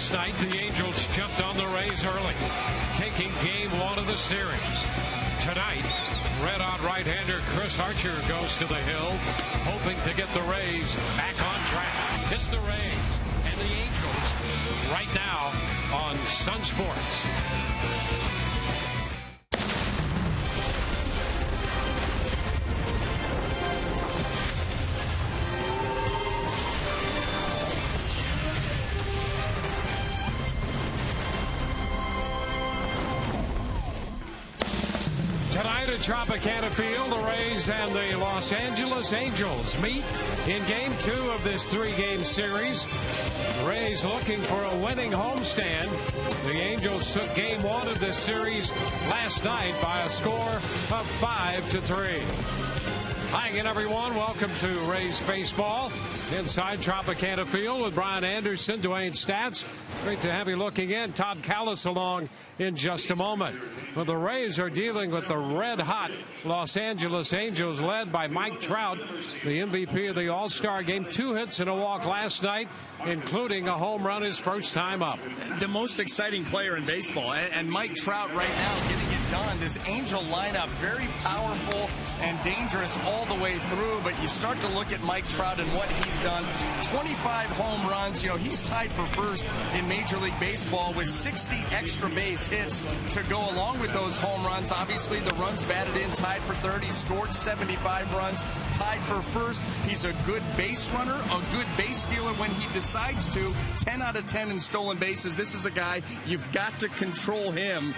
Last night, the Angels jumped on the Rays early, taking game 1 of the series. Tonight, red-hot right-hander Chris Archer goes to the hill, hoping to get the Rays back on track. It's the Rays and the Angels right now on Sun Sports. Tonight at Tropicana Field, the Rays and the Los Angeles Angels meet in Game 2 of this 3-game series. The Rays looking for a winning homestand. The Angels took Game 1 of this series last night by a score of 5-3. Hi again, everyone. Welcome to Rays Baseball inside Tropicana Field with Brian Anderson, Dwayne Stats. Great to have you looking in. Todd Callis along in just a moment. Well, the Rays are dealing with the red-hot Los Angeles Angels led by Mike Trout, the MVP of the All-Star game. 2 hits and a walk last night, including a home run his first time up. The most exciting player in baseball, and Mike Trout right now getting it done. This Angel lineup, very powerful and dangerous all the way through, but you start to look at Mike Trout and what he's done. 25 home runs. You know, he's tied for first in Major League Baseball with 60 extra base hits to go along with those home runs. Obviously, the runs batted in, tied for third. He scored 75 runs, tied for first. He's a good base runner, a good base stealer when he decides to. 10 out of 10 in stolen bases. This is a guy, you've got to control him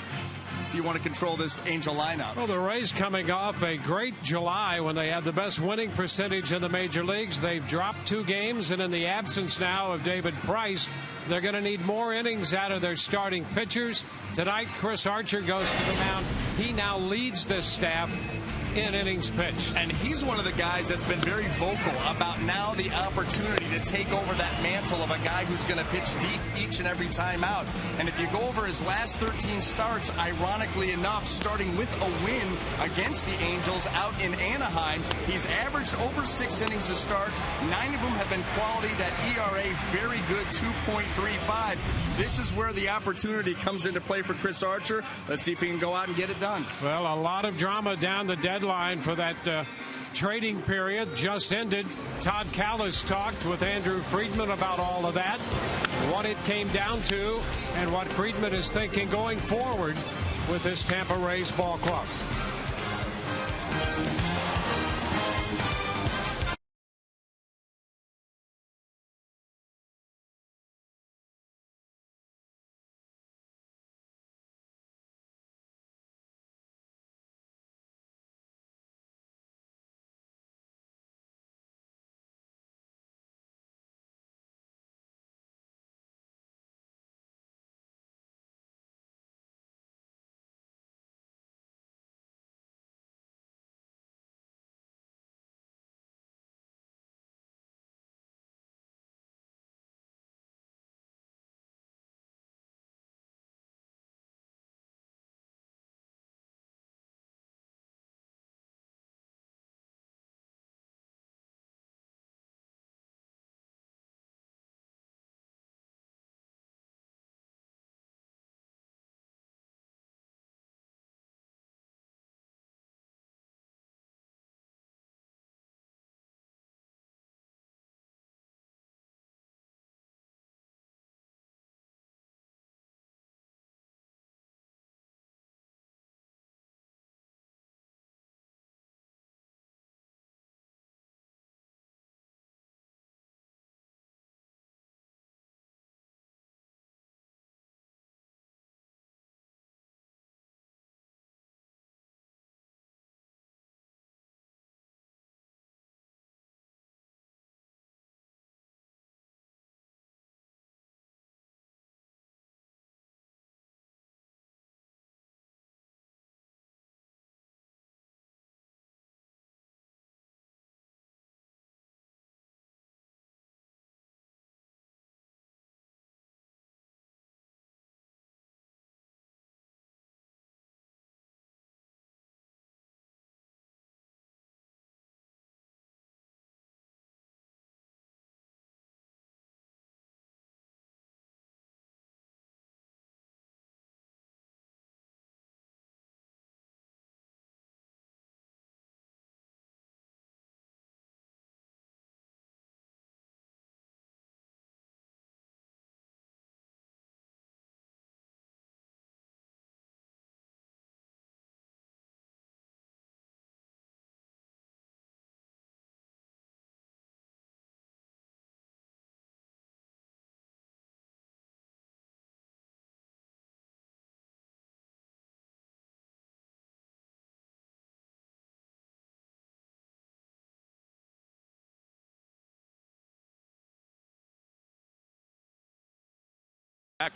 if you want to control this Angel lineup. Well, the Rays coming off a great July when they had the best winning percentage in the major leagues. They've dropped 2 games, and in the absence now of David Price, they're going to need more innings out of their starting pitchers. Tonight, Chris Archer goes to the mound. He now leads this staff in innings pitched. And he's one of the guys that's been very vocal about now the opportunity to take over that mantle of a guy who's going to pitch deep each and every time out. And if you go over his last 13 starts, ironically enough, starting with a win against the Angels out in Anaheim, he's averaged over 6 innings a start. 9 of them have been quality. That ERA, very good, 2.35. This is where the opportunity comes into play for Chris Archer. Let's see if he can go out and get it done. Well, a lot of drama down the deadline for that trading period just ended. Todd Callis talked with Andrew Friedman about all of that, what it came down to, and what Friedman is thinking going forward with this Tampa Rays ball club.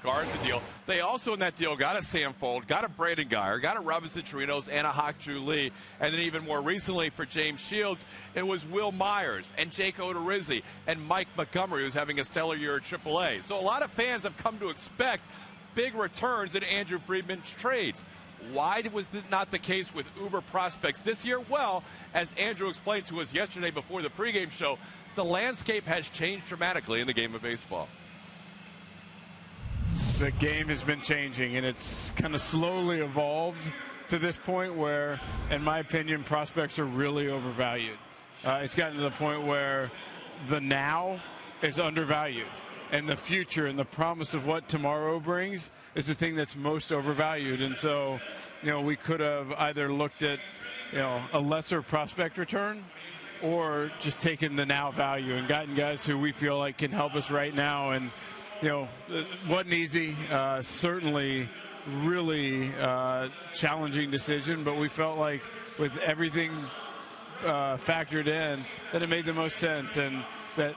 guards the deal. They also in that deal got a Sam Fold, got a Braden Geyer, got a Robinson Chirinos, and a Hak-Ju Lee. And then even more recently for James Shields, it was Will Myers and Jake Odorizzi and Mike Montgomery, who's having a stellar year at AAA. So a lot of fans have come to expect big returns in Andrew Friedman's trades. Why was it not the case with Uber prospects this year? Well, as Andrew explained to us yesterday before the pregame show, the landscape has changed dramatically in the game of baseball. The game has been changing, and it's kind of slowly evolved to this point where, in my opinion, prospects are really overvalued. It's gotten to the point where the now is undervalued, and the future and the promise of what tomorrow brings is the thing that's most overvalued. And so, we could have either looked at, a lesser prospect return or just taken the now value and gotten guys who we feel like can help us right now. And it wasn't easy, certainly really challenging decision, but we felt like with everything factored in that it made the most sense, and that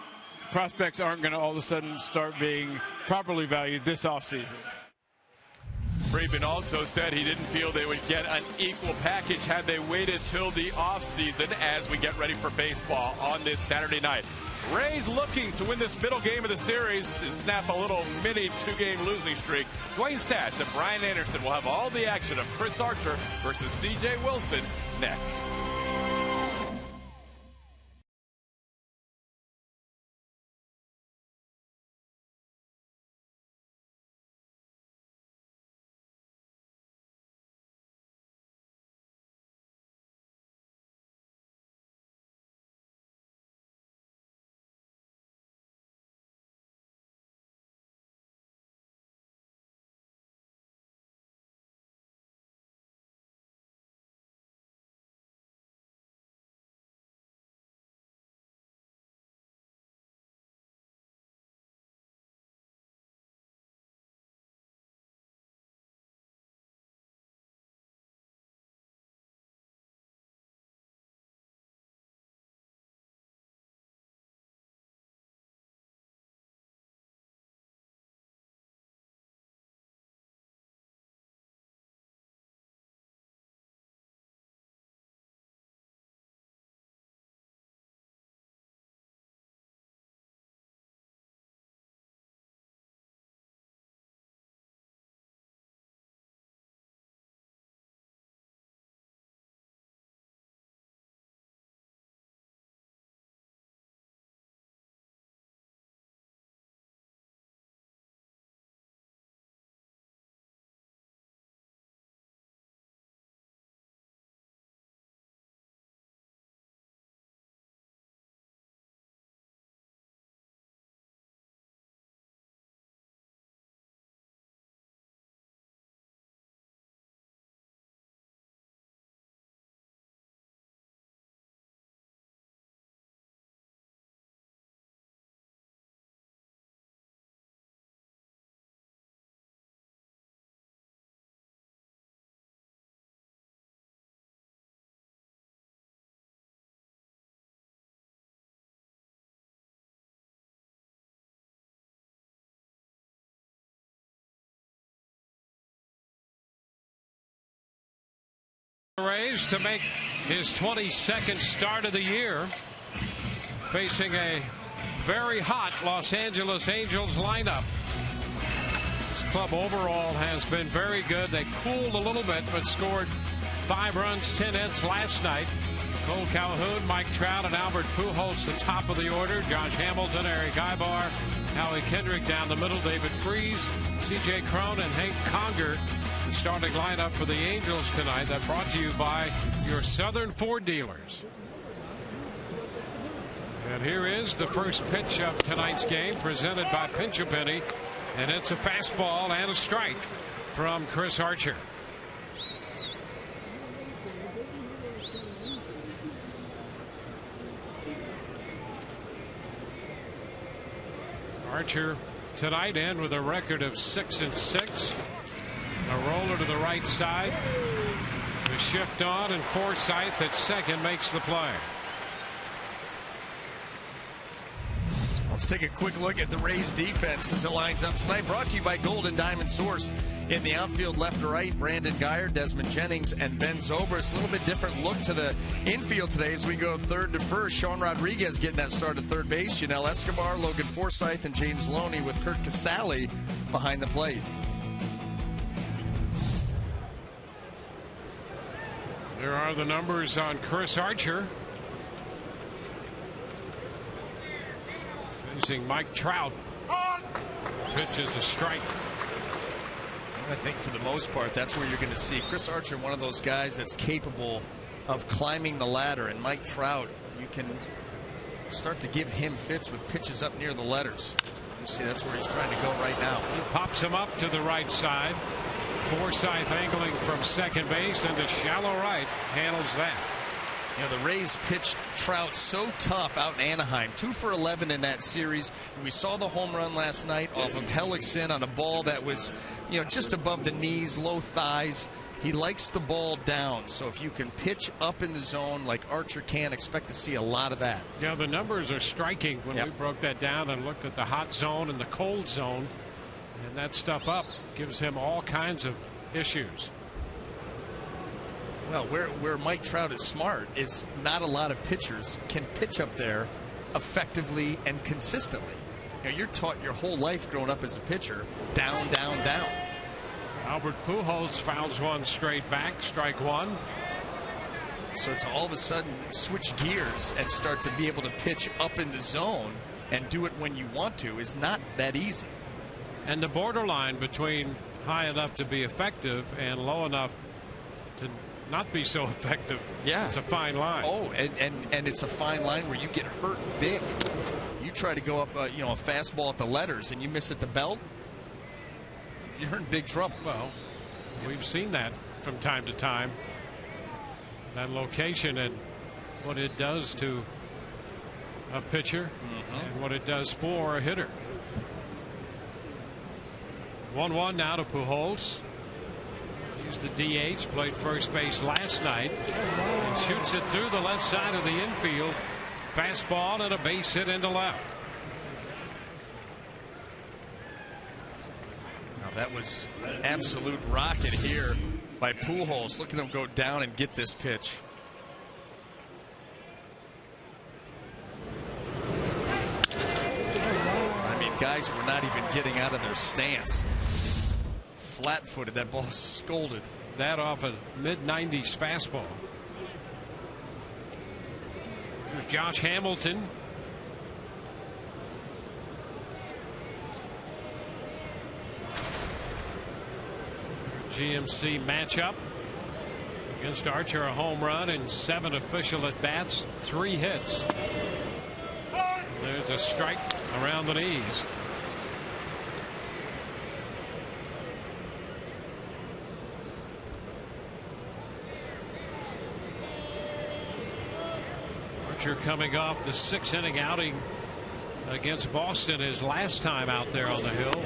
prospects aren't going to all of a sudden start being properly valued this offseason. Friedman also said he didn't feel they would get an equal package had they waited till the offseason as we get ready for baseball on this Saturday night. Rays looking to win this middle game of the series and snap a little mini two-game losing streak. Dwayne Staats and Brian Anderson will have all the action of Chris Archer versus C.J. Wilson next. Rays to make his 22nd start of the year, facing a very hot Los Angeles Angels lineup. This club overall has been very good. They cooled a little bit, but scored 5 runs, 10 hits last night. Cole Calhoun, Mike Trout, and Albert Pujols the top of the order. Josh Hamilton, Eric Ibar, Howie Kendrick down the middle, David Freese, C.J. Cron, and Hank Conger. The starting lineup for the Angels tonight. That brought to you by your Southern Ford dealers. And here is the first pitch of tonight's game, presented by Pinch A Penny, and it's a fastball and a strike from Chris Archer. Archer tonight in with a record of 6-6. A roller to the right side. The shift on, and Forsythe at second makes the play. Let's take a quick look at the Rays defense as it lines up tonight. Brought to you by Golden Diamond Source. In the outfield, left to right, Brandon Geyer, Desmond Jennings, and Ben Zobrist. A little bit different look to the infield today as we go third to first. Sean Rodriguez getting that start at third base. Yunel Escobar, Logan Forsythe, and James Loney with Kurt Casale behind the plate. There are the numbers on Chris Archer. Facing Mike Trout. Pitch is a strike. I think for the most part, that's where you're going to see Chris Archer, one of those guys that's capable of climbing the ladder. And Mike Trout, you can start to give him fits with pitches up near the letters. You see, that's where he's trying to go right now. He pops him up to the right side. Forsythe angling from second base, and the shallow right handles that. You know, the Rays pitched Trout so tough out in Anaheim. 2 for 11 in that series. And we saw the home run last night off of Hellickson on a ball that was, you know, just above the knees, low thighs. He likes the ball down. So if you can pitch up in the zone like Archer can, expect to see a lot of that. Yeah, the numbers are striking when we broke that down and looked at the hot zone and the cold zone. And that stuff up gives him all kinds of issues. Well, where Mike Trout is smart is not a lot of pitchers can pitch up there effectively and consistently. You know, you're taught your whole life growing up as a pitcher, down, down, down. Albert Pujols fouls one straight back, strike one. So to all of a sudden switch gears and start to be able to pitch up in the zone and do it when you want to is not that easy. And the borderline between high enough to be effective and low enough to not be so effective. Yeah, it's a fine line. Oh, and it's a fine line where you get hurt big. You try to go up, you know, a fastball at the letters, and you miss at the belt. You're in big trouble. Well, we've seen that from time to time. That location and what it does to a pitcher and what it does for a hitter. 1-1 now to Pujols. He's the DH, played first base last night and shoots it through the left side of the infield. Fastball and a base hit into left. Now that was an absolute rocket here by Pujols. Look at him go down and get this pitch. I mean, guys were not even getting out of their stance. Flat-footed, that ball scolded. That off a mid-90s fastball. Here's Josh Hamilton. GMC matchup against Archer, a home run and 7 official at bats, 3 hits. There's a strike around the knees. Archer coming off the 6th inning outing against Boston, his last time out there on the hill.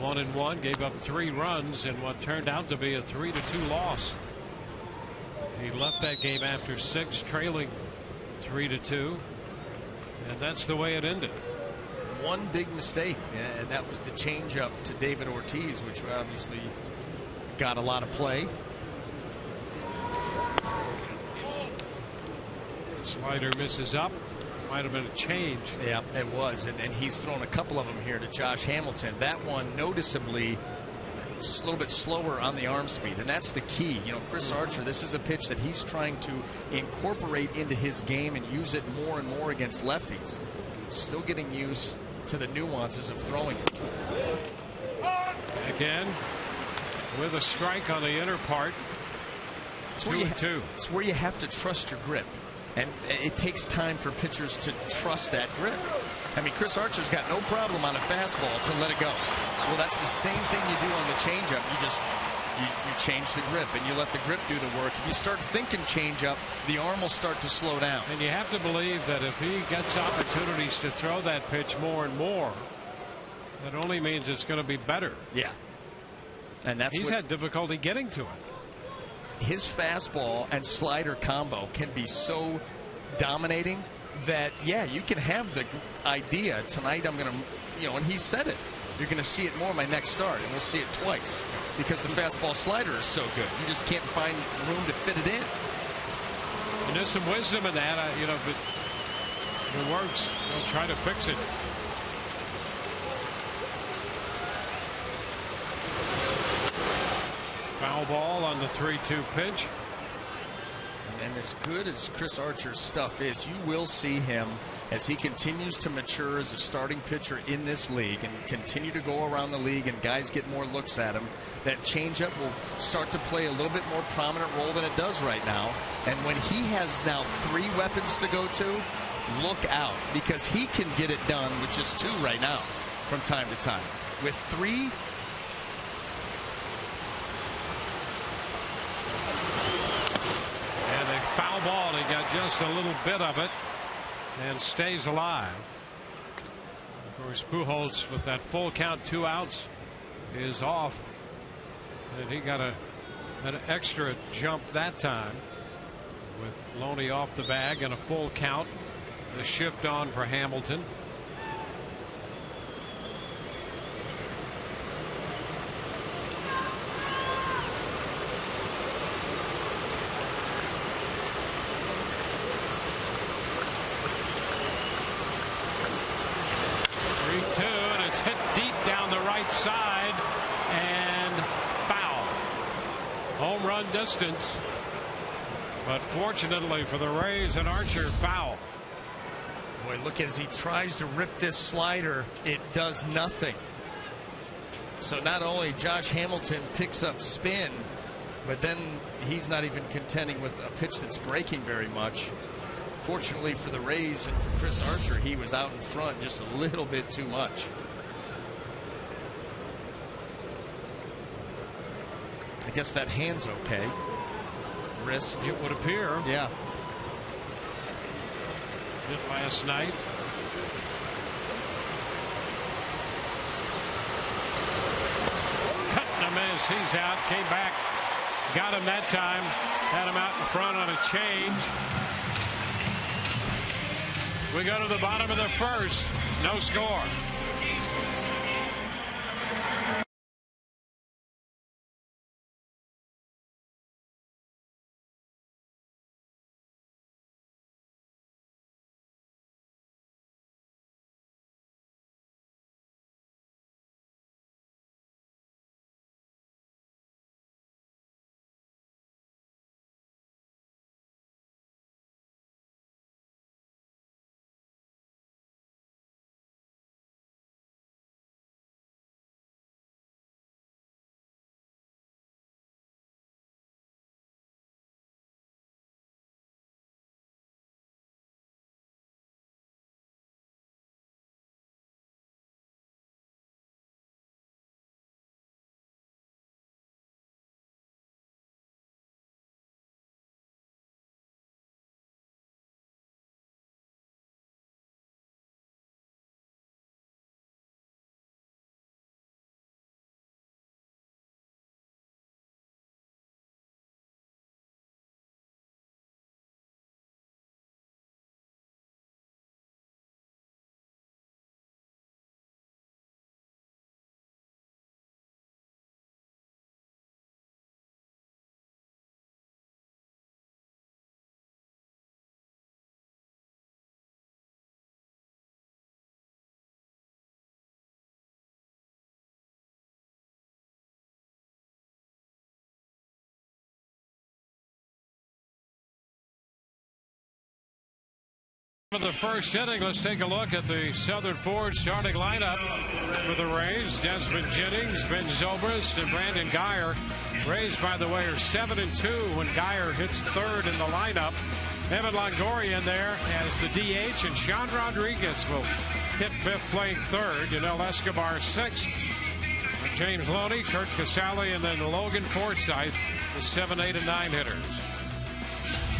1-1, gave up 3 runs in what turned out to be a 3-2 loss. He left that game after 6, trailing 3-2, and that's the way it ended. One big mistake, and that was the changeup to David Ortiz, which obviously got a lot of play. Slider misses up. Might have been a change. Yeah, it was, and he's thrown a couple of them here to Josh Hamilton. That one noticeably a little bit slower on the arm speed, and that's the key. You know, Chris Archer, this is a pitch that he's trying to incorporate into his game and use it more and more against lefties. Still getting used to the nuances of throwing it. Again, with a strike on the inner part. 2-2. It's where you have to trust your grip. And it takes time for pitchers to trust that grip. I mean, Chris Archer's got no problem on a fastball to let it go. Well, that's the same thing you do on the changeup. You change the grip and you let the grip do the work. If you start thinking changeup, the arm will start to slow down. And you have to believe that if he gets opportunities to throw that pitch more and more, that only means it's going to be better. Yeah. And that's he's had difficulty getting to it. His fastball and slider combo can be so dominating that, yeah, you can have the idea, tonight I'm going to, and he said it, you're going to see it more in my next start, and we'll see it twice because the fastball slider is so good. You just can't find room to fit it in. And there's some wisdom in that, but if it works, they'll try to fix it. Foul ball on the 3-2 pitch. And as good as Chris Archer's stuff is, you will see him as he continues to mature as a starting pitcher in this league and continue to go around the league and guys get more looks at him. That changeup will start to play a little bit more prominent role than it does right now. And when he has now 3 weapons to go to, look out, because he can get it done with just 2 right now from time to time. With 3, foul ball. He got just a little bit of it and stays alive. Of course, Pujols with that full count, 2 outs, is off, and he got an extra jump that time with Loney off the bag and a full count. The shift on for Hamilton. Side and foul. Home run distance, but fortunately for the Rays and Archer, foul. Boy, look as he tries to rip this slider, it does nothing. So not only Josh Hamilton picks up spin, but then he's not even contending with a pitch that's breaking very much. Fortunately for the Rays and for Chris Archer, he was out in front just a little bit too much. I guess that hand's okay. Wrist. It would appear. Yeah. Hit last night. Cutting a miss. He's out. Came back. Got him that time. Had him out in front on a change. We go to the bottom of the first. No score. For the first inning, let's take a look at the Southern Ford starting lineup for the Rays. Desmond Jennings, Ben Zobrist, and Brandon Guyer. Rays, by the way, are 7-2 when Guyer hits third in the lineup. Evan Longoria in there as the DH, and Sean Rodriguez will hit fifth, playing third. Yanel Escobar sixth. James Loney, Kurt Casale, and then Logan Forsythe, the 7, 8, and 9 hitters.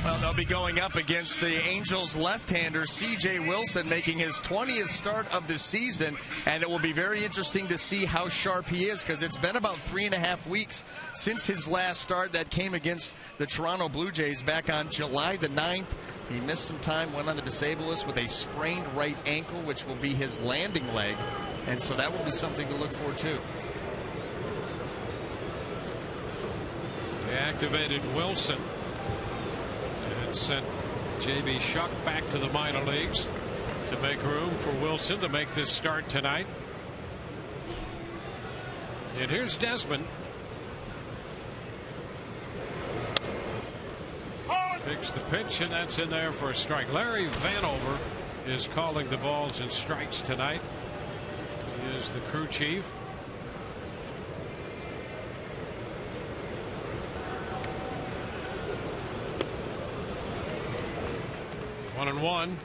Well, they'll be going up against the Angels left-hander C.J. Wilson, making his 20th start of the season, and it will be very interesting to see how sharp he is, because it's been about 3.5 weeks since his last start. That came against the Toronto Blue Jays back on July the 9th. He missed some time, went on the disabled list with a sprained right ankle, which will be his landing leg, and so that will be something to look for too. They activated Wilson and sent J.B. Shuck back to the minor leagues to make room for Wilson to make this start tonight. And here's Desmond. Takes the pitch, and that's in there for a strike. Larry Vanover is calling the balls and strikes tonight. He is the crew chief. One and one.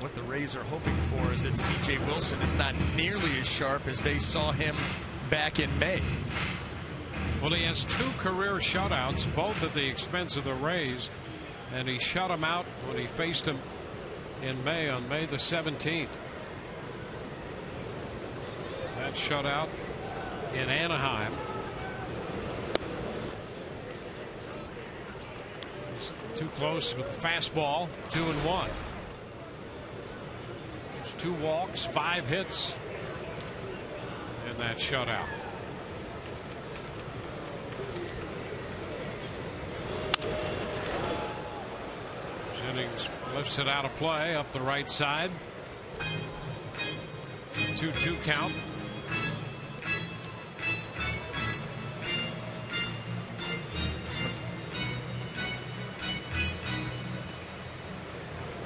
What the Rays are hoping for is that C.J. Wilson is not nearly as sharp as they saw him back in May. Well, he has 2 career shutouts, both at the expense of the Rays, and he shut him out when he faced him in May, on May the 17th. That shutout in Anaheim. Too close with the fastball. 2-1. There's 2 walks, 5 hits in that shutout. Jennings lifts it out of play up the right side. 2-2 count.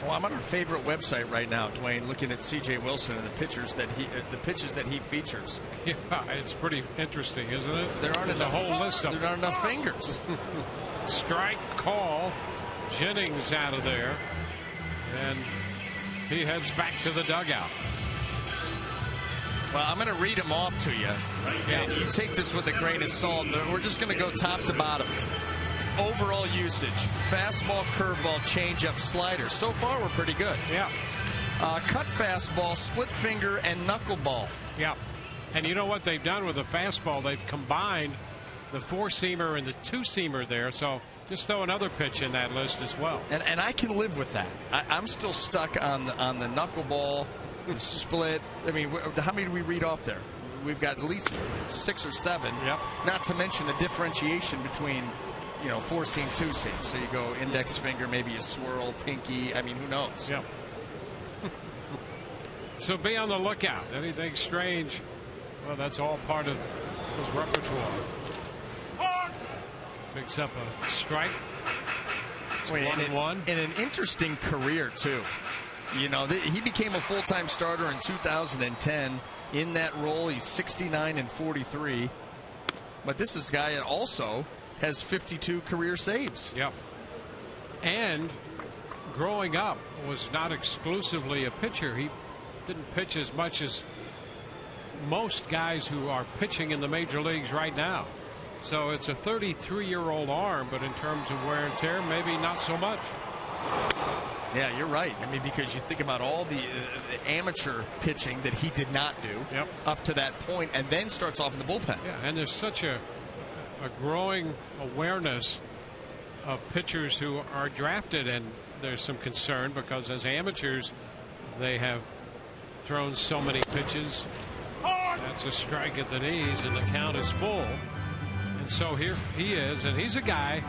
Well, I'm on our favorite website right now, Dwayne, looking at C.J. Wilson and the pitches that he features. Yeah, it's pretty interesting, isn't it? There aren't There's enough, a whole list of there aren't enough fingers. Strike call. Jennings out of there, and he heads back to the dugout. Well, I'm going to read them off to you. Yeah. And you take this with a grain of salt. We're just going to go top to bottom. Overall usage: fastball, curveball, changeup, slider. So far, we're pretty good. Yeah. Cut fastball, split finger, and knuckleball. Yeah. And you know what they've done with the fastball? They've combined the 4-seamer and the 2-seamer there. So just throw another pitch in that list as well. And I can live with that. I'm still stuck on the knuckleball, the split. I mean, how many do we read off there? We've got at least 6 or 7. Yep. Not to mention the differentiation between, 4-seam, 2-seam. So you go index finger, maybe a swirl, pinky. I mean, who knows? Yep. So be on the lookout. Anything strange, well, that's all part of his repertoire. Picks up a strike. Wait, 1-1. In an interesting career, too. He became a full-time starter in 2010. In that role, he's 69-43. But this is a guy that also has 52 career saves. Yep. And growing up was not exclusively a pitcher. He didn't pitch as much as most guys who are pitching in the major leagues right now. So it's a 33-year-old arm, but in terms of wear and tear, maybe not so much. Yeah, you're right. I mean, because you think about all the amateur pitching that he did not do up to that point, and then starts off in the bullpen. Yeah, and there's such a growing awareness of pitchers who are drafted, and there's some concern because as amateurs they have thrown so many pitches. That's a strike at the knees, and the count is full. And so here he is, and he's a guy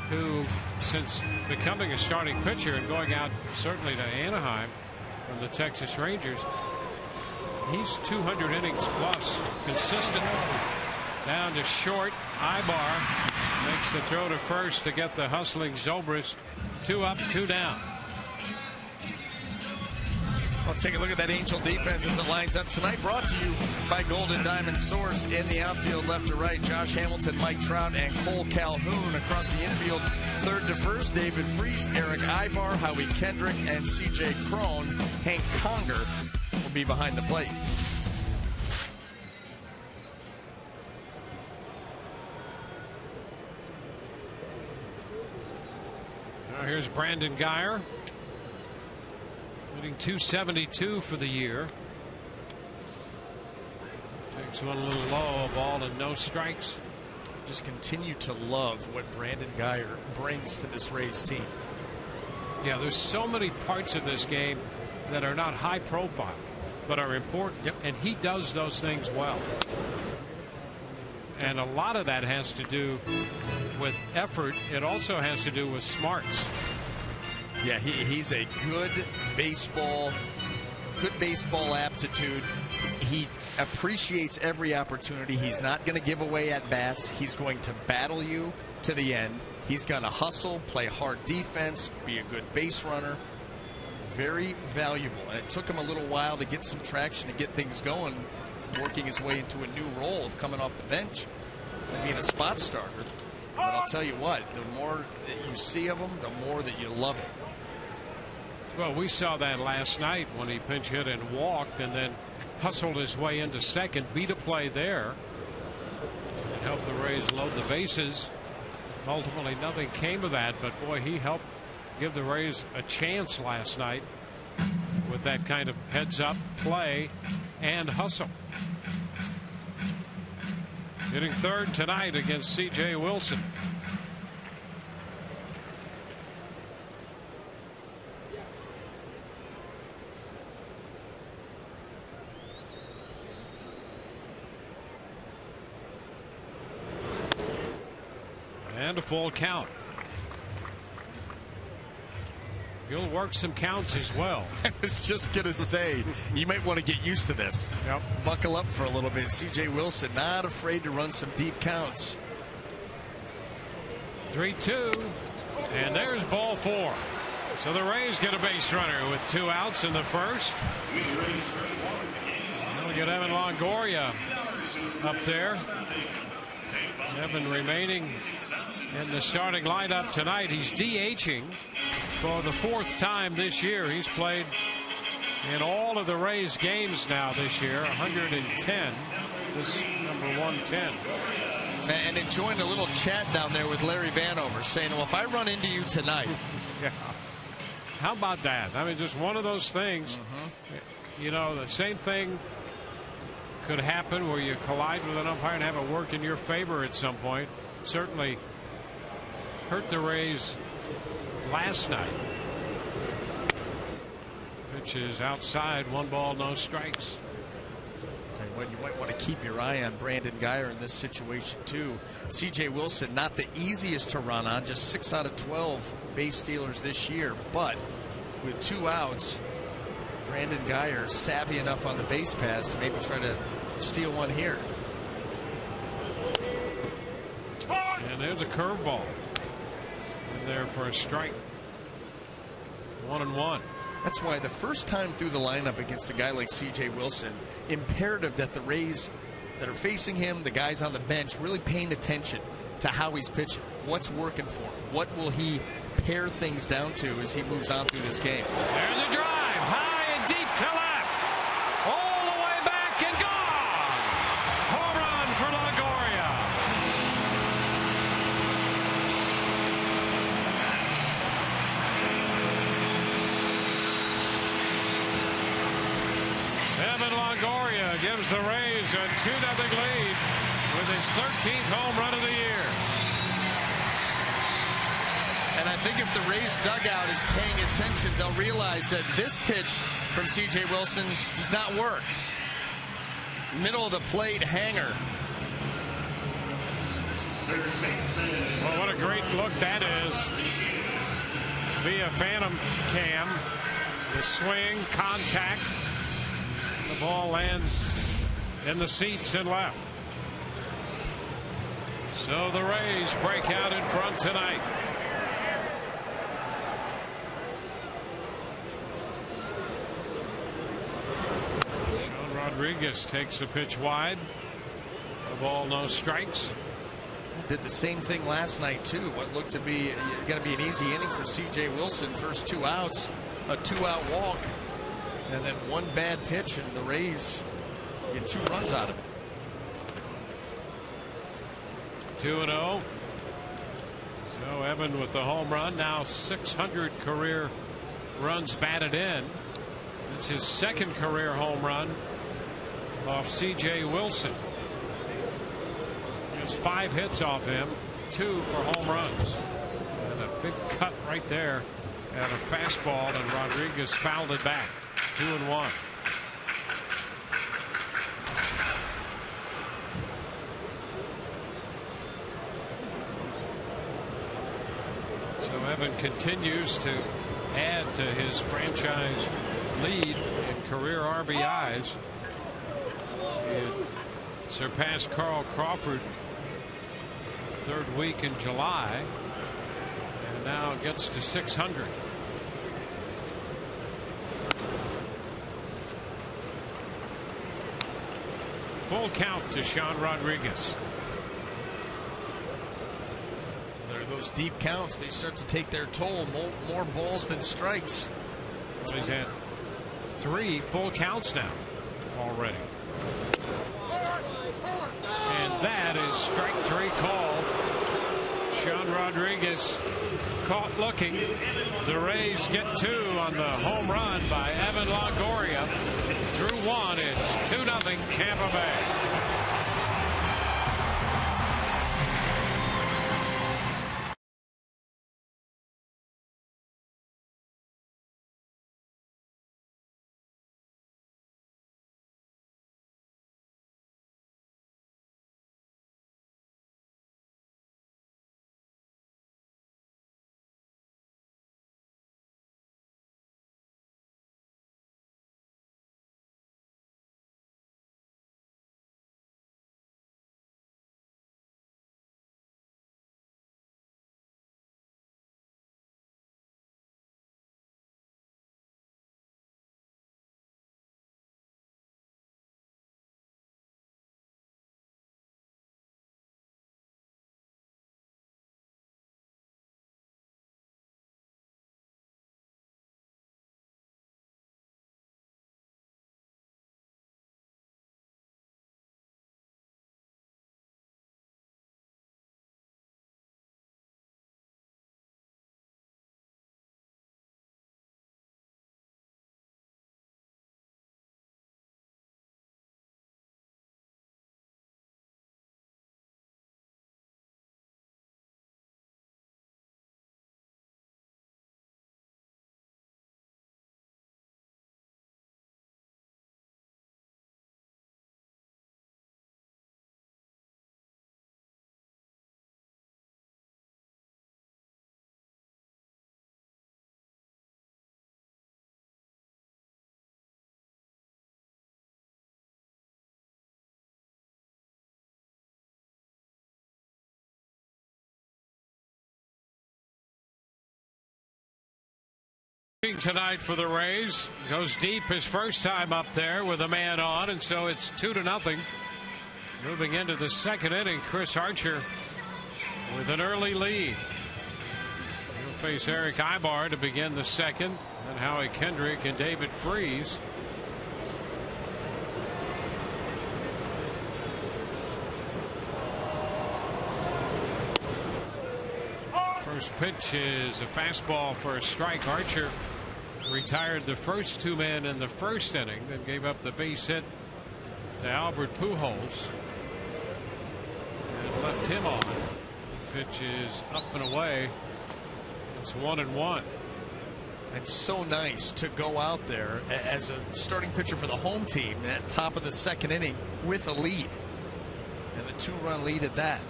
who, since becoming a starting pitcher and going out certainly to Anaheim from the Texas Rangers, he's 200 innings plus consistently. Down to short. Ibar makes the throw to first to get the hustling Zobrist. 2 up, 2 down. Let's take a look at that Angel defense as it lines up tonight. Brought to you by Golden Diamond Source. In the outfield, left to right, Josh Hamilton, Mike Trout, and Cole Calhoun. Across the infield, third to first, David Freese, Eric Ibar, Howie Kendrick, and C.J. Cron. Hank Conger will be behind the plate. here's Brandon Guyer, hitting .272 for the year. Takes one a little low, a ball and no strikes. Just continue to love what Brandon Guyer brings to this Rays team. Yeah, there's so many parts of this game that are not high profile, but are important. Yep. And he does those things well. And a lot of that has to do with effort. It also has to do with smarts. Yeah, he's a good baseball aptitude. He appreciates every opportunity. He's not going to give away at bats. He's going to battle you to the end. He's going to hustle, play hard defense, be a good base runner. Very valuable. And it took him a little while to get some traction, to get things going, working his way into a new role of coming off the bench and being a spot starter. But I'll tell you what, the more that you see of him, the more that you love him. Well, we saw that last night when he pinch hit and walked and then hustled his way into second, beat a play there, and helped the Rays load the bases. Ultimately, nothing came of that, but boy, he helped give the Rays a chance last night with that kind of heads-up play and hustle. Hitting third tonight against C.J. Wilson. And a full count. He'll work some counts as well. I was just going to say, you might want to get used to this. Yep. Buckle up for a little bit. C.J. Wilson not afraid to run some deep counts. 3-2. And there's ball four. So the Rays get a base runner with 2 outs in the first. We'll get Evan Longoria up there. Evan remaining in the starting lineup tonight. He's DHing for the 4th time this year. He's played in all of the Rays games now this year. 110. This number 110. And enjoying a little chat down there with Larry Vanover, saying, well, if I run into you tonight. Yeah. How about that? I mean, just one of those things. You know, the same thing could happen where you collide with an umpire and have it work in your favor at some point. Certainly hurt the Rays last night. Pitch is outside, 1 ball, no strikes. Tell you what, you might want to keep your eye on Brandon Guyer in this situation too. C.J. Wilson, not the easiest to run on, just 6 out of 12 base stealers this year, but with 2 outs, Brandon Guyer savvy enough on the base paths to maybe try to steal one here. And there's a curveball in there for a strike. 1-1. That's why the first time through the lineup against a guy like C.J. Wilson, imperative that the Rays that are facing him, the guys on the bench, really paying attention to how he's pitching. What's working for him? What will he pare things down to as he moves on through this game? There's a drive, high and deep to left. All the way back and gone. Home run for Longoria. Evan Longoria gives the Rays a 2-0 lead with his 13th home run of the year. And I think if the Rays dugout is paying attention, they'll realize that this pitch from C.J. Wilson does not work. Middle of the plate hanger. Well, what a great look that is via Phantom Cam. The swing, contact. The ball lands in the seats and left. So the Rays break out in front tonight. Sean Rodriguez takes the pitch wide. The ball, no strikes. Did the same thing last night too. What looked to be going to be an easy inning for C.J. Wilson. First 2 outs, a 2-out walk, and then 1 bad pitch, and the Rays get 2 runs out of it. 2-0. So Evan with the home run, now 600 career runs batted in. It's his second career home run off C.J. Wilson. Just 5 hits off him, 2 for home runs. And a big cut right there at a fastball, and Rodriguez fouled it back. 2-1. So Evan continues to add to his franchise lead in career RBIs. He surpassed Carl Crawford 3rd week in July, and now gets to 600. Full count to Sean Rodriguez. There are those deep counts. They start to take their toll. More balls than strikes. Well, he's had 3 full counts now already. And that is strike 3 called. Sean Rodriguez caught looking. The Rays get 2 on the home run by Evan Longoria. Through 1, it's 2-0 Tampa Bay. Tonight for the Rays, goes deep his first time up there with a man on, and so it's 2-0. Moving into the 2nd inning, Chris Archer with an early lead. He'll face Eric Ibar to begin the 2nd, and Howie Kendrick and David Freese. First pitch is a fastball for a strike. Archer retired the first 2 men in the 1st inning, then gave up the base hit to Albert Pujols and left him on. Pitch is up and away. It's 1-1. It's so nice to go out there as a starting pitcher for the home team at top of the 2nd inning with a lead, and a 2-run lead at that.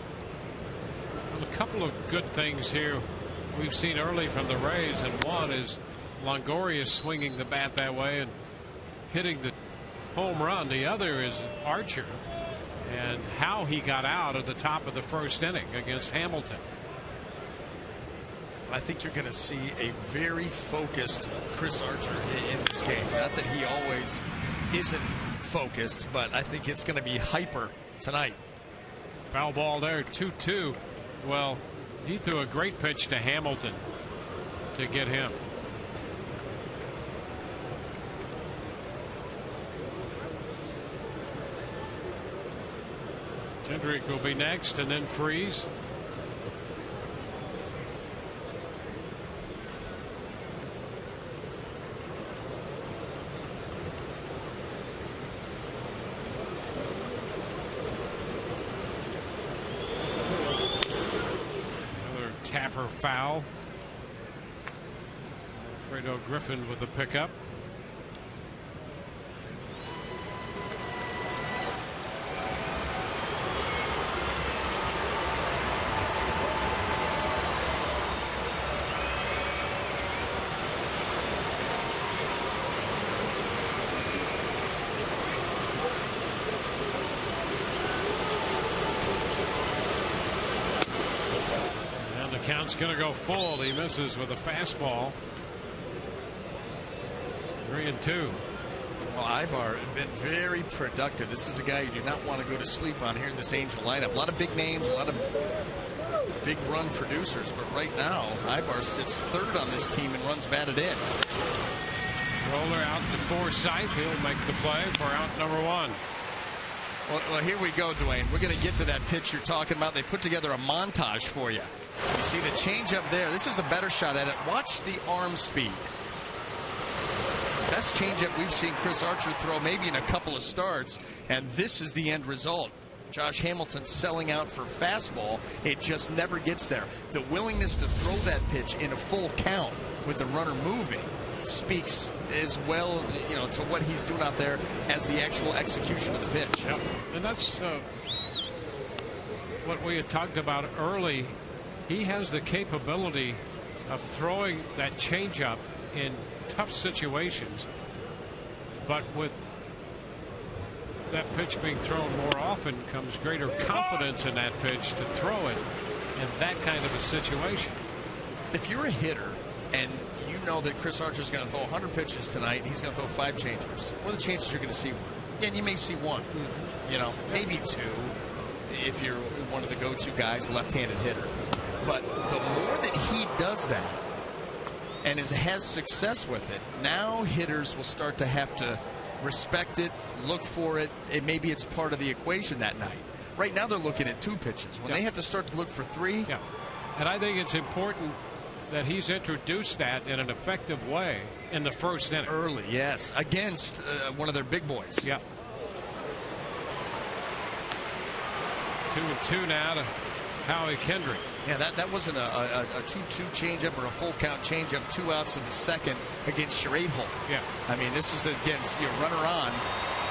Well, a couple of good things here we've seen early from the Rays, and one is Longoria swinging the bat that way and hitting the home run. The other is Archer and how he got out at the top of the 1st inning against Hamilton. I think you're going to see a very focused Chris Archer in this game. Not that he always isn't focused, but I think it's going to be hyper tonight. Foul ball there, 2-2. Well, he threw a great pitch to Hamilton to get him. Kendrick will be next, and then Freese. her foul. Alfredo Griffin with the pickup. Count's going to go full. He misses with a fastball. 3-2. Well, Ivar has been very productive. This is a guy you do not want to go to sleep on here in this Angel lineup. A lot of big names, a lot of big run producers, but right now Ivar sits third on this team in runs batted in. Roller out to Forsythe. He'll make the play for out number 1. Well, here we go, Dwayne. We're going to get to that pitch you're talking about. They put together a montage for you. You see the changeup there. This is a better shot at it. Watch the arm speed. Best changeup we've seen Chris Archer throw maybe in a couple of starts, and this is the end result. Josh Hamilton selling out for fastball. It just never gets there. The willingness to throw that pitch in a full count with the runner moving speaks as well, to what he's doing out there as the actual execution of the pitch. Yep. And that's what we had talked about early. He has the capability of throwing that changeup in tough situations, but with that pitch being thrown more often comes greater confidence in that pitch to throw it in that kind of a situation. If you're a hitter and you know that Chris Archer's going to throw 100 pitches tonight, he's going to throw 5 changeups, what are the chances you're going to see one? And you may see one, maybe 2 if you're one of the go-to guys, left-handed hitter. But the more that he does that and has success with it, now hitters will start to have to respect it, look for it, and maybe it's part of the equation that night. Right now they're looking at 2 pitches. When they have to start to look for 3. Yeah. And I think it's important that he's introduced that in an effective way in the first inning. Early, yes, against one of their big boys. Yeah. 2-2 now to Howie Kendrick. Yeah, that wasn't a 2-2 changeup or a full count changeup. 2 outs in the second against Sherrod Holt. Yeah. I mean, this is against your runner on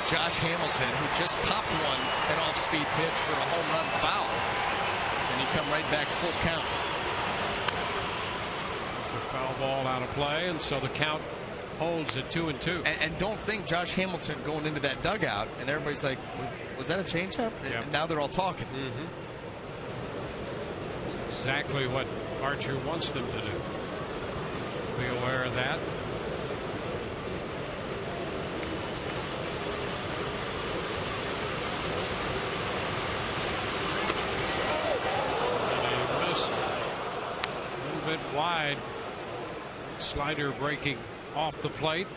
Josh Hamilton, who just popped an off-speed pitch for a home run foul. And you come right back full count. It's a foul ball out of play, and so the count holds at 2-2. And don't think Josh Hamilton going into that dugout, and everybody's like, was that a changeup? Yeah. And now they're all talking. Mm-hmm. Exactly what Archer wants them to do. Be aware of that. And he missed a little bit wide. Slider breaking off the plate.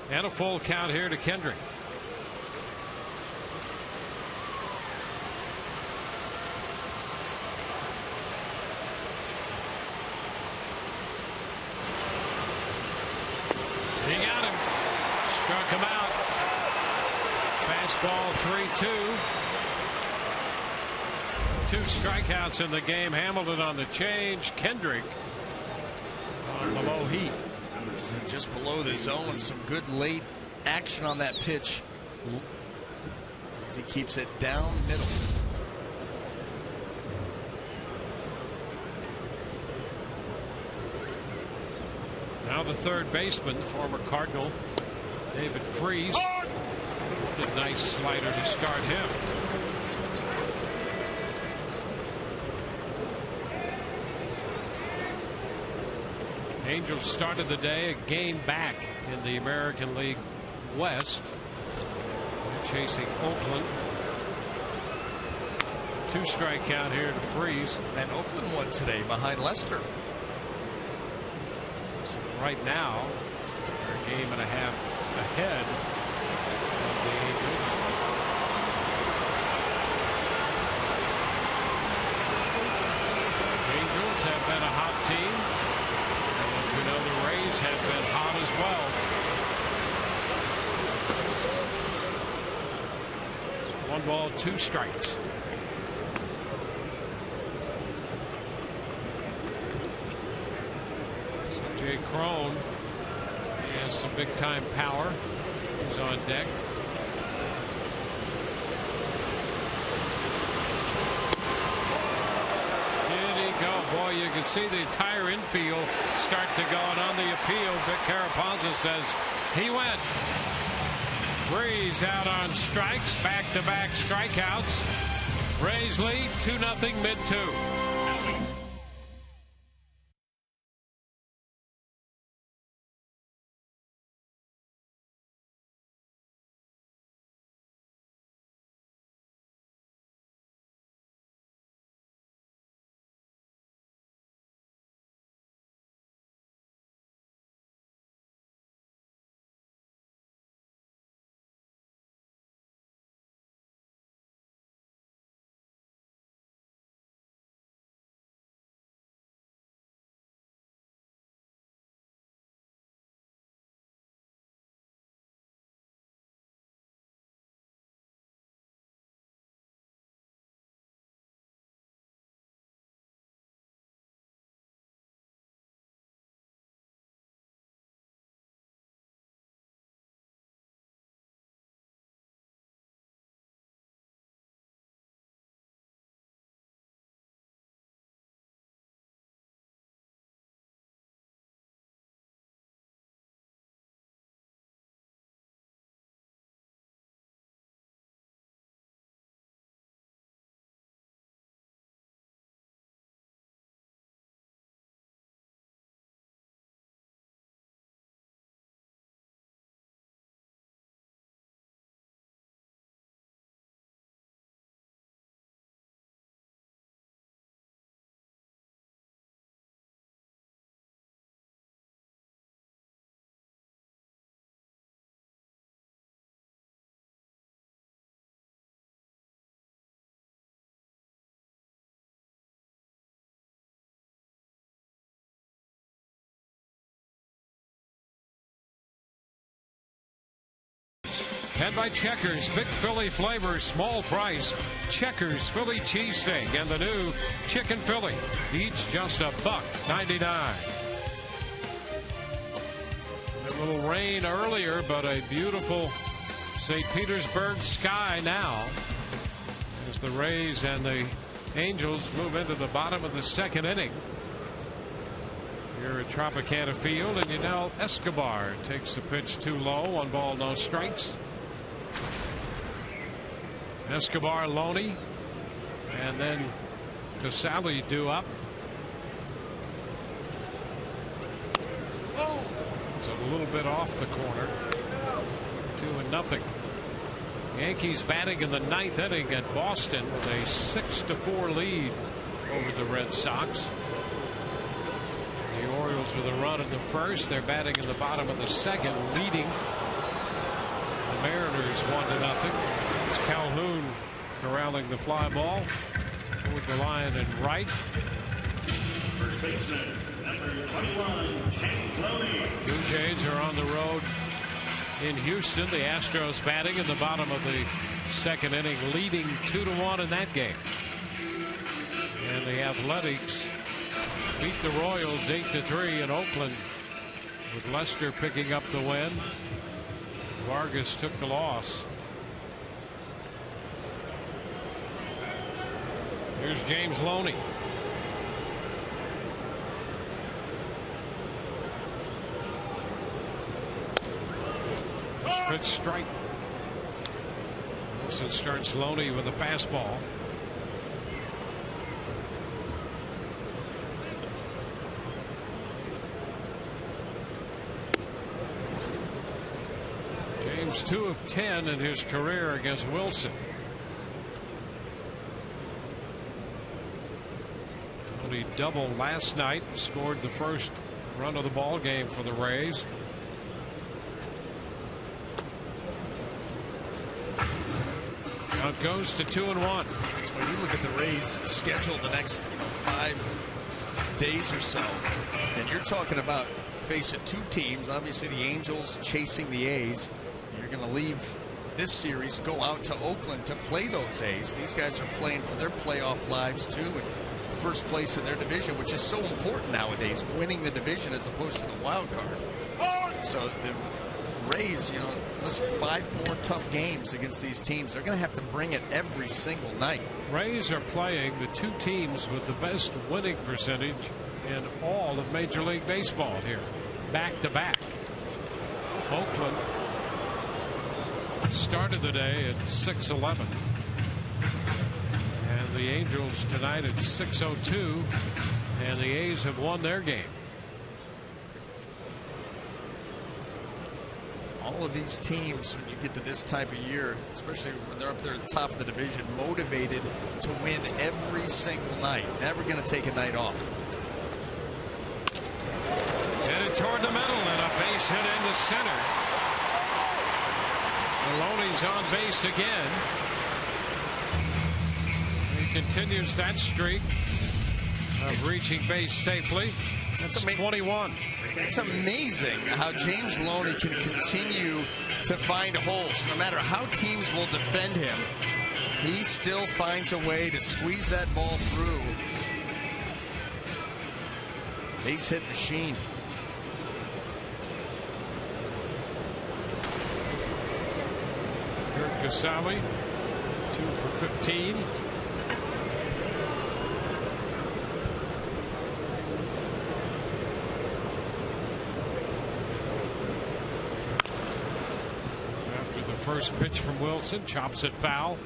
And a full count here to Kendrick. He got him. Struck him out. Fastball 3-2. 2 strikeouts in the game. Hamilton on the change. Kendrick on the low heat. Just below the zone. Some good late action on that pitch as he keeps it down middle. Now the third baseman, the former Cardinal, David Freese. A nice slider to start him. Angels started the day a game back in the American League West. They're chasing Oakland. 2 strikeout here to Freese. And Oakland won today behind Leicester. So right now, they're a game and a half ahead of the Angels. Angels have been a hot team. And you know the Rays have been hot as well. It's 1 ball, 2 strikes. Ray Crone has some big time power. He's on deck. Go. Boy, you can see the entire infield start to go, and on the appeal, Vic Carapanza says he went. Breeze out on strikes, back-to-back strikeouts. Rays lead 2-0 mid-2. And by Checkers, big Philly flavor, small price. Checkers Philly cheesesteak and the new Chicken Philly, each just $1.99. A little rain earlier, but a beautiful St. Petersburg sky now as the Rays and the Angels move into the bottom of the second inning. Here at Tropicana Field, and Yunel Escobar takes the pitch too low. 1 ball, no strikes. Escobar, Loney, and then Casali due up. It's a little bit off the corner. 2-0. Yankees batting in the 9th inning at Boston with a 6-4 lead over the Red Sox. The Orioles with a run in the first. They're batting in the bottom of the second, leading the Mariners 1-0. It's Calhoun corralling the fly ball toward the line and right. First baseman, number 21, James Loney. Blue Jays are on the road in Houston. The Astros batting in the bottom of the second inning, leading 2-1 in that game. And the Athletics beat the Royals 8-3 in Oakland, with Lester picking up the win. Vargas took the loss. Here's James Loney. Pitch strike. Wilson starts Loney with a fastball. James 2 of 10 in his career against Wilson. He doubled last night, scored the first run of the ball game for the Rays. Now it goes to 2-1. When you look at the Rays schedule the next 5 days or so, and you're talking about facing 2 teams, obviously the Angels chasing the A's. You're going to leave this series, go out to Oakland to play those A's. These guys are playing for their playoff lives too. And first place in their division, which is so important nowadays, winning the division as opposed to the wild card. So the Rays, listen, 5 more tough games against these teams. They're going to have to bring it every single night. Rays are playing the 2 teams with the best winning percentage in all of Major League Baseball here, back to back. Oakland started the day at 6-11, and the Angels tonight at 6-02, and the A's have won their game. All of these teams, when you get to this type of year, especially when they're up there at the top of the division, motivated to win every single night. Never going to take a night off. Headed toward the middle, and a base hit into center. Maloney's on base again. He continues that streak of reaching base safely. That's 21. It's amazing how James Loney can continue to find holes. No matter how teams will defend him, he still finds a way to squeeze that ball through. Base hit machine. Kurt Casali, 2 for 15. First pitch from Wilson, chops it foul.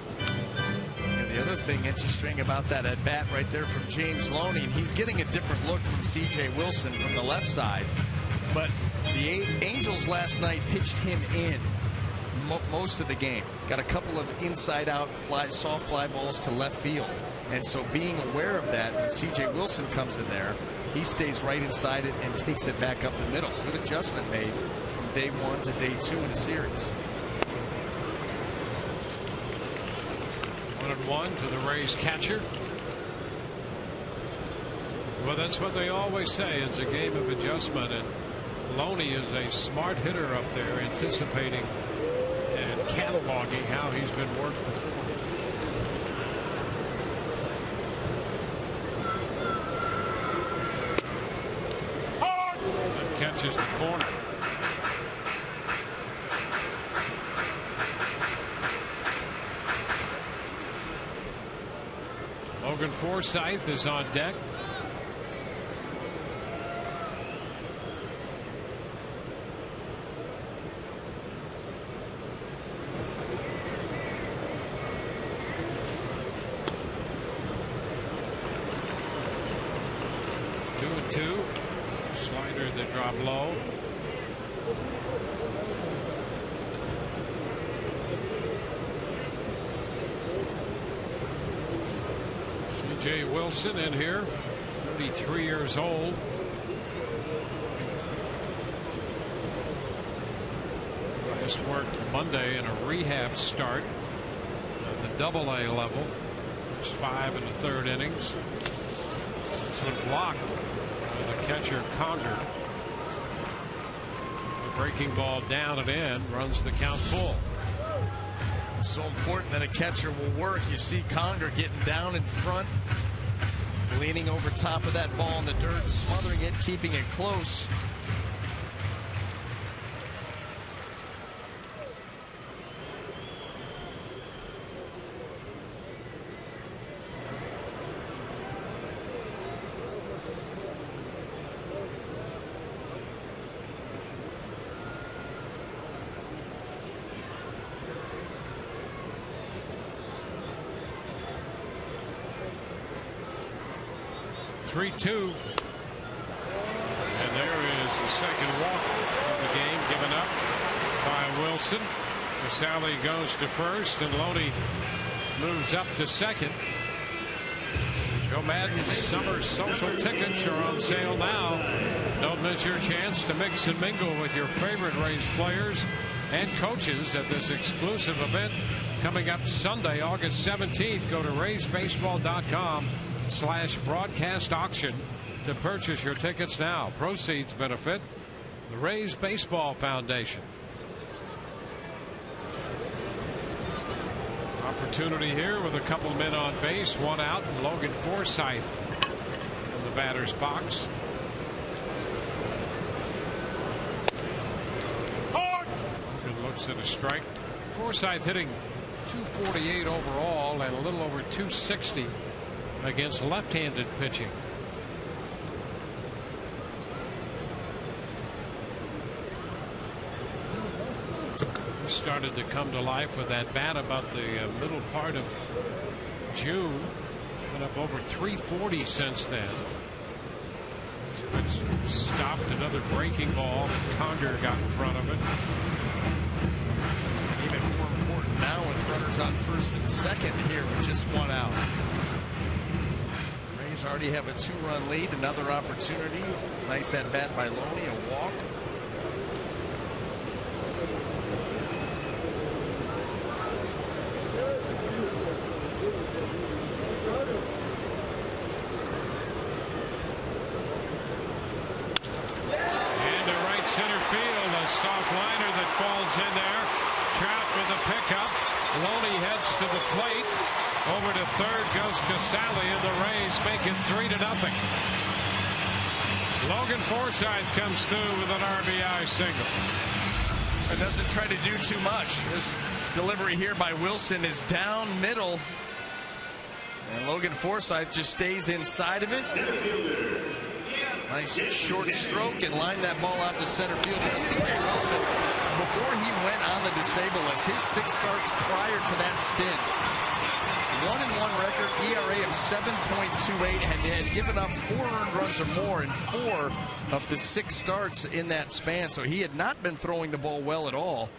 And the other thing interesting about that at bat right there from James Loney, and he's getting a different look from C.J. Wilson from the left side. But the Angels last night pitched him in most of the game. Got a couple of inside out soft fly balls to left field. And so being aware of that, when C.J. Wilson comes in there, he stays right inside it and takes it back up the middle. Good adjustment made from day 1 to day 2 in the series. 1-1 to the Rays catcher. Well, that's what they always say. It's a game of adjustment, and Loney is a smart hitter up there, anticipating and cataloging how he's been worked before. And catches the corner. Logan Forsythe is on deck. Two and two. Slider that dropped low. C.J. Wilson in here, 33 years old. Just worked Monday in a rehab start at the AA level. It's 5 1/3 innings. This one blocked by the catcher Conger. The breaking ball down and in, runs the count full. So important that a catcher will work. You see Conger getting down in front, leaning over top of that ball in the dirt, smothering it, keeping it close. Three-two, and there is the second walk of the game given up by Wilson. Casali goes to first, and Loney moves up to second. Joe Madden's summer social tickets are on sale now. Don't miss your chance to mix and mingle with your favorite Rays players and coaches at this exclusive event coming up Sunday, August 17th. Go to RaysBaseball.com/broadcast auction to purchase your tickets now. Proceeds benefit the Rays Baseball Foundation. Opportunity here with a couple men on base, one out, and Logan Forsythe batter's box. Logan looks at a strike. Forsythe hitting .248 overall and a little over .260 against left-handed pitching. He started to come to life with that bat about the middle part of June. Been up over .340 since then. Stopped another breaking ball. Conger got in front of it. Even more important now with runners on first and second here with just one out. Rays already have a 2-run lead. Another opportunity. Nice at bat by Loney. A walk. Center field, a soft liner that falls in there. Trout with a pickup. Loney heads to the plate. Over to third goes Casale, and the Rays make it 3-0. Logan Forsythe comes through with an RBI single. It doesn't try to do too much. This delivery here by Wilson is down middle. And Logan Forsythe just stays inside of it. Nice short stroke and line that ball out to center field. C.J. Wilson, before he went on the disabled list, his 6 starts prior to that stint, 1-1 record, ERA of 7.28, and had given up 4 earned runs or more in 4 of the 6 starts in that span. So he had not been throwing the ball well at all.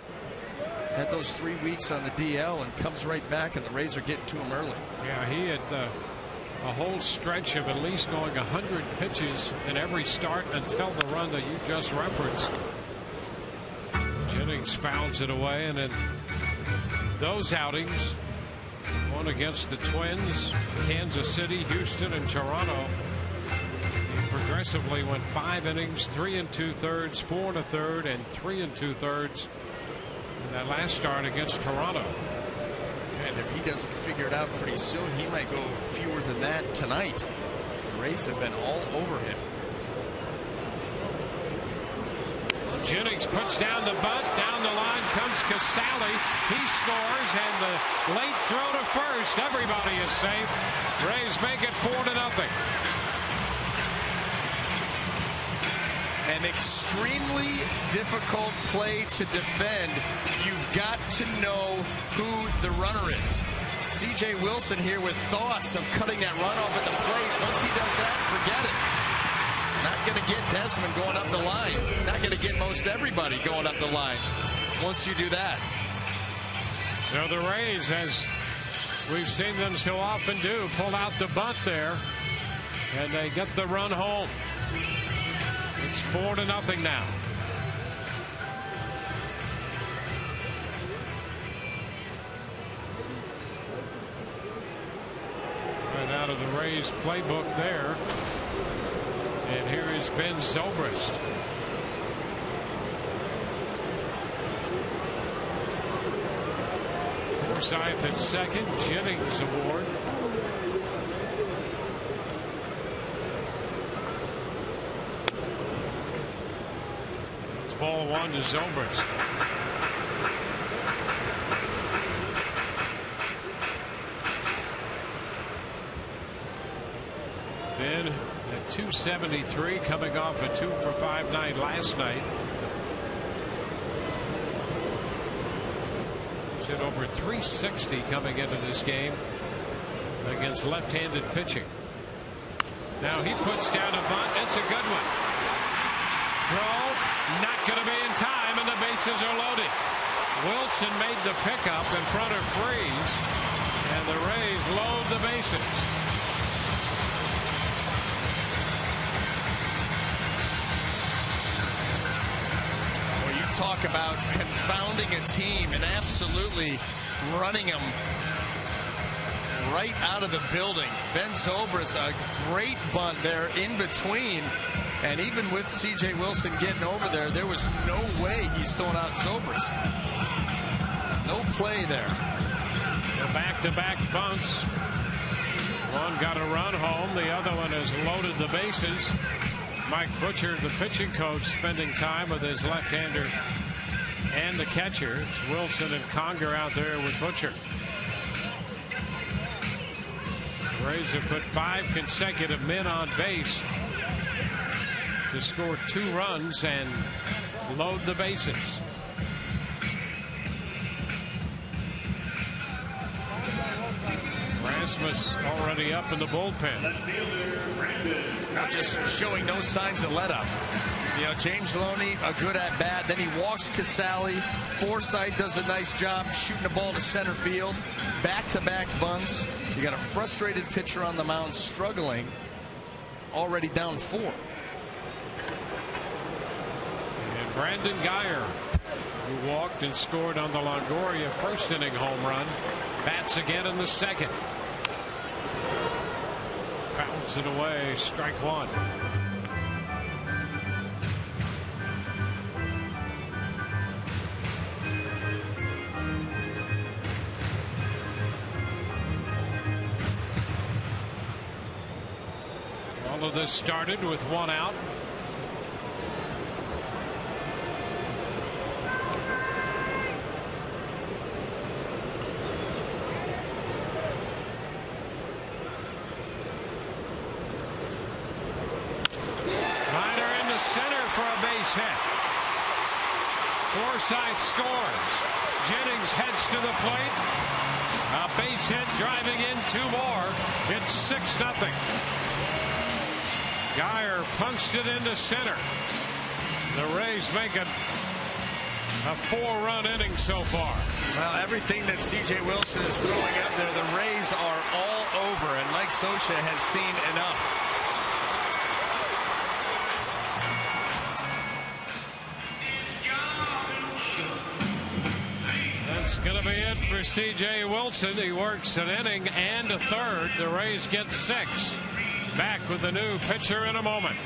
Had those 3 weeks on the DL and comes right back, and the Rays are getting to him early. Yeah, he had a whole stretch of at least going 100 pitches in every start until the run that you just referenced. Jennings fouls it away, and in those outings, one against the Twins, Kansas City, Houston, and Toronto, he progressively went 5 innings, 3 2/3, 4 1/3, and 3 2/3 in that last start against Toronto. And if he doesn't figure it out pretty soon, he might go fewer than that tonight. The Rays have been all over him. Jennings puts down the bunt. Down the line comes Casale. He scores, and the late throw to first. Everybody is safe. Rays make it 4-0. An extremely difficult play to defend. You've got to know who the runner is. C.J. Wilson here with thoughts of cutting that run off at the plate. Once he does that, forget it. Not going to get Desmond going up the line. Not going to get most everybody going up the line once you do that. So the Rays, as we've seen them so often do, pull out the bunt there, and they get the run home. It's 4-0 now. Right out of the Rays playbook there. And here is Ben Zobrist. Forsythe at second. Jennings aboard. Ball 1 to Zobrist. Ben at 273, coming off a 2-for-5 night last night. He's hit over 360 coming into this game against left-handed pitching. Now he puts down a bunt. It's a good one. Throw. Not going to be in time, and the bases are loaded. Wilson made the pickup in front of Freese, and the Rays load the bases. Well, you talk about confounding a team and absolutely running them right out of the building. Ben Zobrist, a great bunt there in between. And even with C.J. Wilson getting over there, there was no way he's throwing out Zobrist. No play there. The back-to-back bunts. One got a run home. The other one has loaded the bases. Mike Butcher, the pitching coach, spending time with his left-hander and the catcher. It's Wilson and Conger out there with Butcher. The Rays have put 5 consecutive men on base to score 2 runs and load the bases. Rasmus already up in the bullpen. Now just showing no signs of let up. You know, James Loney, a good at bat. Then he walks Casale. Forsythe does a nice job shooting the ball to center field. Back-to-back bunts. You got a frustrated pitcher on the mound struggling. Already down 4. And Brandon Guyer, who walked and scored on the Longoria first inning home run, bats again in the second. Fouls it away, strike 1. All of this started with 1 out. Hit. Forsythe scores. Jennings heads to the plate. A base hit, driving in 2 more. It's 6-0. Guyer punched it into center. The Rays make it a 4-run inning so far. Well, everything that C.J. Wilson is throwing up there, the Rays are all over, and Mike Scioscia has seen enough. That's going to be it for C.J. Wilson. He works an inning and a third. The Rays get 6. Back with the new pitcher in a moment.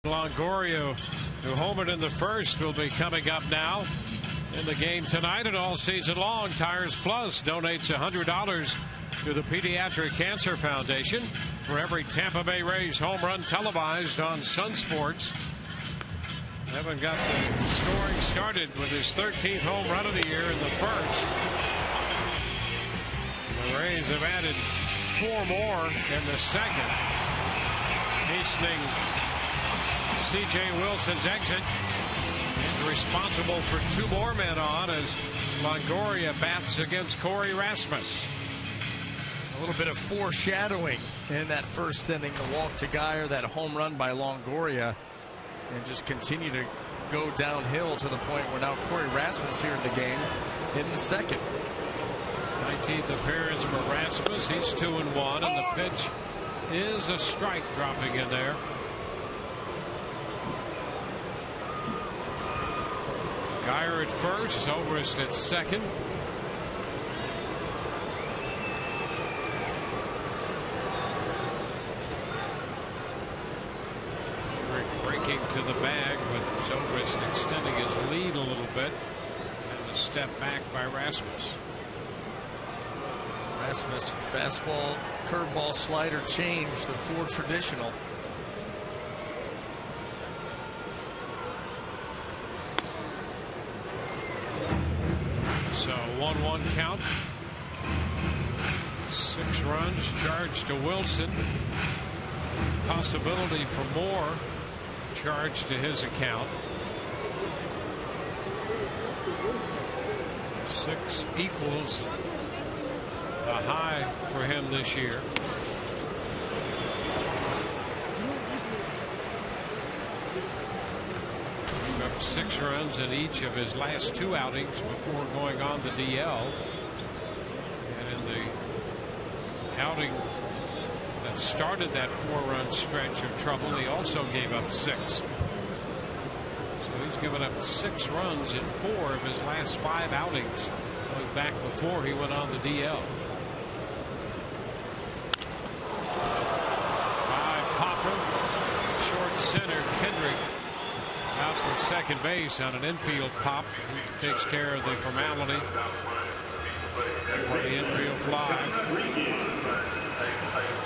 Longoria, who homered in the first, will be coming up now in the game tonight and all season long. Tires Plus donates $100 to the Pediatric Cancer Foundation for every Tampa Bay Rays home run televised on Sun Sports. Evan got the scoring started with his 13th home run of the year in the first. The Rays have added 4 more in the second, hastening C.J. Wilson's exit, and responsible for 2 more men on as Longoria bats against Corey Rasmus. A little bit of foreshadowing in that first inning, the walk to Guyer, that home run by Longoria, and just continue to go downhill to the point where now Corey Rasmus here in the game in the second. 19th appearance for Rasmus. He's 2-1, and the pitch is a strike dropping in there. Geyer at first, Zobrist at second. Breaking to the bag with Zobrist extending his lead a little bit. And a step back by Rasmus. Rasmus, fastball, curveball, slider change, the 4 traditional. So 1-1 count. 6 runs charged to Wilson. Possibility for more charged to his account. 6 equals a high for him this year. Up 6 runs in each of his last 2 outings before going on the DL. And in the outing that started that 4-run stretch of trouble, he also gave up 6. So he's given up 6 runs in 4 of his last 5 outings, going back before he went on the DL. By Popper, short center, Kendrick out for second base on an infield pop. He takes care of the formality for the infield fly.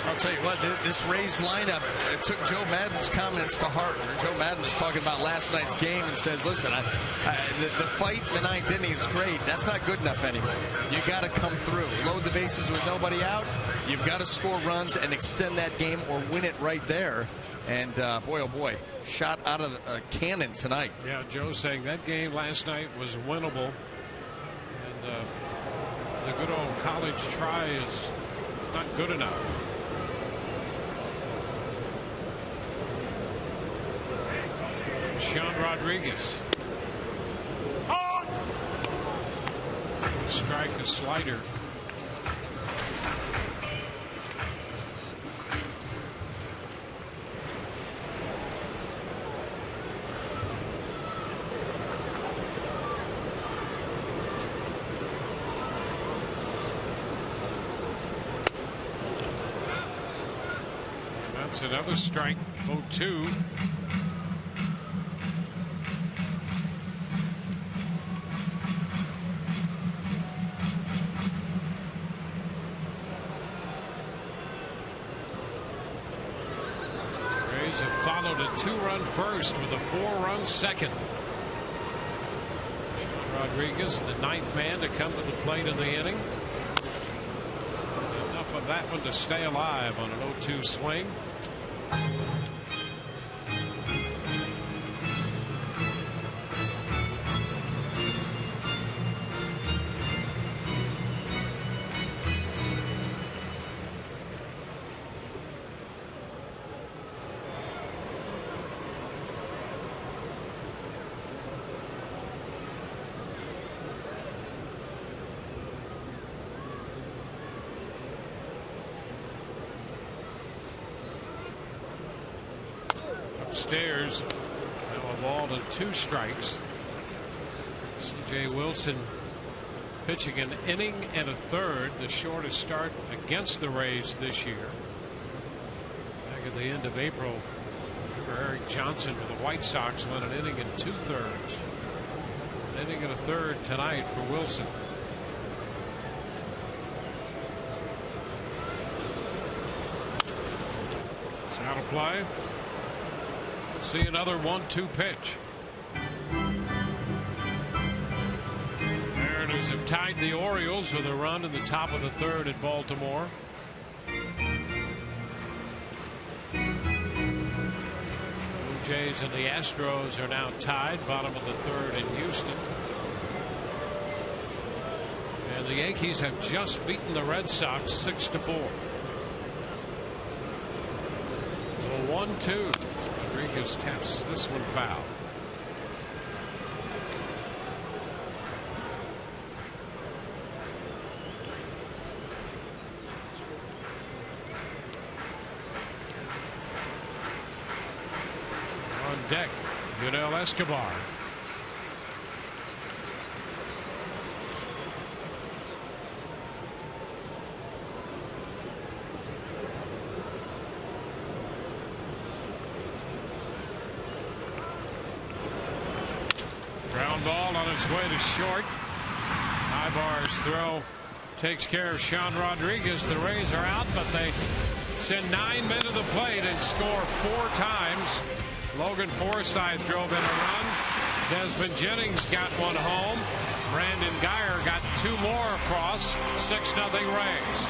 I'll tell you what, this Rays lineup took Joe Maddon's comments to heart. Joe Madden was talking about last night's game and says, listen, the fight in the 9th inning is great. That's not good enough anymore. You got to come through. Load the bases with nobody out. You've got to score runs and extend that game or win it right there. And boy, oh boy, shot out of a cannon tonight. Yeah, Joe's saying that game last night was winnable. And the good old college try is not good enough. Sean Rodriguez. Strike a slider. That's another strike. 0-2. Rays have followed a 2-run first with a 4-run second. Rodriguez, the 9th man to come to the plate in the inning. Enough of that one to stay alive on an 0-2 swing. Upstairs, now a ball to 2 strikes. C.J. Wilson pitching an inning and a third, the shortest start against the Rays this year. Back at the end of April, Eric Johnson with the White Sox won an inning and 2/3. An inning and a third tonight for Wilson. It's out of play. See another 1-2 pitch. Mariners have tied the Orioles with a run in the top of the 3rd at Baltimore. Blue Jays and the Astros are now tied, bottom of the 3rd in Houston. And the Yankees have just beaten the Red Sox 6-4. 1-2. Rodriguez taps this one foul. deck. Yunel Escobar. Ground ball on its way to short. Ibar's throw takes care of Sean Rodriguez. The Rays are out, but they send 9 men to the plate and score 4 times. Logan Forsythe drove in a run. Desmond Jennings got one home. Brandon Guyer got 2 more across. 6-0 Rays.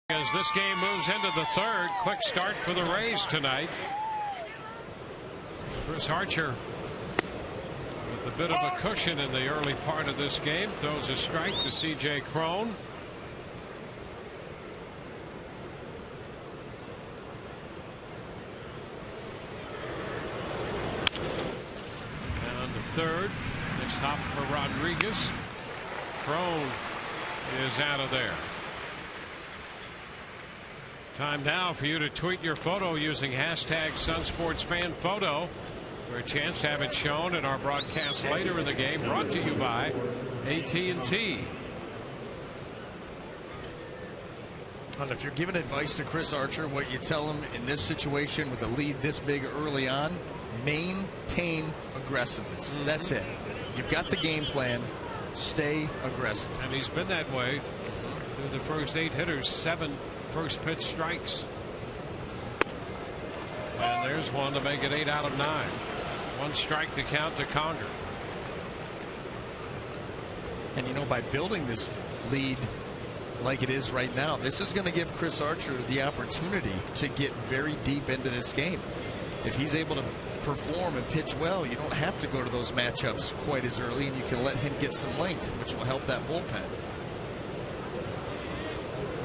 As this game moves into the third, quick start for the Rays tonight. Chris Archer with a bit of a cushion in the early part of this game throws a strike to C.J. Cron. And the third, next hop for Rodriguez. Cron is out of there. Time now for you to tweet your photo using hashtag SunSportsFanPhoto for a chance to have it shown in our broadcast later in the game, brought to you by AT&T. And if you're giving advice to Chris Archer, what you tell him in this situation with a lead this big early on, maintain aggressiveness. That's it. You've got the game plan. Stay aggressive. And he's been that way through the first 8 hitters, 7 first pitch strikes. And there's one to make it 8 out of 9. 1 strike to count to Conger. And you know, by building this lead like it is right now, this is going to give Chris Archer the opportunity to get very deep into this game. If he's able to perform and pitch well, you don't have to go to those matchups quite as early, and you can let him get some length, which will help that bullpen.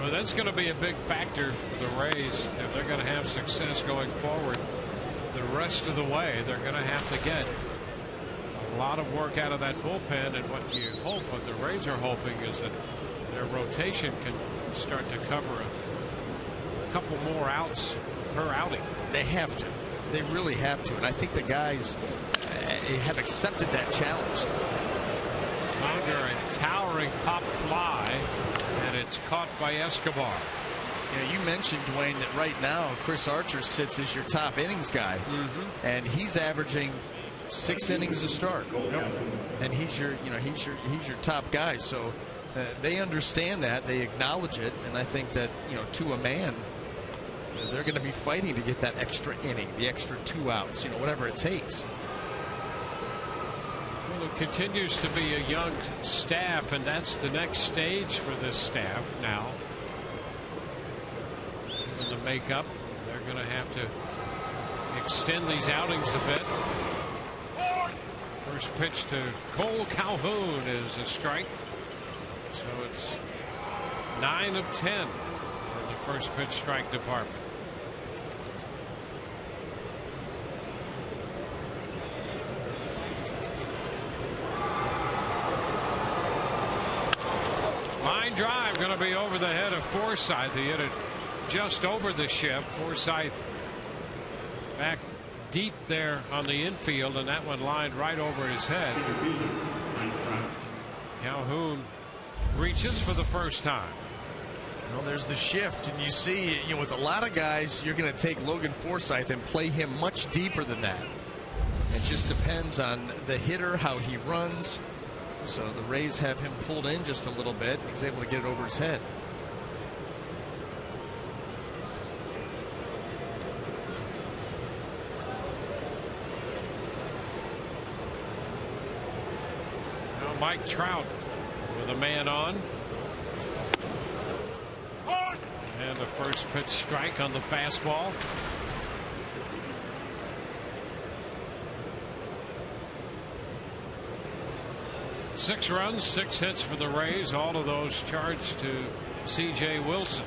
Well, that's going to be a big factor for the Rays if they're going to have success going forward. The rest of the way, they're going to have to get a lot of work out of that bullpen, and what you hope, what the Rays are hoping, is that their rotation can start to cover a couple more outs per outing. They have to. They really have to, and I think the guys have accepted that challenge. Conger, a towering pop fly, and it's caught by Escobar. You mentioned, Dwayne, that right now Chris Archer sits as your top innings guy, and he's averaging 6 innings a start, and he's your top guy. So they understand that, they acknowledge it, and I think that to a man, they're going to be fighting to get that extra inning, the extra 2 outs, whatever it takes. Well, it continues to be a young staff, and that's the next stage for this staff now. make up. They're going to have to extend these outings a bit. First pitch to Cole Calhoun is a strike. So it's 9 of 10 in the first pitch strike department. Line drive going to be over the head of Forsythe. He hit it just over the shift. Forsythe back deep there on the infield, and that one lined right over his head. Calhoun reaches for the first time. Well, there's the shift, and you see, with a lot of guys, you're going to take Logan Forsythe and play him much deeper than that. It just depends on the hitter, how he runs. So the Rays have him pulled in just a little bit. He's able to get it over his head. Mike Trout with a man on. And the first pitch strike on the fastball. Six runs, 6 hits for the Rays, all of those charged to C.J. Wilson.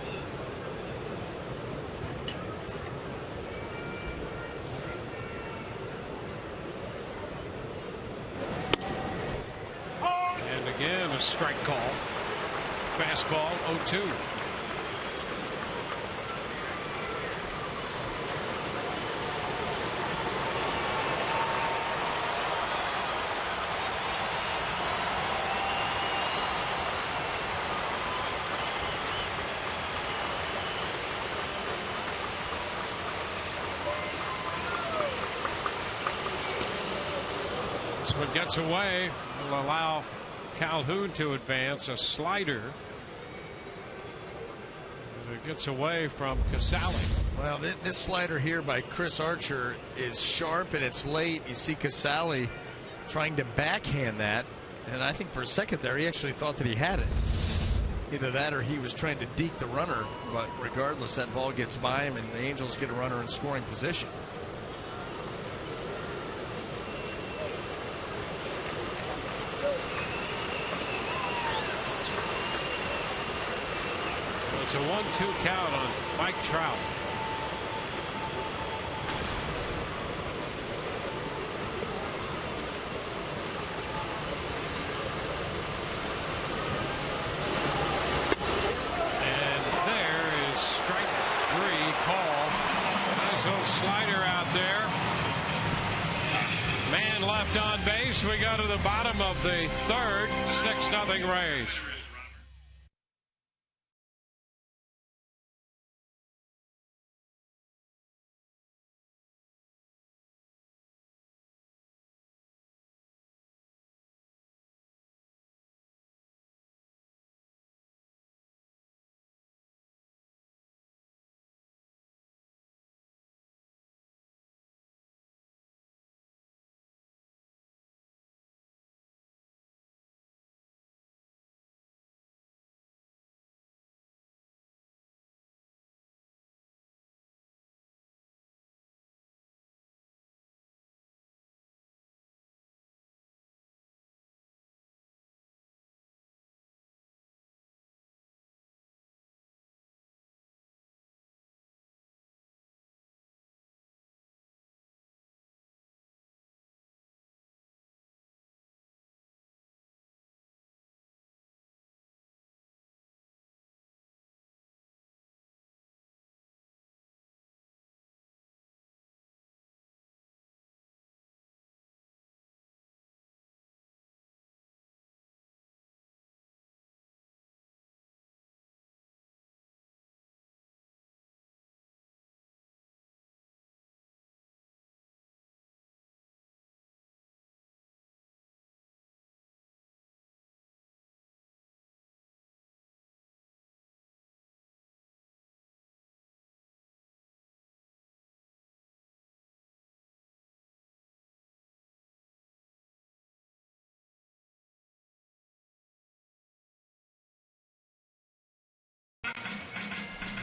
Again, a strike call. Fastball 0-2. This one gets away. Will allow Calhoun to advance. A slider. It gets away from Casale. Well, this slider here by Chris Archer is sharp and it's late. You see Casale trying to backhand that, and I think for a second there he actually thought that he had it. Either that or he was trying to deke the runner, but regardless, that ball gets by him and the Angels get a runner in scoring position. It's a 1-2 count on Mike Trout. And there is strike 3 call. Nice little slider out there. Man left on base. We go to the bottom of the third. 6-0 Rays.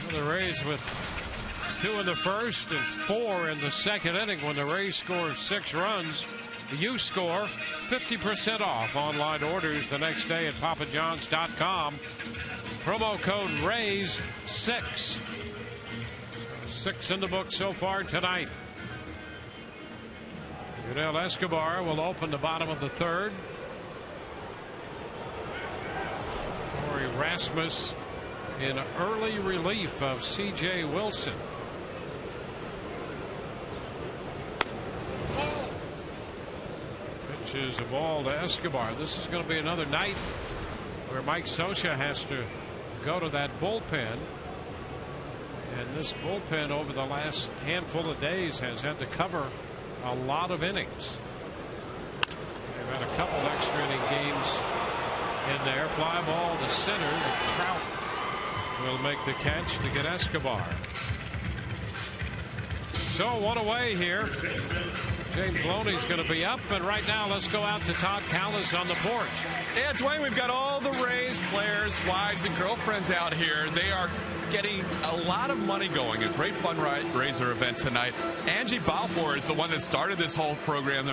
The Rays with 2 in the first and 4 in the second inning when the Rays score 6 runs. You score 50% off online orders the next day at papajohns.com. Promo code RAYS6. 6 in the book so far tonight. Fidel Escobar will open the bottom of the third. Corey Rasmus in early relief of C.J. Wilson. Pitches a ball to Escobar. This is going to be another night where Mike Scioscia has to go to that bullpen. And this bullpen over the last handful of days has had to cover a lot of innings. They've had a couple extra inning games in there. Fly ball to center, and Trout will make the catch to get Escobar. So one away here. James Loney's going to be up, and right now let's go out to Todd Callis on the porch. Yeah, Dwayne, we've got all the Rays players, wives, and girlfriends out here. They are getting a lot of money going. A great fundraiser event tonight. Angie Balfour is the one that started this whole program.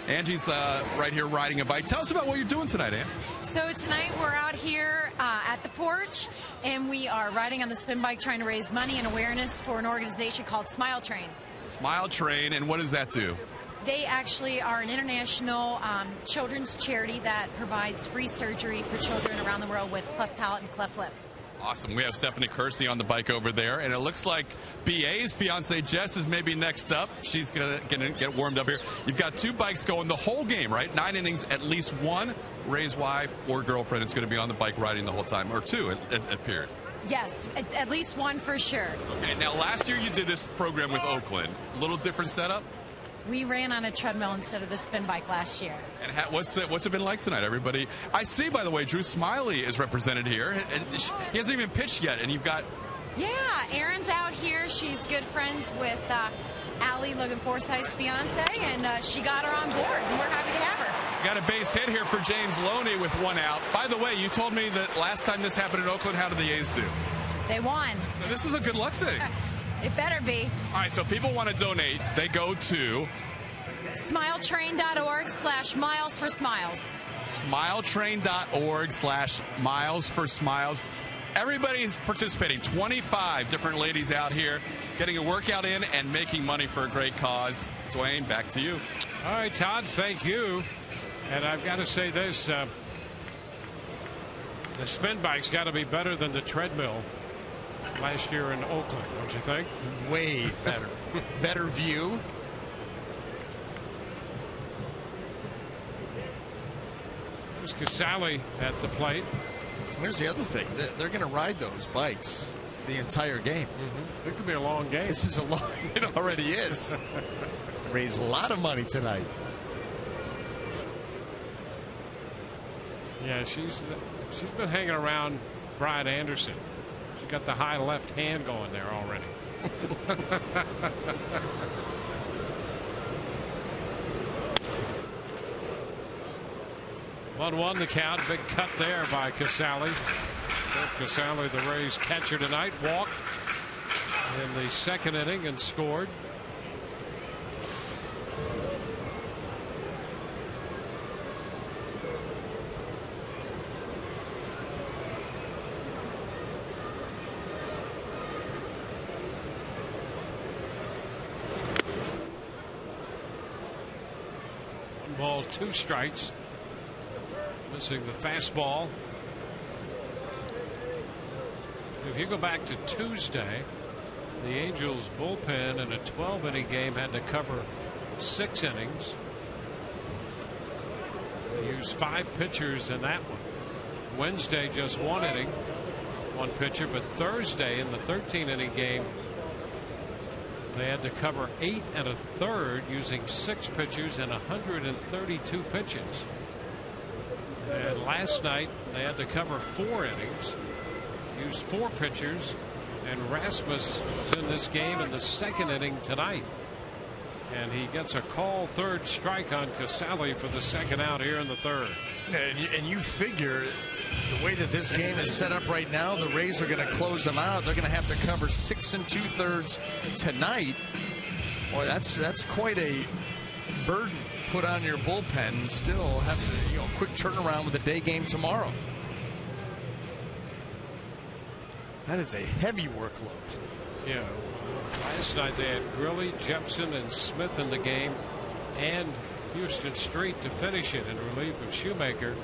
Angie's right here riding a bike. Tell us about what you're doing tonight, Ann. So tonight we're out here at the porch, and we are riding on the spin bike trying to raise money and awareness for an organization called Smile Train. Smile Train, and what does that do? They actually are an international children's charity that provides free surgery for children around the world with cleft palate and cleft lip. Awesome. We have Stephanie Kersey on the bike over there, and it looks like BA's fiance Jess is maybe next up. She's gonna get warmed up here. You've got 2 bikes going the whole game, right? 9 innings, at least one Ray's wife or girlfriend is going to be on the bike riding the whole time, or 2 it appears. Yes, at least one for sure. Okay, now last year you did this program with Oakland. A little different setup? We ran on a treadmill instead of the spin bike last year. And what's it been like tonight, everybody? I see, by the way, Drew Smiley is represented here. And he hasn't even pitched yet, and you've got... Yeah, Erin's out here. She's good friends with Allie, Logan Forsythe's fiance, and she got her on board, and we're happy to have her. Got a base hit here for James Loney with 1 out. By the way, you told me that last time this happened in Oakland, how did the A's do? They won. So this is a good luck thing. It better be. All right, so people want to donate. They go to smiletrain.org/miles for smiles. Smiletrain.org/miles for smiles. Everybody's participating. 25 different ladies out here getting a workout in and making money for a great cause. Dwayne, back to you. All right, Todd, thank you. And I've got to say this. The spin bike's got to be better than the treadmill last year in Oakland, don't you think? Way better. Better view. There's Casale at the plate. Here's the other thing. They're going to ride those bikes the entire game. It could be a long game. This is a long... It already is. Raised a lot of money tonight. Yeah, she's been hanging around Brian Anderson. She's got the high left hand going there already. 1-1 the count. Big cut there by Casale. Casale, the Rays catcher tonight, walked in the second inning and scored. One ball, 2 strikes. Missing the fastball. If you go back to Tuesday, the Angels bullpen in a 12-inning game had to cover 6 innings. They used 5 pitchers in that one. Wednesday, just 1 inning, 1 pitcher. But Thursday, in the 13-inning game, they had to cover 8 1/3 using 6 pitchers and 132 pitches. And last night they had to cover 4 innings, used 4 pitchers, and Rasmus was in this game in the second inning tonight. And he gets a call 3rd strike on Casale for the second out here in the 3rd. And you figure The way that this game is set up right now, the Rays are going to close them out. They're going to have to cover 6 2/3 tonight. Boy, that's quite a burden put on your bullpen, and still have to, quick turnaround with a day game tomorrow. That is a heavy workload. Yeah. Last night they had Grilly, Jepson, and Smith in the game, and Houston Street to finish it in relief of Shoemaker.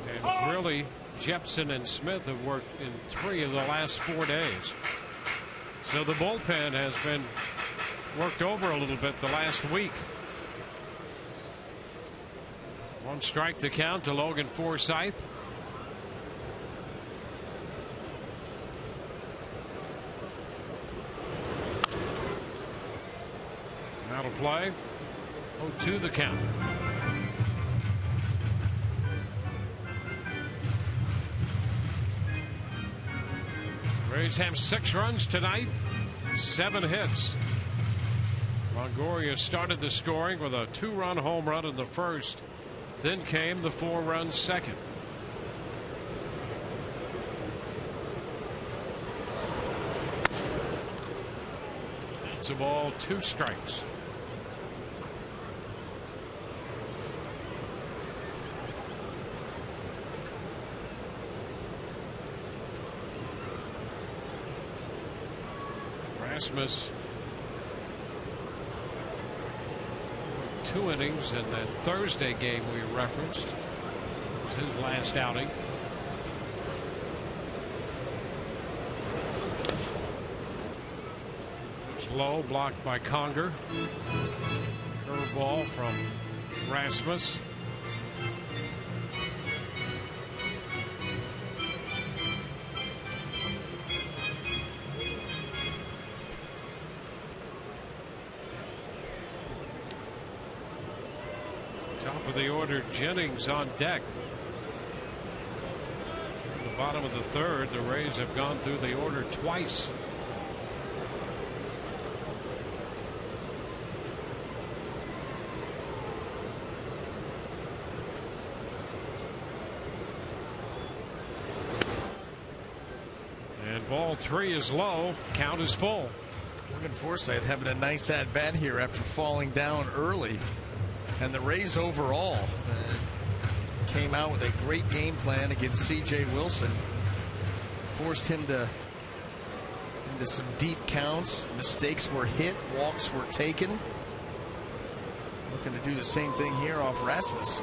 And Grilly, Jepson, and Smith have worked in 3 of the last 4 days. So the bullpen has been worked over a little bit the last week. 1 strike to count to Logan Forsythe. Now to play. 0-2 the count. Rays have 6 runs tonight, 7 hits. Longoria started the scoring with a 2-run home run in the first. Then came the 4-run second. It's a ball, 2 strikes. Rasmus, 2 innings in that Thursday game we referenced. It was his last outing. It's low, blocked by Conger. Curveball from Rasmus. Top of the order, Jennings on deck. In the bottom of the 3rd, the Rays have gone through the order twice. And ball 3 is low. Count is full. Logan Forsythe having a nice at bat here after falling down early. And the Rays overall came out with a great game plan against C.J. Wilson. Forced him into some deep counts. Mistakes were hit. Walks were taken. Looking to do the same thing here off Rasmus.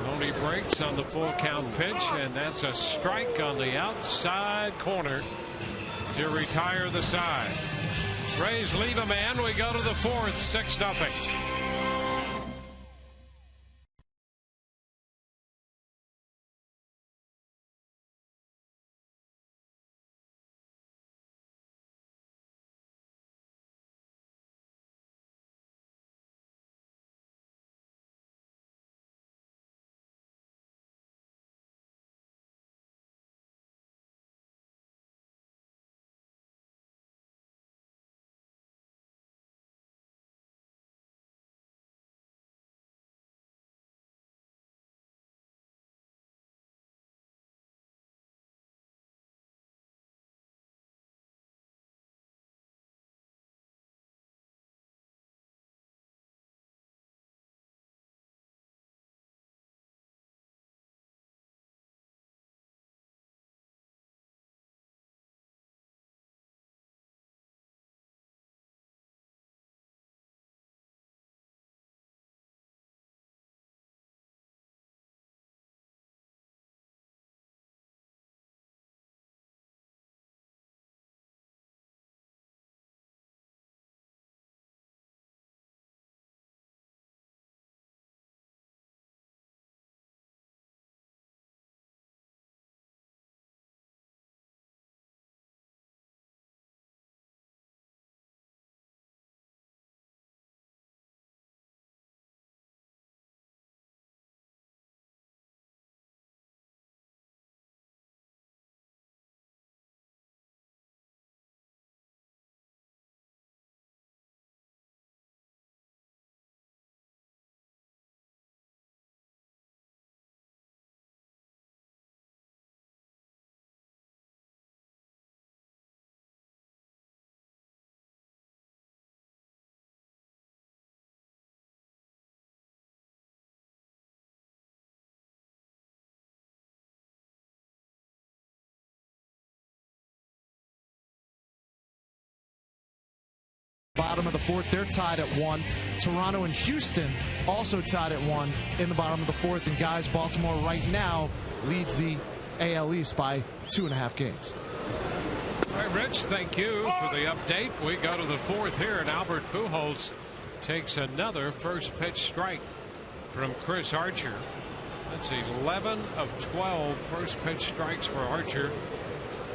Loney breaks on the full count pitch, and that's a strike on the outside corner to retire the side. Rays leave a man. We go to the 4th, 6-0. bottom of the fourth. They're tied at 1. Toronto and Houston also tied at 1 in the bottom of the fourth. And guys, Baltimore right now leads the AL East by 2.5 games. All right, Rich, thank you for the update. We go to the fourth here, and Albert Pujols takes another first pitch strike from Chris Archer. That's 11 of 12 first pitch strikes for Archer.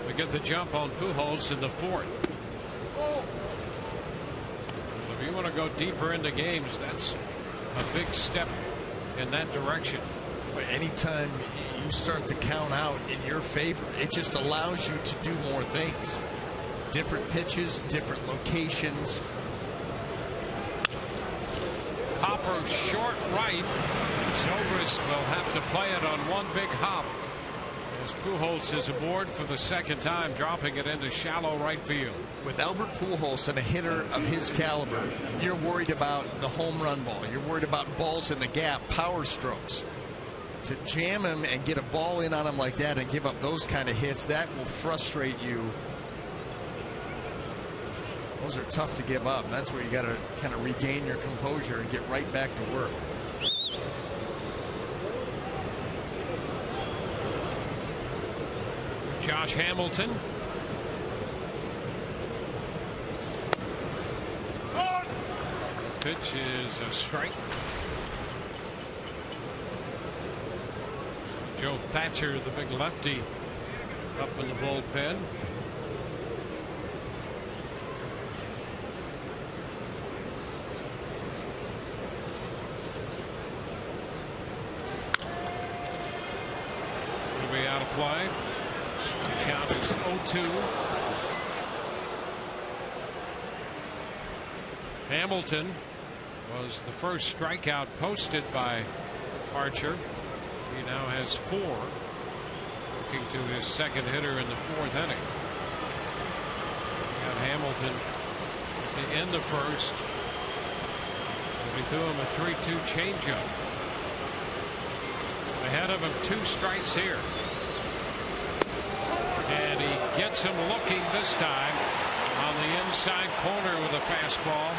We get the jump on Pujols in the fourth. Well, if you want to go deeper into games, that's a big step in that direction. Anytime you start to count out in your favor, it just allows you to do more things. Different pitches, different locations. Popper short right. Zobrist will have to play it on one big hop as Pujols is aboard for the second time, dropping it into shallow right field. With Albert Pujols and a hitter of his caliber, you're worried about the home run ball. You're worried about balls in the gap, power strokes. To jam him and get a ball in on him like that and give up those kind of hits, that will frustrate you. Those are tough to give up. That's where you got to kind of regain your composure and get right back to work. Josh Hamilton. Pitch is a strike. Joe Thatcher, the big lefty, up in the bullpen. It'll be out of play. The count is 0-2. Hamilton was the first strikeout posted by Archer. He now has 4. Looking to his second hitter in the fourth inning. Got Hamilton at the end of first. We threw him a 3-2 changeup. Ahead of him, 2 strikes here. And he gets him looking this time on the inside corner with a fastball.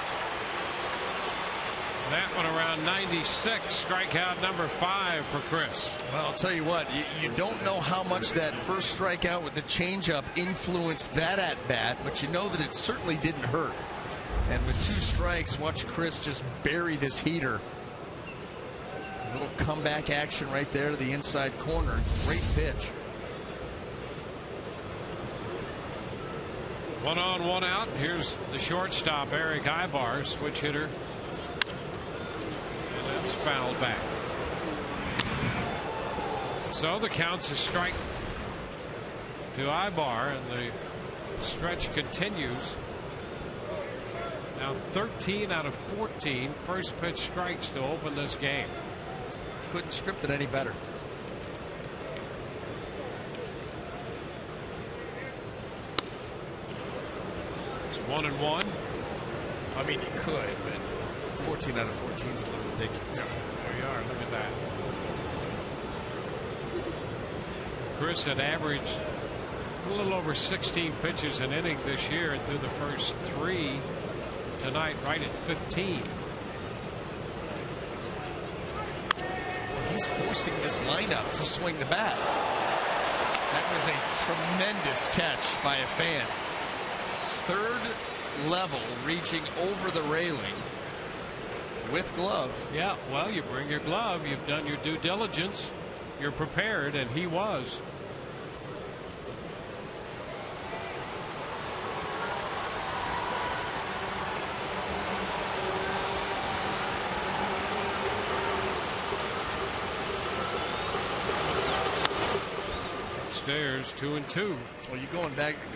That one around 96, strikeout number 5 for Chris. Well, I'll tell you what, you don't know how much that first strikeout with the changeup influenced that at bat, but you know that it certainly didn't hurt. And with 2 strikes, watch Chris just bury this heater. A little comeback action right there to the inside corner. Great pitch. 1 on, 1 out. Here's the shortstop, Eric Ibar, switch hitter. That's fouled back. So the count's a strike to Ibar, and the stretch continues. Now 13 out of 14 first pitch strikes to open this game. Couldn't script it any better. It's 1-1. I mean, you could, but 14 out of 14 is a little ridiculous. There you are. Look at that. Chris had averaged a little over 16 pitches an inning this year, and through the first 3 tonight, right at 15. He's forcing this lineup to swing the bat. That was a tremendous catch by a fan. Third level, reaching over the railing. With glove. Yeah, well, you bring your glove. You've done your due diligence. You're prepared, and he was. Upstairs, 2-2. Well, you go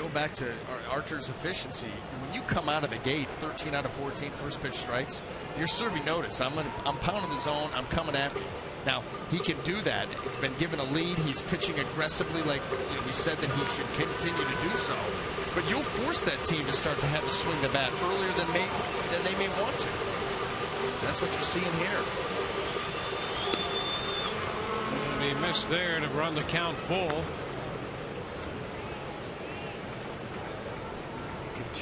back to Archer's efficiency. When you come out of the gate, 13 out of 14 first pitch strikes, you're serving notice. I'm pounding the zone. I'm coming after you. Now he can do that. He's been given a lead. He's pitching aggressively, like we said that he should continue to do so. But you'll force that team to start to have to swing the bat earlier than they may want to. That's what you're seeing here. And he missed there to run the count full.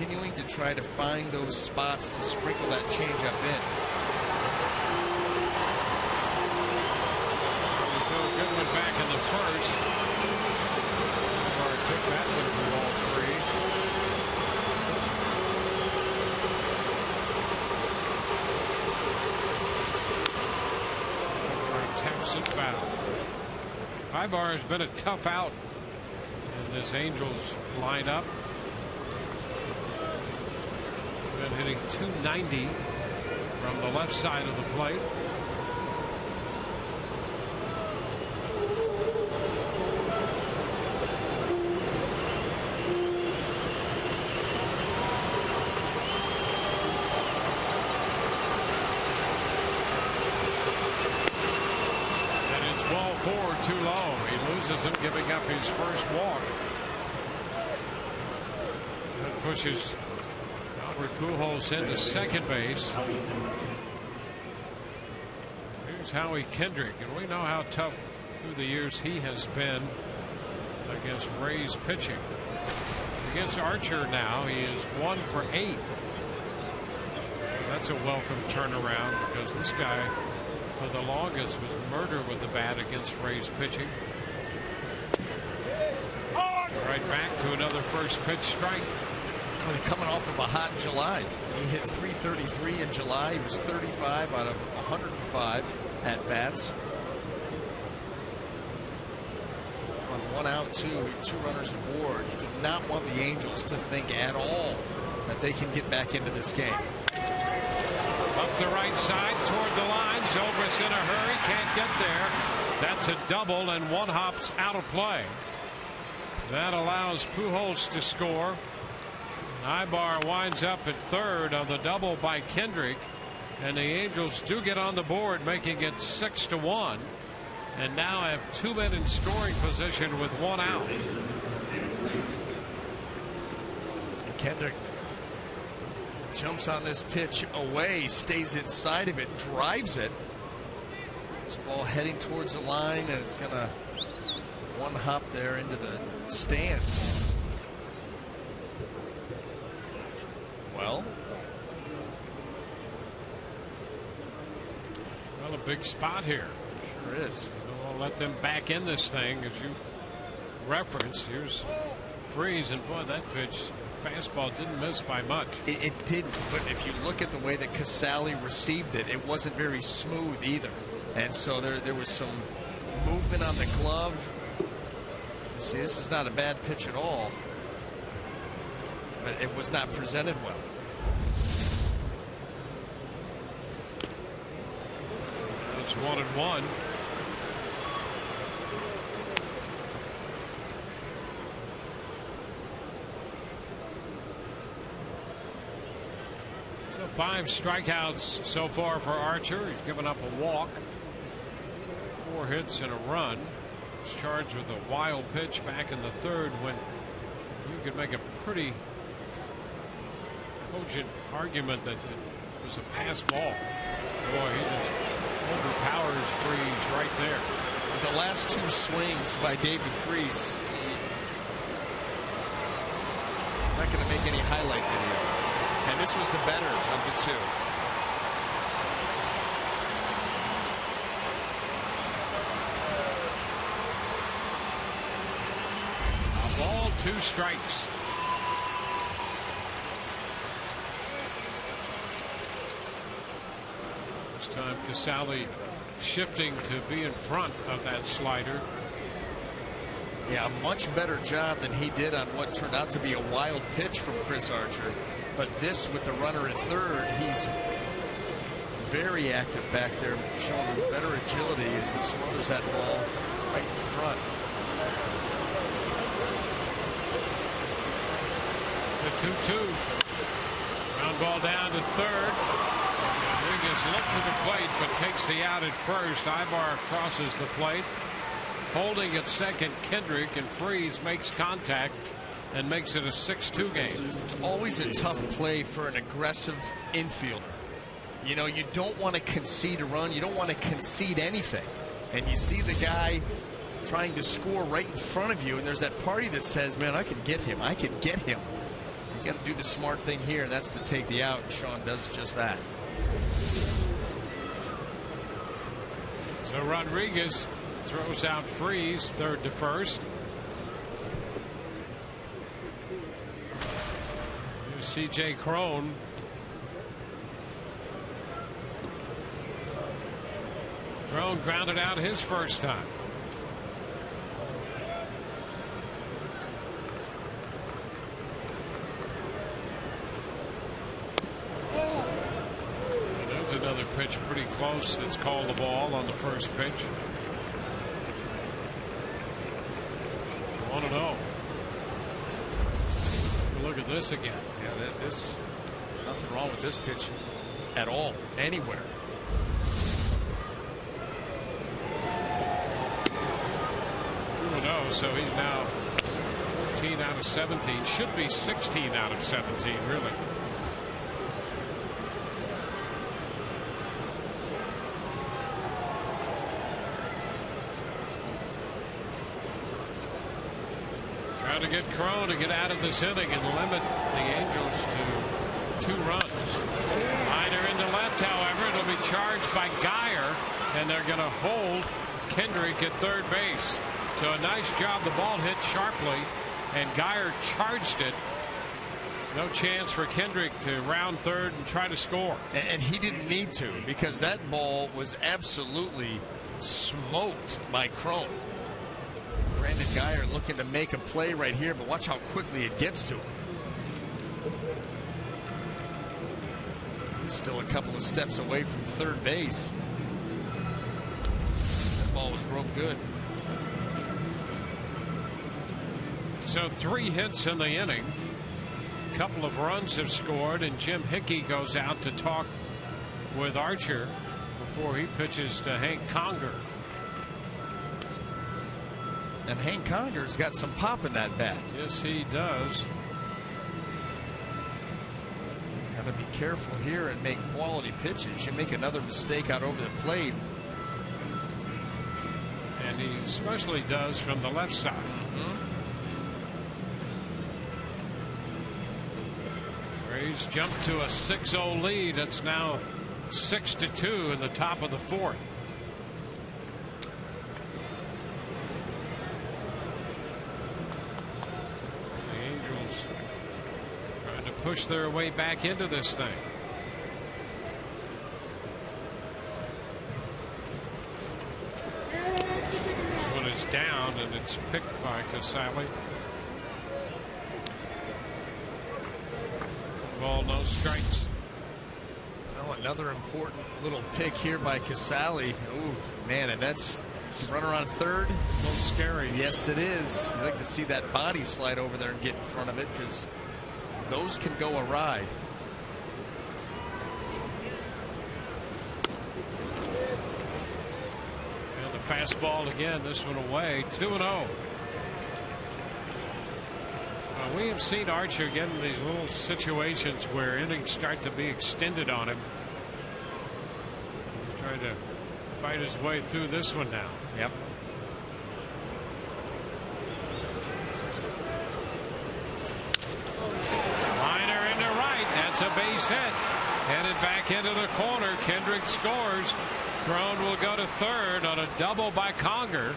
continuing to try to find those spots to sprinkle that changeup in. Good one back in the first. Or took that one for all three. Taps it foul. Ibar has been a tough out in this Angels lineup. Been hitting .290 from the left side of the plate. Too low. He loses him, giving up his first walk. That pushes Albert Pujols into second base. Here's Howie Kendrick, and we know how tough through the years he has been against Rays pitching. Against Archer now, he is 1 for 8. That's a welcome turnaround because this guy, for the longest, was murder with the bat against Rays pitching. Right back to another first pitch strike. Well, coming off of a hot July. He hit .333 in July. He was 35 out of 105 at bats. On 1 out, 2 runners aboard. He did not want the Angels to think at all that they can get back into this game. Up the right side toward the line. Zobrist in a hurry, can't get there. That's a double, and one hop's out of play. That allows Pujols to score. Ibar winds up at third on the double by Kendrick, and the Angels do get on the board, making it 6-1, and now have 2 men in scoring position with 1 out. Kendrick jumps on this pitch away, stays inside of it, drives it. This ball heading towards the line, and it's gonna one hop there into the stands. Well, a big spot here. Sure is. We'll let them back in this thing, as you referenced. Here's Freeze, and boy, that pitch, fastball, didn't miss by much. It didn't, but if you look at the way that Casale received it, it wasn't very smooth either. And so there was some movement on the glove. See, this is not a bad pitch at all, but it was not presented well. It's 1-1. So 5 strikeouts so far for Archer. He's given up a walk, 4 hits and a run. He's charged with a wild pitch back in the third when you could make a pretty cogent argument that it was a pass ball. Boy, he just overpowers Freeze right there. The last 2 swings by David Freeze. I'm not going to make any highlight video. And this was the better of the 2. A ball, 2 strikes. This time Casale shifting to be in front of that slider. Yeah, a much better job than he did on what turned out to be a wild pitch from Chris Archer. But this, with the runner at third, he's very active back there, showing better agility, and he smothers that ball right in front. The 2-2. Ground ball down to third. Rodriguez looked to the plate, but takes the out at first. Ibar crosses the plate. Holding at second, Kendrick, and Freeze makes contact and makes it a 6-2 game. It's always a tough play for an aggressive infielder. You know, you don't want to concede a run. You don't want to concede anything. And you see the guy trying to score right in front of you, and there's that party that says, man, I can get him. I can get him. You got to do the smart thing here, and that's to take the out. And Sean does just that. So Rodriguez throws out Freeze, third to first. Here's C.J. Cron. Cron grounded out his first time. There's another pitch pretty close that's called the ball on the first pitch. 1-0. Look at this again. Yeah, this nothing wrong with this pitch at all, anywhere. So he's now 15 out of 17. Should be 16 out of 17, really. Trying to get Cron to get out of this inning and limit the Angels to 2 runs. Liner into left, however, it'll be charged by Geyer, and they're going to hold Kendrick at third base. So a nice job. The ball hit sharply, and Geyer charged it. No chance for Kendrick to round third and try to score. And he didn't need to, because that ball was absolutely smoked by Cron. Brandon Geyer looking to make a play right here, but watch how quickly it gets to him. He's still a couple of steps away from third base. That ball was roped good. So 3 hits in the inning. A couple of runs have scored, and Jim Hickey goes out to talk with Archer before he pitches to Hank Conger. And Hank Conger's got some pop in that bat. Yes, he does. Got to be careful here and make quality pitches. You make another mistake out over the plate. And he especially does from the left side. Rays jump to a 6-0 lead. It's now 6-2 in the top of the 4th. The Angels trying to push their way back into this thing. This one is down, and it's picked by Casale. Ball, no strikes. Oh, another important little pick here by Casale. Ooh, man, and that's runner on third. A little scary. Yes, it is. You like to see that body slide over there and get in front of it, because those can go awry. And the fastball again. This one away. 2-0. We have seen Archer get in these little situations where innings start to be extended on him. Trying to fight his way through this one now. Yep. Liner into right. That's a base hit. Headed back into the corner. Kendrick scores. Cron will go to third on a double by Conger.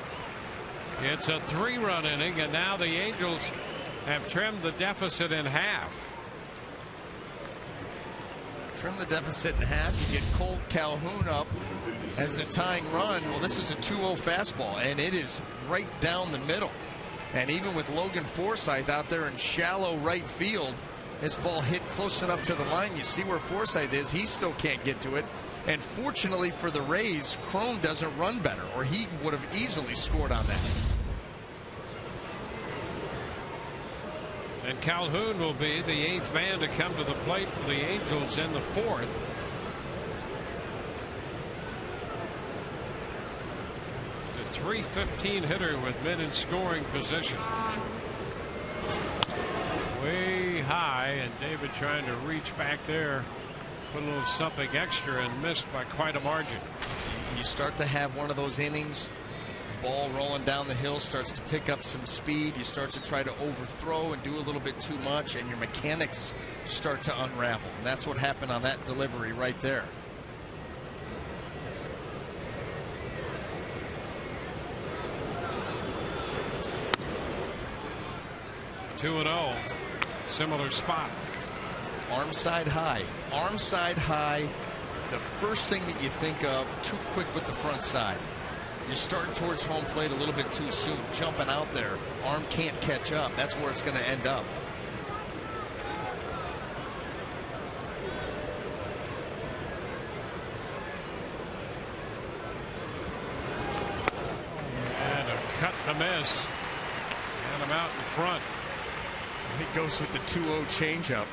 It's a 3-run inning, and now the Angels have trimmed the deficit in half. Trim the deficit in half. You get Colt Calhoun up as the tying run. Well, this is a 2-0 fastball, and it is right down the middle. And even with Logan Forsythe out there in shallow right field, this ball hit close enough to the line. You see where Forsythe is. He still can't get to it. And fortunately for the Rays, Cron doesn't run better, or he would have easily scored on that. And Calhoun will be the 8th man to come to the plate for the Angels in the 4th. The .315 hitter with men in scoring position. Way high, and David trying to reach back there, put a little something extra, and missed by quite a margin. You start to have one of those innings, ball rolling down the hill starts to pick up some speed. You start to try to overthrow and do a little bit too much, and your mechanics start to unravel. And that's what happened on that delivery right there. 2-0. Similar spot. Arm side high. Arm side high. The first thing that you think of, too quick with the front side. You start towards home plate a little bit too soon. Jumping out there. Arm can't catch up. That's where it's going to end up. And a cut to miss. And I'm out in front. He goes with the 2-0 changeup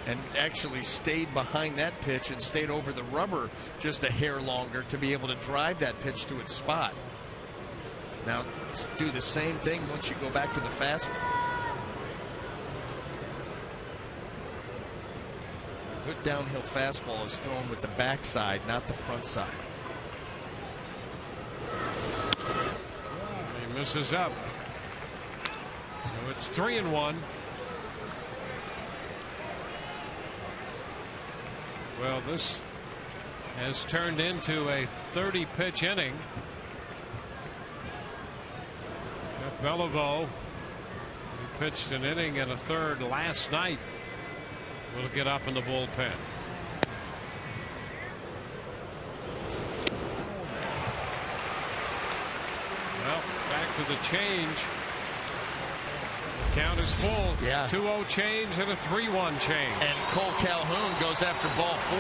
and actually stayed behind that pitch and stayed over the rubber just a hair longer to be able to drive that pitch to its spot. Now do the same thing once you go back to the fastball. A good downhill fastball is thrown with the backside, not the front side. He misses up. So it's 3-1. Well, this has turned into a 30-pitch inning. Beliveau, who pitched an inning and a third last night, will get up in the bullpen. Well, back to the change. Count is full. Yeah. 2-0 change and a 3-1 change. And Cole Calhoun goes after ball 4.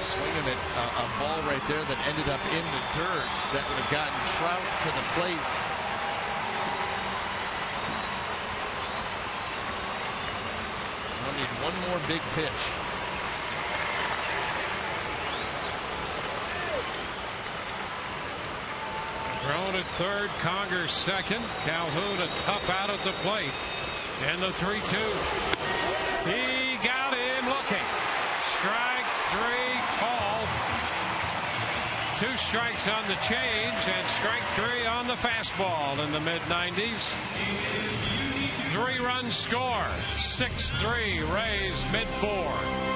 Swinging at a ball right there that ended up in the dirt that would have gotten Trout to the plate. We'll need one more big pitch. Thrown at third, Conger second. Calhoun a tough out at the plate. And the 3-2. He got him looking. Strike 3 called. 2 strikes on the change and strike 3 on the fastball in the mid-90s. 3-run score. 6-3 Rays mid-4.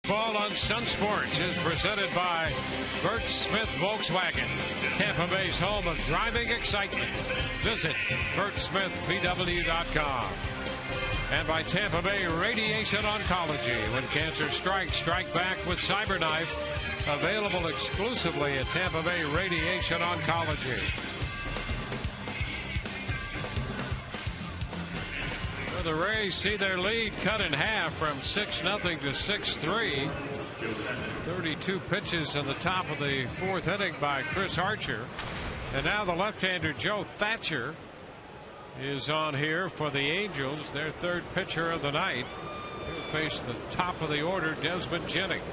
Ball on Sun Sports is presented by Bert Smith Volkswagen, Tampa Bay's home of driving excitement. Visit BertSmithVW.com. And by Tampa Bay Radiation Oncology. When cancer strikes, strike back with CyberKnife. Available exclusively at Tampa Bay Radiation Oncology. The Rays see their lead cut in half from 6-0 to 6-3. 32 pitches in the top of the 4th inning by Chris Archer. And now the left-hander Joe Thatcher is on here for the Angels, their 3rd pitcher of the night. He'll face the top of the order, Desmond Jennings.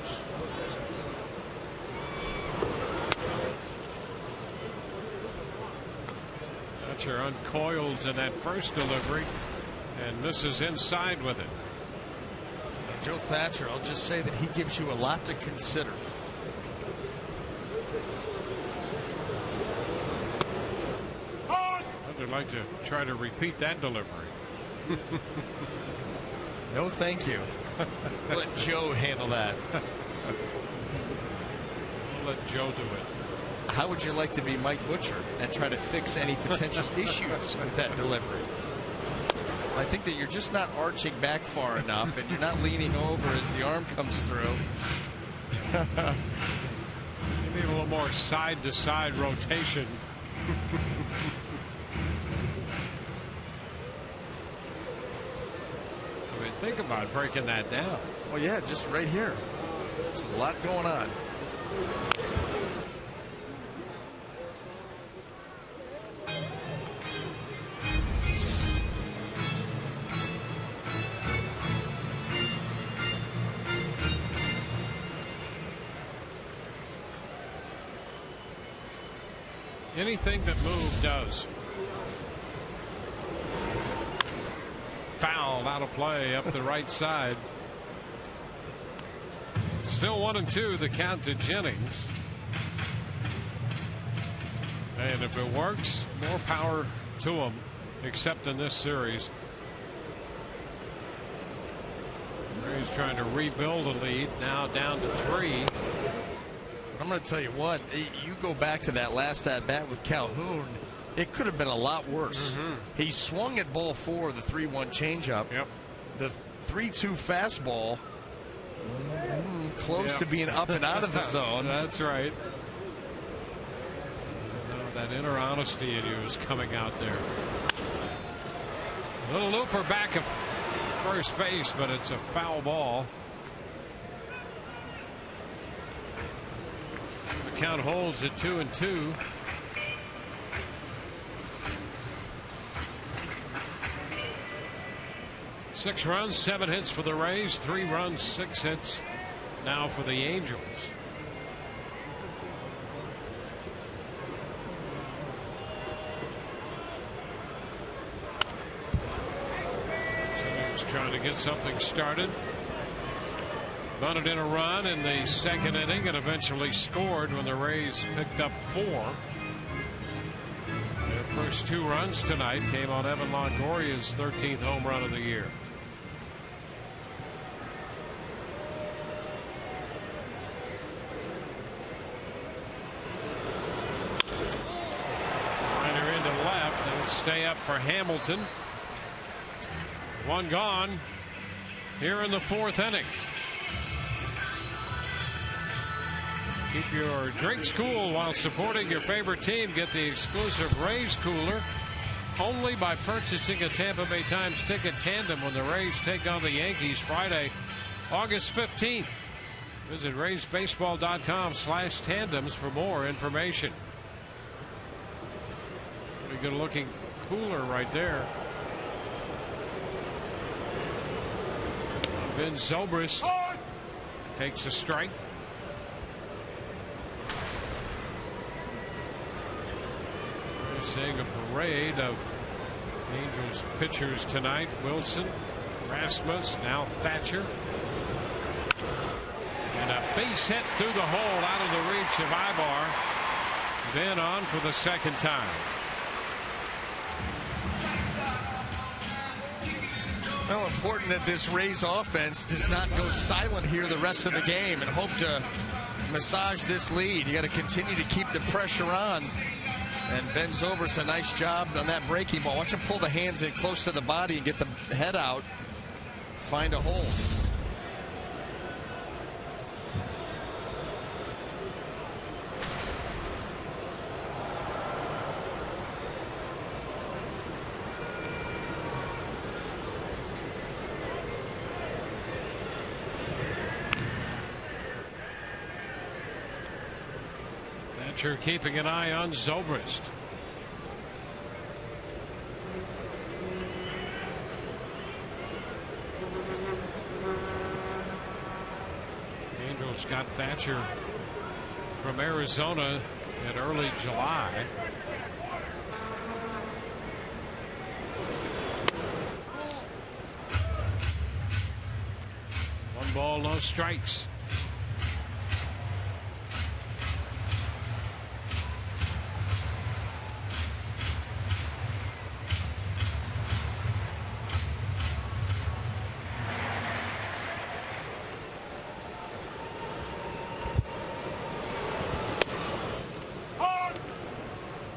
Thatcher uncoils in that first delivery and misses inside with it. Joe Thatcher, I'll just say that he gives you a lot to consider. I'd like to try to repeat that delivery. No, thank you. Let Joe handle that. I'll let Joe do it. How would you like to be Mike Butcher and try to fix any potential issues with that delivery? I think that you're just not arching back far enough, and you're not leaning over as the arm comes through. You need a little more side-to-side rotation. I mean, think about breaking that down. Well, yeah, just right here. There's a lot going on. Anything that move does. Fouled out of play up the right side. Still 1-2 the count to Jennings. And if it works, more power to him, except in this series. He's trying to rebuild a lead, now down to 3. I'm going to tell you what, you go back to that last at bat with Calhoun, it could have been a lot worse. He swung at ball 4, the 3-1 changeup. Yep. The 3-2 fastball, close to being up and out of the zone. That's right. That inner honesty in you is coming out there. Little looper back at first base, but it's a foul ball. The count holds at 2-2. Six runs, 7 hits for the Rays, 3 runs, 6 hits now for the Angels. Jennings trying to get something started. Bunted in a run in the 2nd inning and eventually scored when the Rays picked up 4. Their first 2 runs tonight came on Evan Longoria's 13th home run of the year. Liner into left, and it'll stay up for Hamilton. 1 gone here in the 4th inning. Keep your drinks cool while supporting your favorite team. Get the exclusive Rays cooler only by purchasing a Tampa Bay Times ticket tandem when the Rays take on the Yankees Friday, August 15th. Visit RaysBaseball.com/tandems for more information. Pretty good looking cooler right there. Ben Zobrist takes a strike. Seeing a parade of Angels pitchers tonight. Wilson, Rasmus, now Thatcher. And a base hit through the hole out of the reach of Ibar. Then on for the 2nd time. Well, important that this Rays offense does not go silent here the rest of the game and hope to massage this lead. You got to continue to keep the pressure on. And Ben Zobrist, a nice job on that breaking ball. Watch him pull the hands in close to the body and get the head out. Find a hole. Thatcher keeping an eye on Zobrist. Angels got Thatcher from Arizona in early July. One ball, no strikes.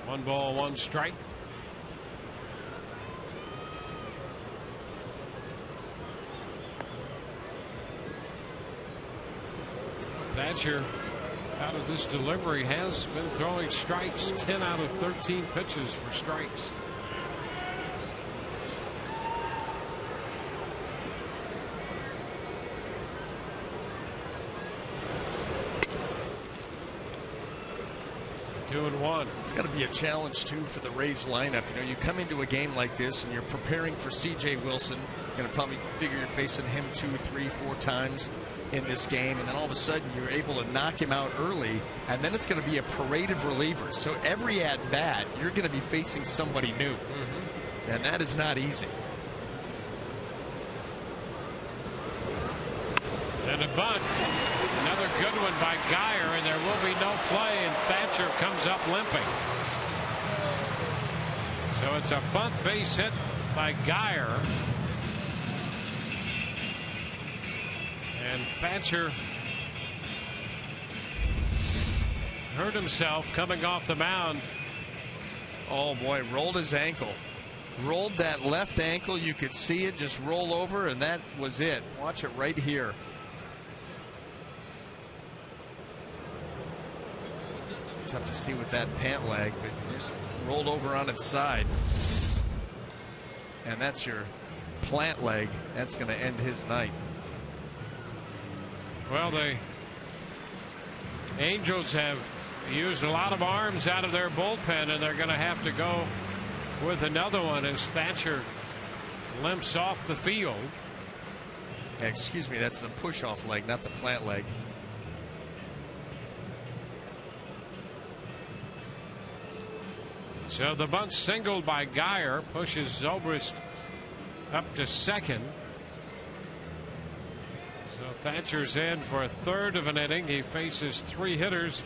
One ball, one strike. Thatcher, out of this delivery, has been throwing strikes. 10 out of 13 pitches for strikes. Two and one. It's got to be a challenge too for the Rays lineup. You know, you come into a game like this and you're preparing for C.J. Wilson. You're going to probably figure you're facing him 2, 3, 4 times in this game, and then all of a sudden you're able to knock him out early, and then it's going to be a parade of relievers. So every at bat, you're going to be facing somebody new, and that is not easy. And a bunt. Another good one by Geyer, and there will be no play, and Thatcher comes up limping. So it's a bunt base hit by Geyer. And Thatcher hurt himself coming off the mound. Oh boy, rolled his ankle. Rolled that left ankle. You could see it just roll over, and that was it. Watch it right here. Tough to see with that pant leg, but it rolled over on its side. And that's your plant leg. That's going to end his night. Well, the Angels have used a lot of arms out of their bullpen, and they're going to have to go with another one as Thatcher limps off the field. Excuse me, that's the push-off leg, not the plant leg. So the bunt singled by Geyer pushes Zobrist up to second. So Thatcher's in for a third of an inning. He faces 3 hitters.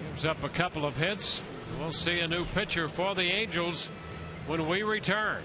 Gives up a couple of hits. We'll see a new pitcher for the Angels when we return.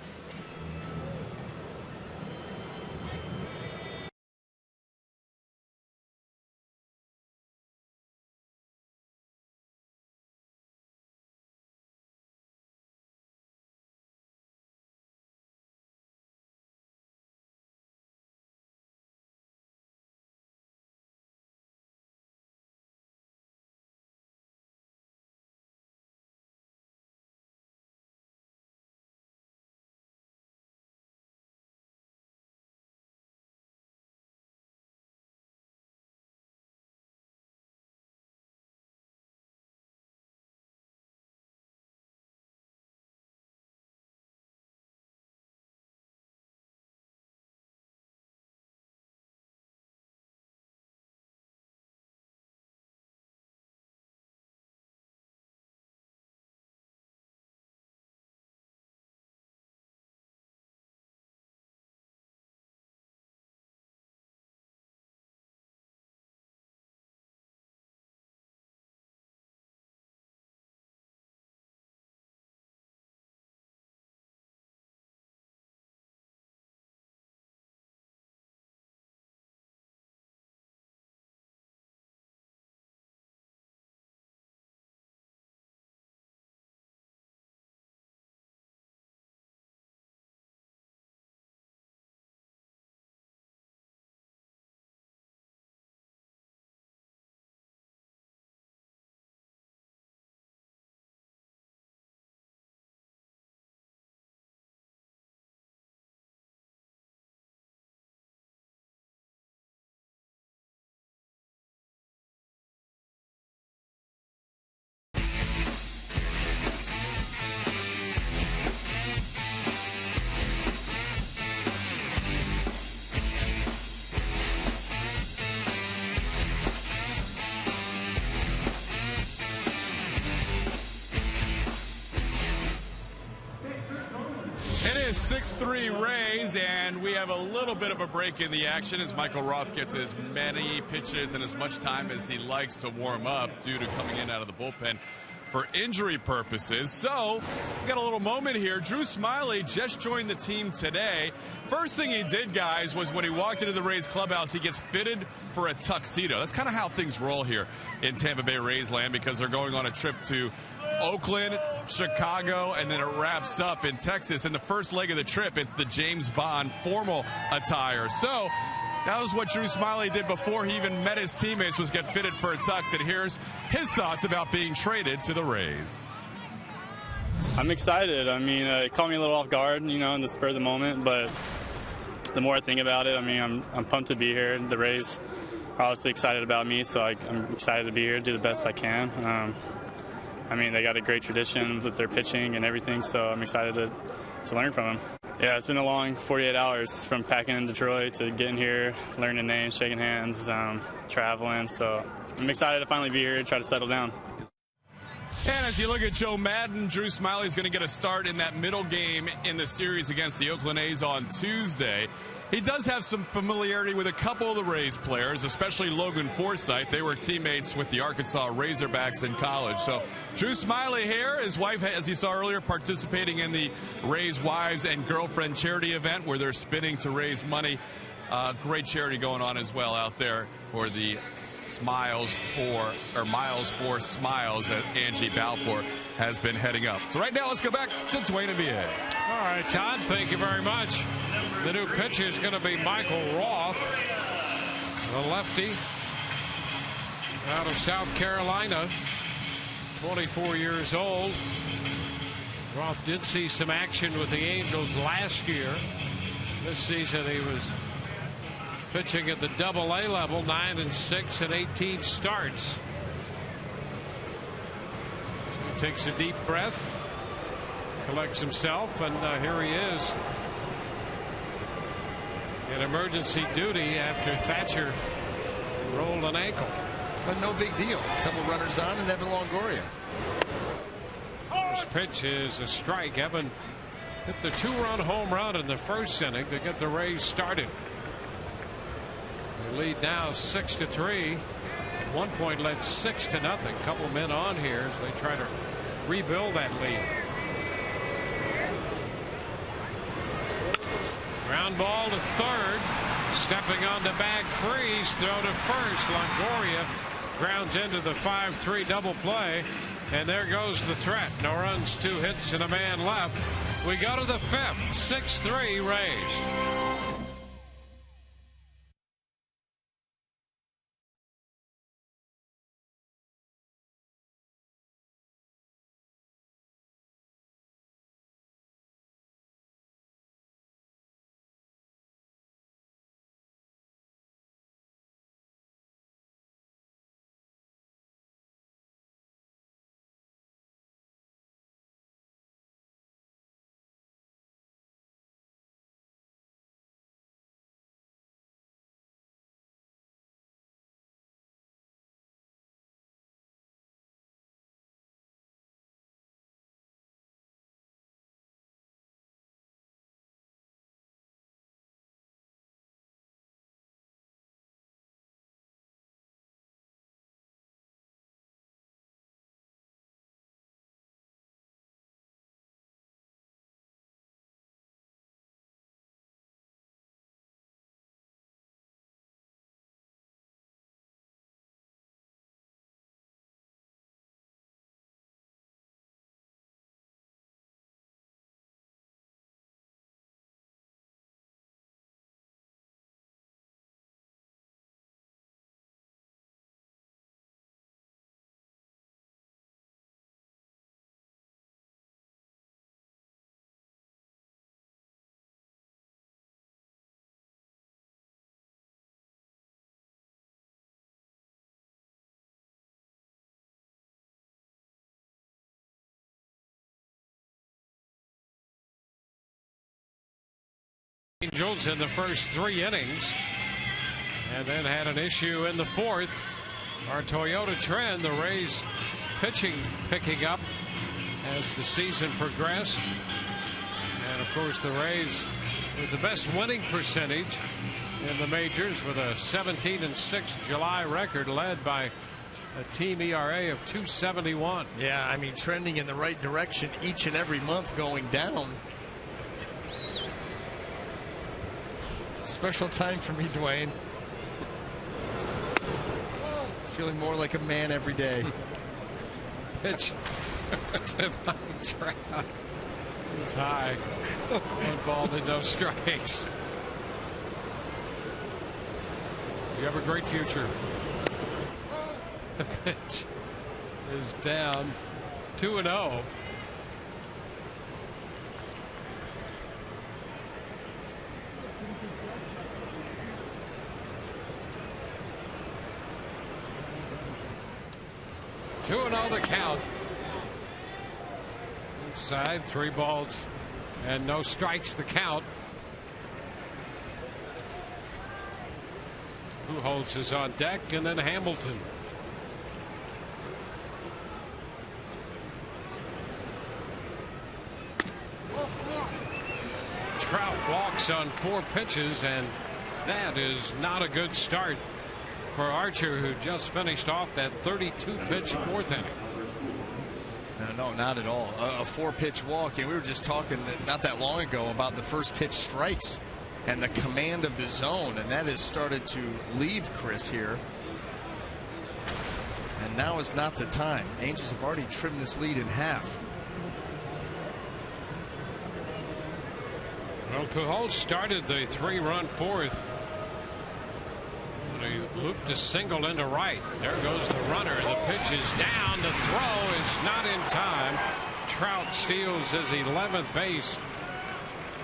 is 6-3 Rays, and we have a little bit of a break in the action as Michael Roth gets as many pitches and as much time as he likes to warm up due to coming in out of the bullpen for injury purposes. So we got a little moment here. Drew Smyly just joined the team today. First thing he did, guys, was when he walked into the Rays clubhouse, he gets fitted for a tuxedo. That's kind of how things roll here in Tampa Bay Rays land, because they're going on a trip to Oakland, Chicago, and then it wraps up in Texas. In the first leg of the trip, it's the James Bond formal attire. So that was what Drew Smyly did before he even met his teammates, was get fitted for a tux. And here's his thoughts about being traded to the Rays. I'm excited. I mean, it caught me a little off guard, you know, in the spur of the moment. But the more I think about it, I mean, I'm pumped to be here. The Rays are obviously excited about me, so I'm excited to be here, do the best I can. I mean, they got a great tradition with their pitching and everything, so I'm excited to learn from them. Yeah, it's been a long 48 hours from packing in Detroit to getting here, learning names, shaking hands, traveling. So I'm excited to finally be here and try to settle down. And as you look at Joe Madden, Drew Smyly is going to get a start in that middle game in the series against the Oakland A's on Tuesday. He does have some familiarity with a couple of the Rays players, especially Logan Forsythe. They were teammates with the Arkansas Razorbacks in college. So Drew Smyly here, his wife, as you saw earlier, participating in the Rays Wives and Girlfriend charity event where they're spinning to raise money. Great charity going on as well out there for the Miles for Smiles that Angie Balfour has been heading up. So right now, let's go back to Dwayne and BA. All right, Todd, thank you very much. The new pitcher is going to be Michael Roth, the lefty out of South Carolina, 24 years old. Roth did see some action with the Angels last year. This season he was pitching at the Double-A level, 9-6 and 18 starts. Takes a deep breath, collects himself, and here he is in emergency duty after Thatcher rolled an ankle. But no big deal. A couple runners on and Evan Longoria. This pitch is a strike. Evan hit the 2-run home run in the first inning to get the Rays started. They lead now 6-3. At one point led 6-0. Couple men on here as they try to rebuild that lead. Ground ball to third. Stepping on the bag, Freeze. Throw to first. Longoria grounds into the 5-3 double play. And there goes the threat. No runs, 2 hits, and a man left. We go to the 5th. 6-3 Rays. Angels in the first 3 innings, and then had an issue in the 4th. Our Toyota trend, the Rays pitching picking up as the season progressed, and Of course, the Rays with the best winning percentage in the majors with a 17-6 July record, led by a team ERA of 2.71. Yeah, I mean, trending in the right direction each and every month, going down. Special time for me, Dwayne. Feeling more like a man every day. Pitch to Mike Trout. He's high. 1 ball to no strikes. You have a great future. The pitch is down 2-0. The count. Inside, 3 balls and no strikes. The count. Pujols is on deck, and then Hamilton. Trout walks on 4 pitches, and that is not a good start for Archer, who just finished off that 32-pitch 4th inning. No, not at all. A 4-pitch walk, and we were just talking not that long ago about the first pitch strikes and the command of the zone, and that has started to leave Chris here. And now is not the time. Angels have already trimmed this lead in half. Well, Pujols started the 3-run 4th. He looped a single into right. There goes the runner. The pitch is down. The throw is not in time. Trout steals his 11th base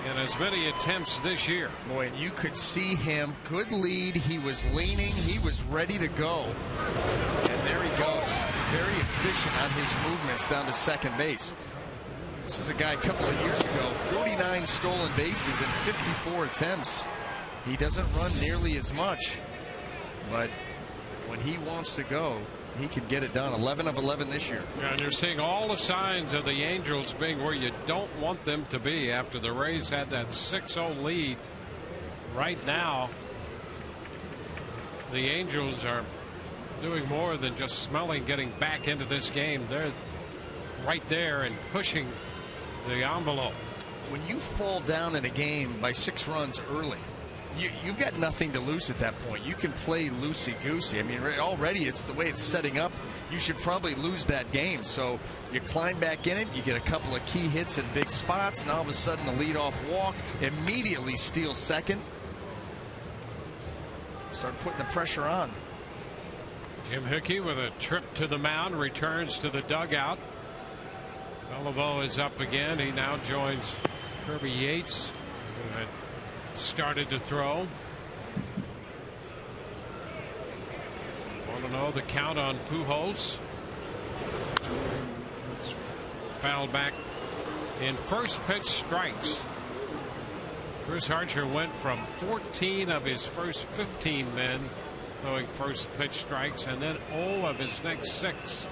in as many attempts this year. Boy, and you could see him. Good lead. He was leaning. He was ready to go. And there he goes. Very efficient on his movements down to second base. This is a guy a couple of years ago, 49 stolen bases in 54 attempts. He doesn't run nearly as much. But when he wants to go, he can get it done. 11 of 11 this year. And you're seeing all the signs of the Angels being where you don't want them to be after the Rays had that 6-0 lead. Right now, the Angels are doing more than just smelling getting back into this game. They're right there and pushing the envelope. When you fall down in a game by 6 runs early, you've got nothing to lose at that point. You can play loosey-goosey. I mean, already it's the way it's setting up. You should probably lose that game. So you climb back in it. You get a couple of key hits in big spots, and all of a sudden the leadoff walk, immediately steals second. Start putting the pressure on. Jim Hickey with a trip to the mound, returns to the dugout. Beliveau is up again. He now joins Kirby Yates, who had started to throw. 1-0 the count on Pujols. It's fouled back in first pitch strikes. Chris Archer went from 14 of his first 15 men throwing first pitch strikes, and then 0 of his next 6.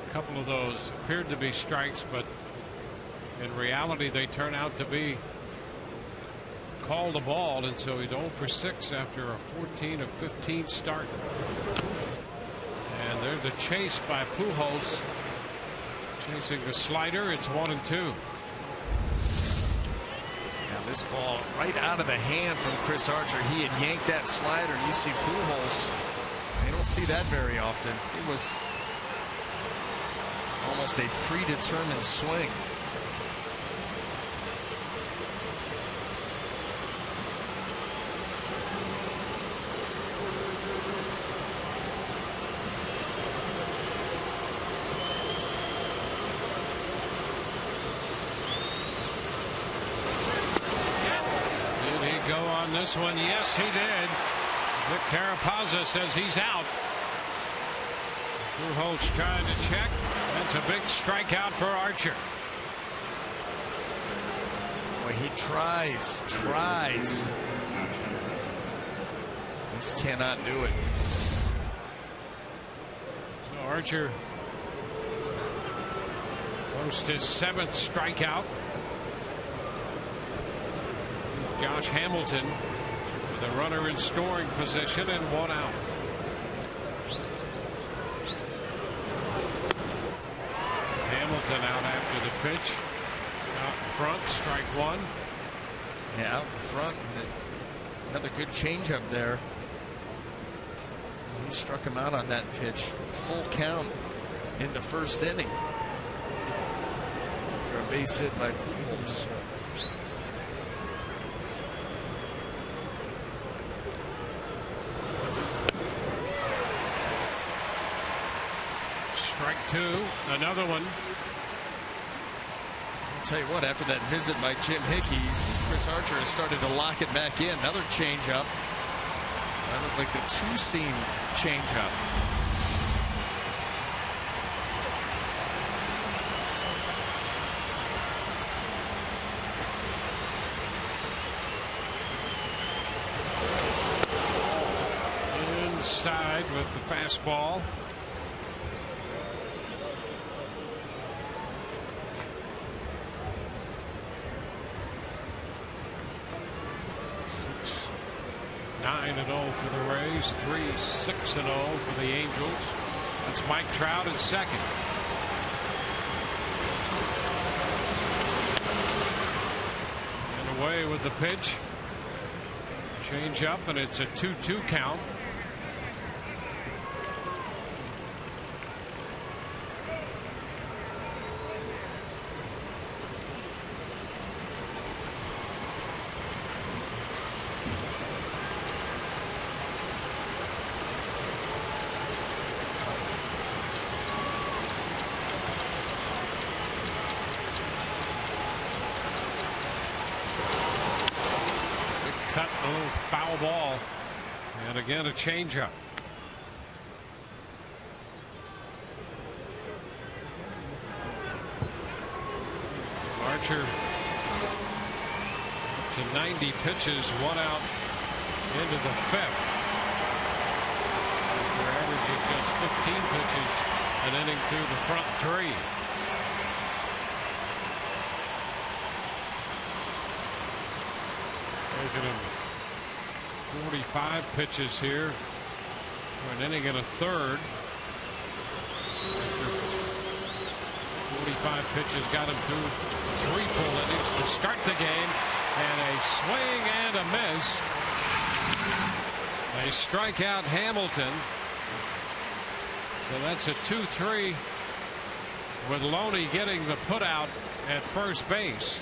A couple of those appeared to be strikes, but in reality they turn out to be called a ball, and so he's 0 for 6 after a 14 of 15 start. And there's a chase by Pujols, chasing the slider. It's 1-2. Now this ball right out of the hand from Chris Archer. He had yanked that slider. You see Pujols, you don't see that very often. It was almost a predetermined swing. This one, yes, he did. Vic Carapazza says he's out. Pujols trying to check. That's a big strikeout for Archer. Boy, he tries. Just cannot do it. So Archer Post his 7th strikeout. Josh Hamilton with a runner in scoring position and 1 out. Hamilton out after the pitch. Out in front, strike 1. Yeah, out in front. Another good changeup there. He struck him out on that pitch. Full count in the first inning. For a base hit by Pujols. Strike 2, another one. I'll tell you what, after that visit by Jim Hickey, Chris Archer has started to lock it back in. Another changeup. That looked like the 2-seam changeup. Inside with the fastball. Six, 9-0 for the Rays, 3-6-0 for the Angels. That's Mike Trout at second. And away with the pitch. Change up, and it's a 2-2 count. Cut, a little foul ball, and again a changeup. Archer to 90 pitches, 1 out into the 5th. They're averaging just 15 pitches an inning through the front 3. Making him 45 pitches here for an inning and a third. 45 pitches got him through 3 full innings to start the game, and a swing and a miss. They strike out Hamilton. So that's a 2-3 with Loney getting the put out at first base.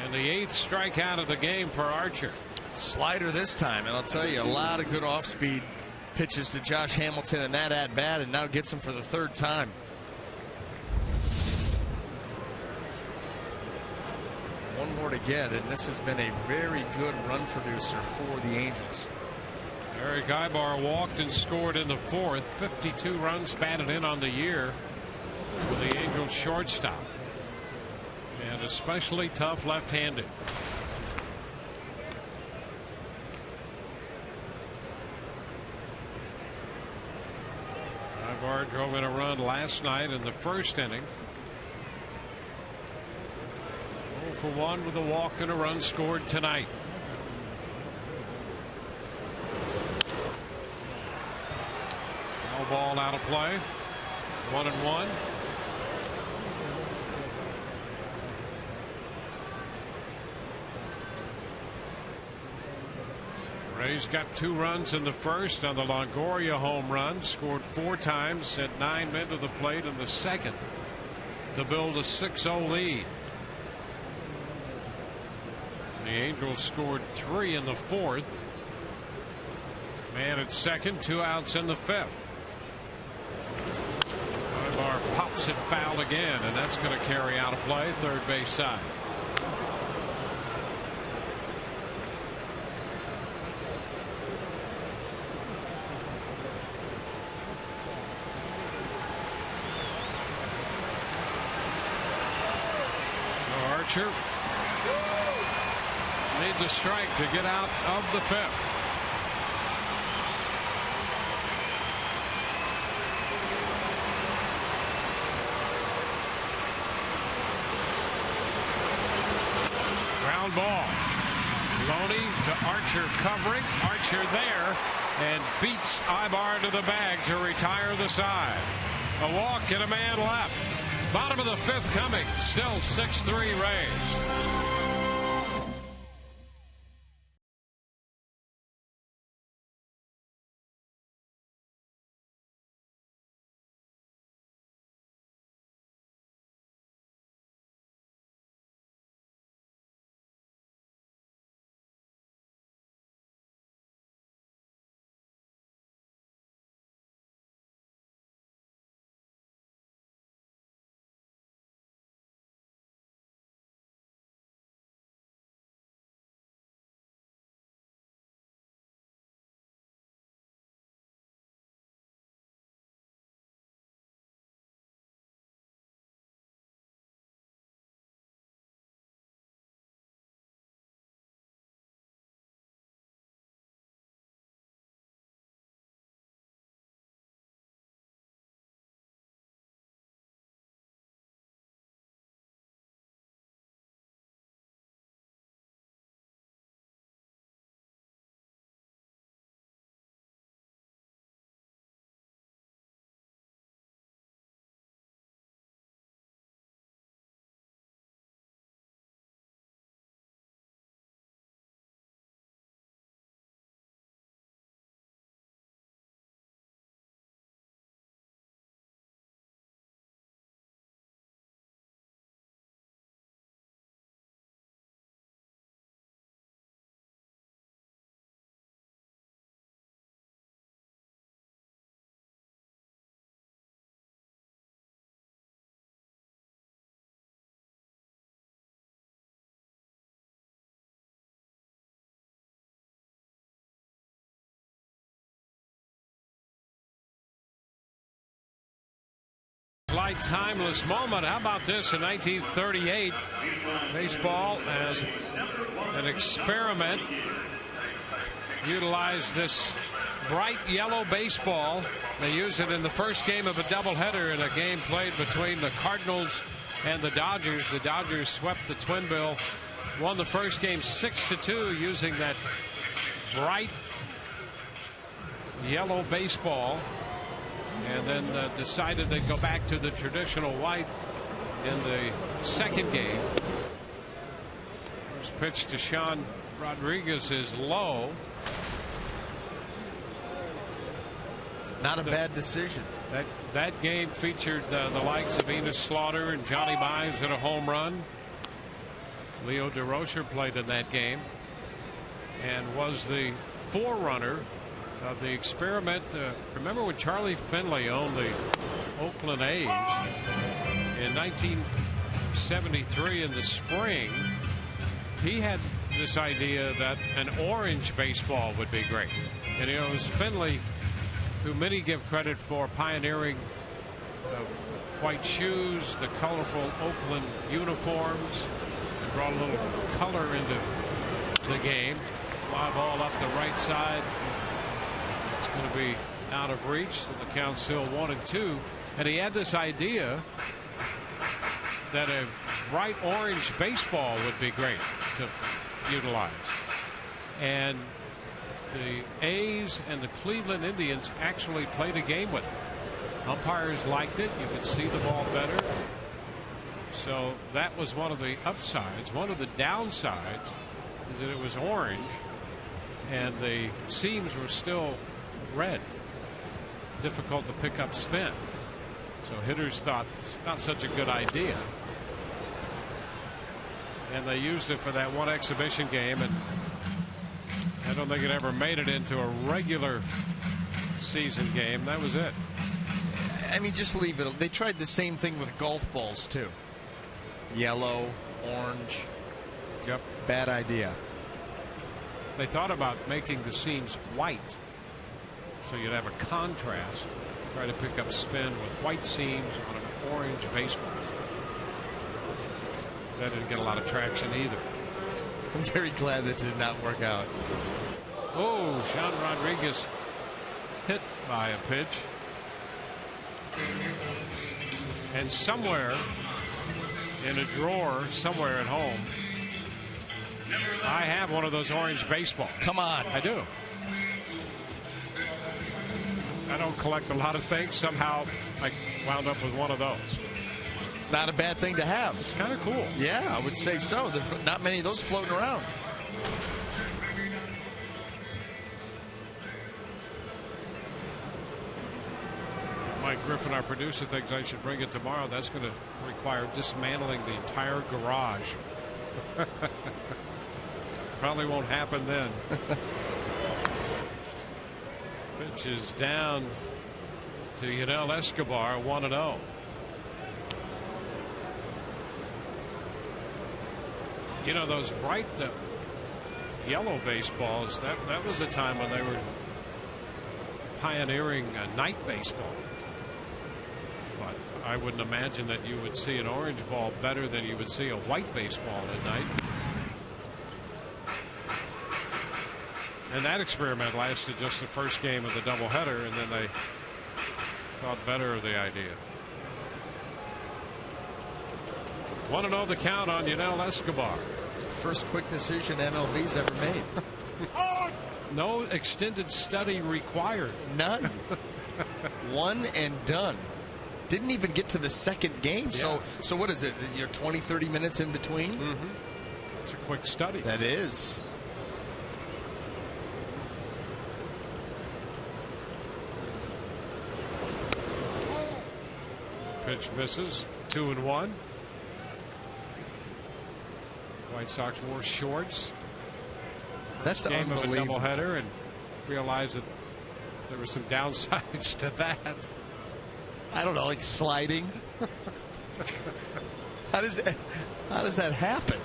And the 8th strikeout of the game for Archer. Slider this time, and I'll tell you, a lot of good off-speed pitches to Josh Hamilton in that at-bat, and now gets him for the 3rd time. One more to get, and this has been a very good run producer for the Angels. Eric Ibar walked and scored in the 4th. 52 runs batted in on the year for the Angels shortstop. And especially tough left-handed. Ibar drove in a run last night in the 1st inning. 0 for 1 with a walk and a run scored tonight. Foul ball out of play. 1-1. Rays got 2 runs in the 1st on the Longoria home run. Scored 4 times, sent 9 men to the plate in the 2nd to build a 6-0 lead. The Angels scored 3 in the 4th. Man at second, 2 outs in the 5th. Ibar pops it foul again, and that's going to carry out a play, 3rd base side. Archer made the strike to get out of the 5th. Ground ball. Loney to Archer covering. Archer there and beats Ibar to the bag to retire the side. A walk and a man left. Bottom of the 5th coming. Still 6-3 Rays. Slight timeless moment. How about this? In 1938, baseball as an experiment utilized this bright yellow baseball. They used it in the first game of a doubleheader in a game played between the Cardinals and the Dodgers. The Dodgers swept the Twin Bill, won the first game 6-2 using that bright yellow baseball, and then decided they'd go back to the traditional white in the second game. First pitch to Sean Rodriguez is low. Not a bad decision. That game featured the likes of Enos Slaughter and Johnny Mize hit a home run. Leo DeRocher played in that game and was the forerunner of the experiment. Remember when Charlie Finley owned the Oakland A's in 1973 in the spring? He had this idea that an orange baseball would be great. And it was Finley who many give credit for pioneering white shoes, the colorful Oakland uniforms, and brought a little color into the game. Fly ball up the right side. It's going to be out of reach, so the count's still 1-2. And he had this idea that a bright orange baseball would be great to utilize. And the A's and the Cleveland Indians actually played a game with it. Umpires liked it. You could see the ball better. So that was one of the upsides. One of the downsides is that it was orange and the seams were still red. Difficult to pick up spin. So hitters thought it's not such a good idea. And they used it for that one exhibition game, and I don't think it ever made it into a regular season game. That was it. I mean, just leave it. They tried the same thing with golf balls too. Yellow, orange. Yep. Bad idea. They thought about making the seams white, so you'd have a contrast. Try to pick up spin with white seams on an orange baseball. That didn't get a lot of traction either. I'm very glad that did not work out. Oh, Sean Rodriguez hit by a pitch. And somewhere in a drawer, somewhere at home, I have one of those orange baseballs. Come on. I do. I don't collect a lot of things. Somehow I wound up with one of those. Not a bad thing to have. It's kind of cool. Yeah, I would say so. There's not many of those floating around. Mike Griffin, our producer, thinks I should bring it tomorrow. That's going to require dismantling the entire garage. Probably won't happen then. Pitch is down to Yunel Escobar, 1-0. You know, those bright yellow baseballs, that was a time when they were pioneering night baseball. But I wouldn't imagine that you would see an orange ball better than you would see a white baseball at night. And that experiment lasted just the first game of the doubleheader, and then they thought better of the idea. 1-0 the count on Yunel Escobar. First quick decision MLB's ever made. No extended study required. None. One and done. Didn't even get to the second game. Yeah. So what is it? You're 20, 30 minutes in between? Mm-hmm. It's a quick study. That is. Pitch misses. 2-1. White Sox wore shorts. That's game of a unbelievable. doubleheader, and realized that there were some downsides to that. I don't know, like sliding. How does that happen?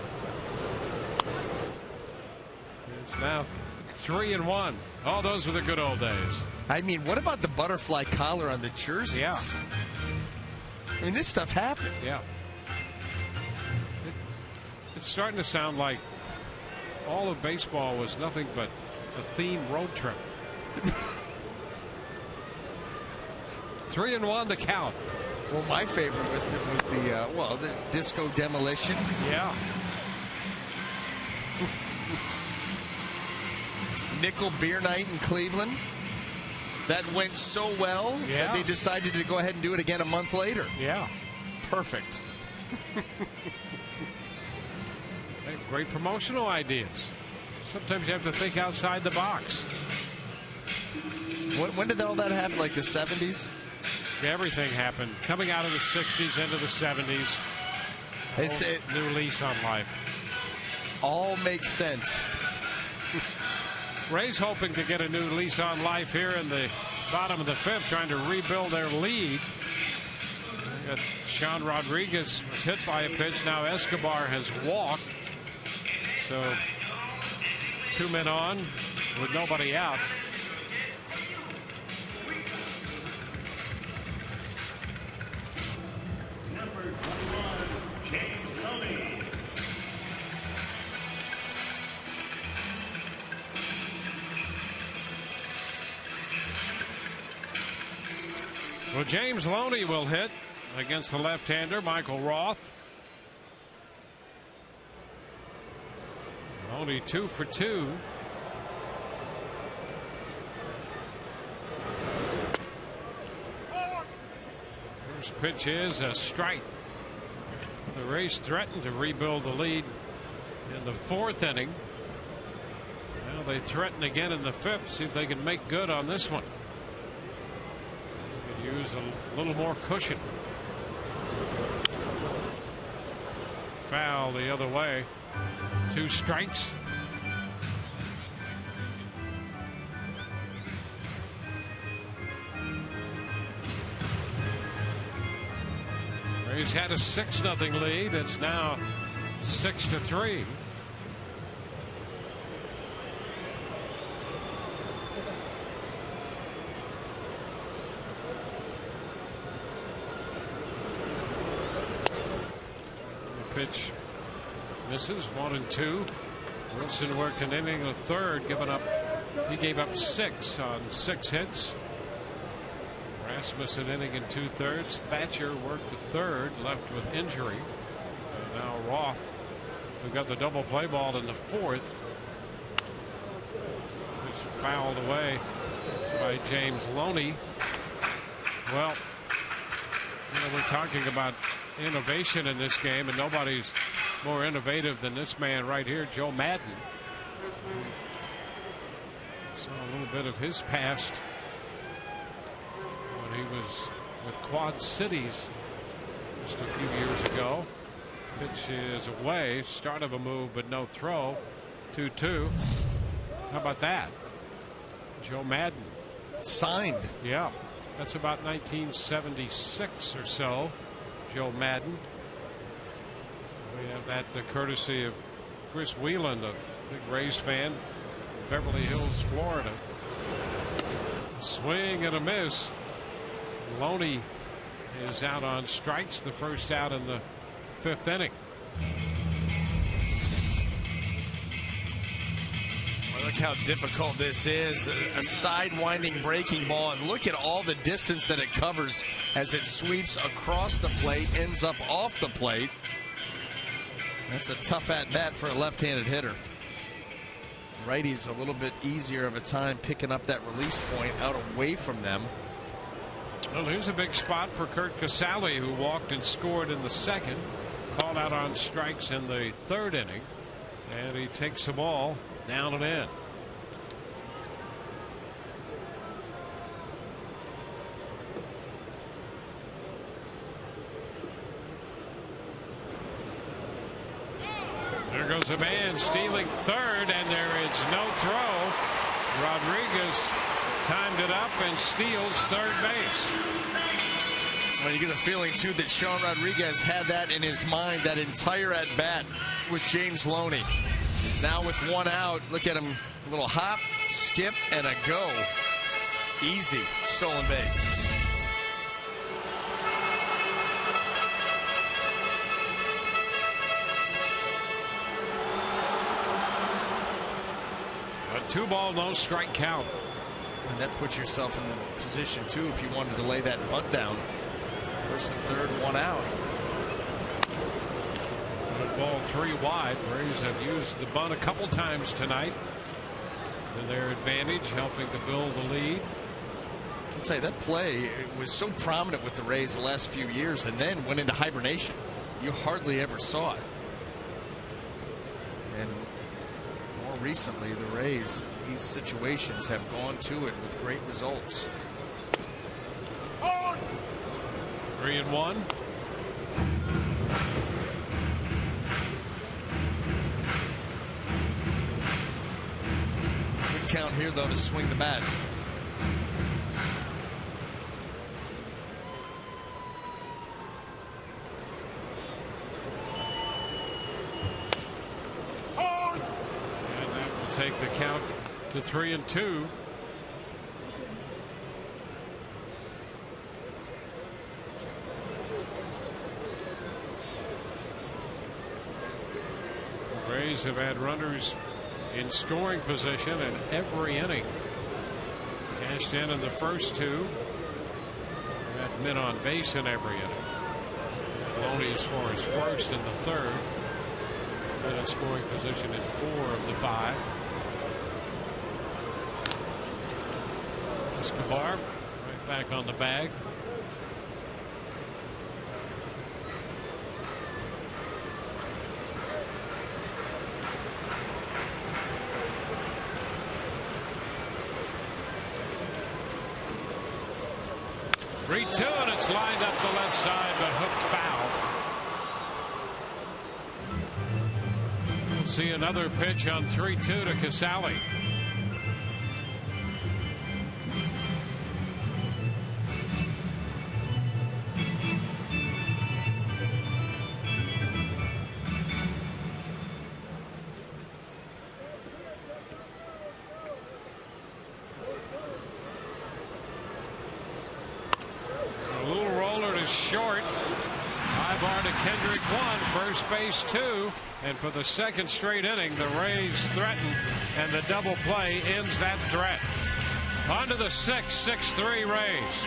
It's now 3-1. Oh, those were the good old days. I mean, what about the butterfly collar on the jerseys? Yeah. I mean, this stuff happened. Yeah. It's starting to sound like all of baseball was nothing but a theme road trip. 3-1 the count. Well, my favorite was the disco demolition. Yeah. Nickel beer night in Cleveland. That went so well that they decided to go ahead and do it again a month later. Yeah. Perfect. Great promotional ideas. Sometimes you have to think outside the box. When did all that happen? Like the 70s? Everything happened. Coming out of the 60s into the 70s. It's a new lease on life. All makes sense. Rays hoping to get a new lease on life here in the bottom of the fifth, trying to rebuild their lead. Got Sean Rodriguez was hit by a pitch. Now Escobar has walked. So 2 men on with nobody out. Number 21, James Loney. Well, James Loney will hit against the left-hander Michael Roth. Only 2 for 2. First pitch is a strike. The Rays threatened to rebuild the lead in the fourth inning. Now they threaten again in the fifth. See if they can make good on this one. They could use a little more cushion. Foul the other way. 2 strikes. He's had a 6-0 lead. It's now 6-3. The pitch misses. 1-2. Wilson worked an inning of third, giving up. He gave up 6 on 6 hits. Rasmus an inning and 2/3. Thatcher worked the third, left with injury. And now Roth who got the double play ball in the fourth. It's fouled away by James Loney. Well, we're talking about innovation in this game, and nobody's more innovative than this man right here, Joe Madden. Saw a little bit of his past when he was with Quad Cities just a few years ago. Pitch is away. Start of a move, but no throw. 2-2. How about that? Joe Madden. Signed. Yeah. That's about 1976 or so. Joe Madden. We have that the courtesy of Chris Whelan, a big Rays fan, Beverly Hills, Florida. Swing and a miss. Loney is out on strikes, the first out in the fifth inning. Well, look how difficult this is. A side-winding breaking ball, and look at all the distance that it covers as it sweeps across the plate, ends up off the plate. That's a tough at-bat for a left-handed hitter. Righties a little bit easier of a time picking up that release point out away from them. Well, here's a big spot for Curt Casale, who walked and scored in the second. Called out on strikes in the third inning. And he takes the ball down and in. There goes a man stealing third, and there is no throw. Rodriguez timed it up and steals third base. Well, you get the feeling, too, that Sean Rodriguez had that in his mind, that entire at-bat with James Loney. Now with one out, look at him, a little hop, skip, and a go. Easy stolen base. A 2-ball, no strike count. And that puts yourself in the position, too, if you wanted to lay that bunt down. First and third, one out. Ball 3 wide. Rays have used the bunt a couple times tonight to their advantage, helping to build the lead. I'll tell you, that play was so prominent with the Rays the last few years, and then went into hibernation. You hardly ever saw it. And more recently, the Rays, these situations have gone to it with great results. 3-1. Good count here, though, to swing the bat. And that will take the count to 3-2. Rays have had runners in scoring position in every inning. Cashed in the first two. Had men on base in every inning. Loney as far as first in the third. Been in scoring position in 4 of the 5. Escobar right back on the bag. Three, 2, and it's lined up the left side, but hooked foul. We'll see another pitch on 3-2 to Casale. Short. High bar to Kendrick, 1, first base 2, and for the second straight inning, the Rays threaten, and the double play ends that threat. On to the 6-3 Rays.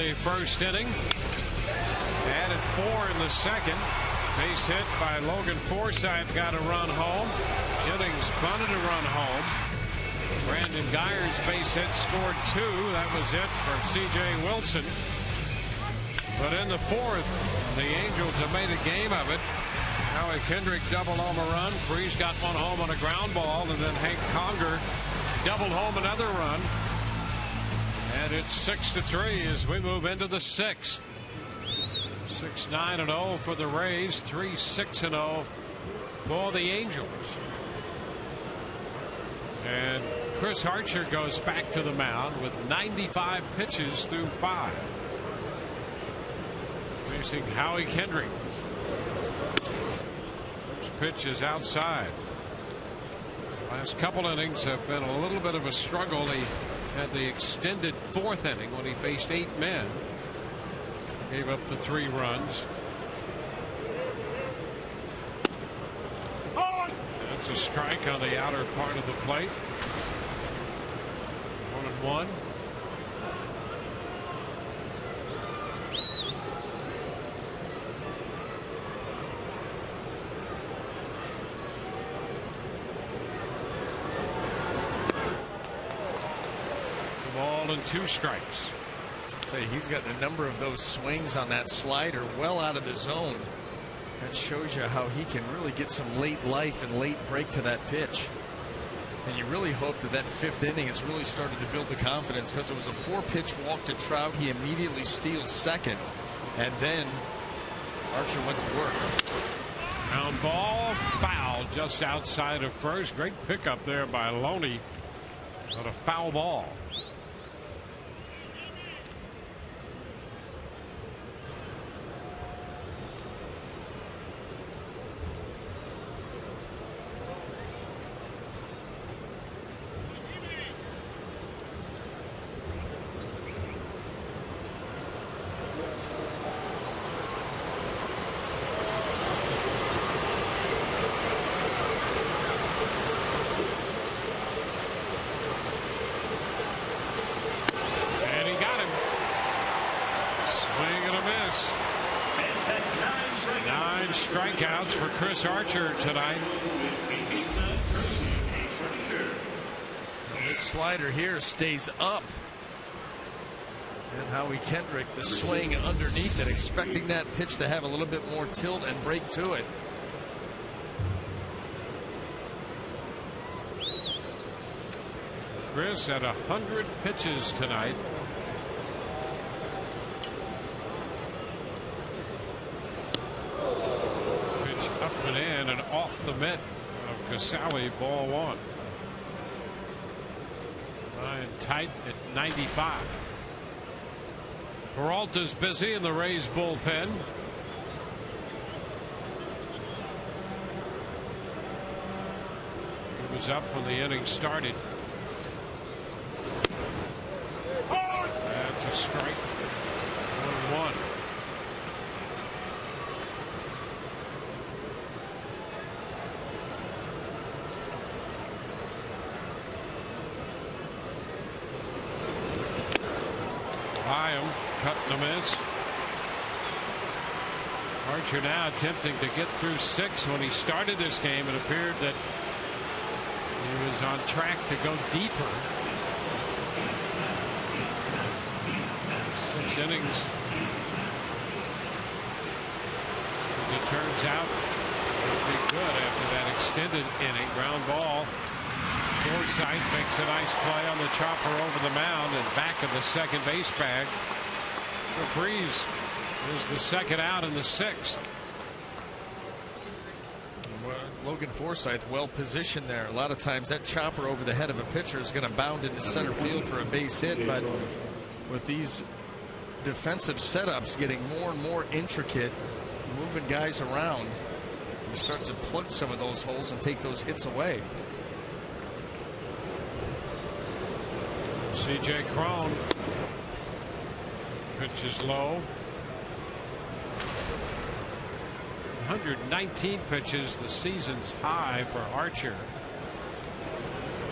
the first inning. Added 4 in the second. Base hit by Logan Forsythe, got a run home. Jennings bunted a run home. Brandon Geyer's base hit scored 2. That was it for C.J. Wilson. But in the fourth, the Angels have made a game of it. Howie Kendrick doubled home a run. Freese got one home on a ground ball, and then Hank Conger doubled home another run. And it's 6-3 as we move into the sixth. 6-9-0 for the Rays, 3-6-0 for the Angels. And Chris Archer goes back to the mound with 95 pitches through 5. Facing Howie Kendrick. First pitch is outside. Last couple innings have been a little bit of a struggle. He had the extended 4th inning when he faced 8 men. Gave up the 3 runs. That's a strike on the outer part of the plate. 1-1. Ball and 2 strikes. He's got a number of those swings on that slider well out of the zone. That shows you how he can really get some late life and late break to that pitch. And you really hope that that 5th inning has really started to build the confidence, because it was a 4-pitch walk to Trout. He immediately steals second, and then Archer went to work. Ground ball, foul just outside of first. Great pickup there by Loney, but a foul ball. Strikeouts for Chris Archer tonight. This slider here stays up. And Howie Kendrick, the swing underneath it, expecting that pitch to have a little bit more tilt and break to it. Chris had 100 pitches tonight. And in and off the mitt of Kasawi, ball 1. Ryan tight at 95. Peralta's busy in the Rays bullpen. He was up when the inning started. That's a strike. 1-1. Cutting a miss. Archer now attempting to get through 6. When he started this game, it appeared that he was on track to go deeper. 6 innings. As it turns out, it'll be good after that extended inning. Ground ball. Forsythe makes a nice play on the chopper over the mound and back of the second base bag. Freese is the second out in the 6th. Logan Forsythe well positioned there. A lot of times that chopper over the head of a pitcher is going to bound into center field for a base hit, but with these defensive setups getting more and more intricate, moving guys around, you start to plug some of those holes and take those hits away. C.J. Cron. Pitch is low. 119 pitches, the season's high for Archer.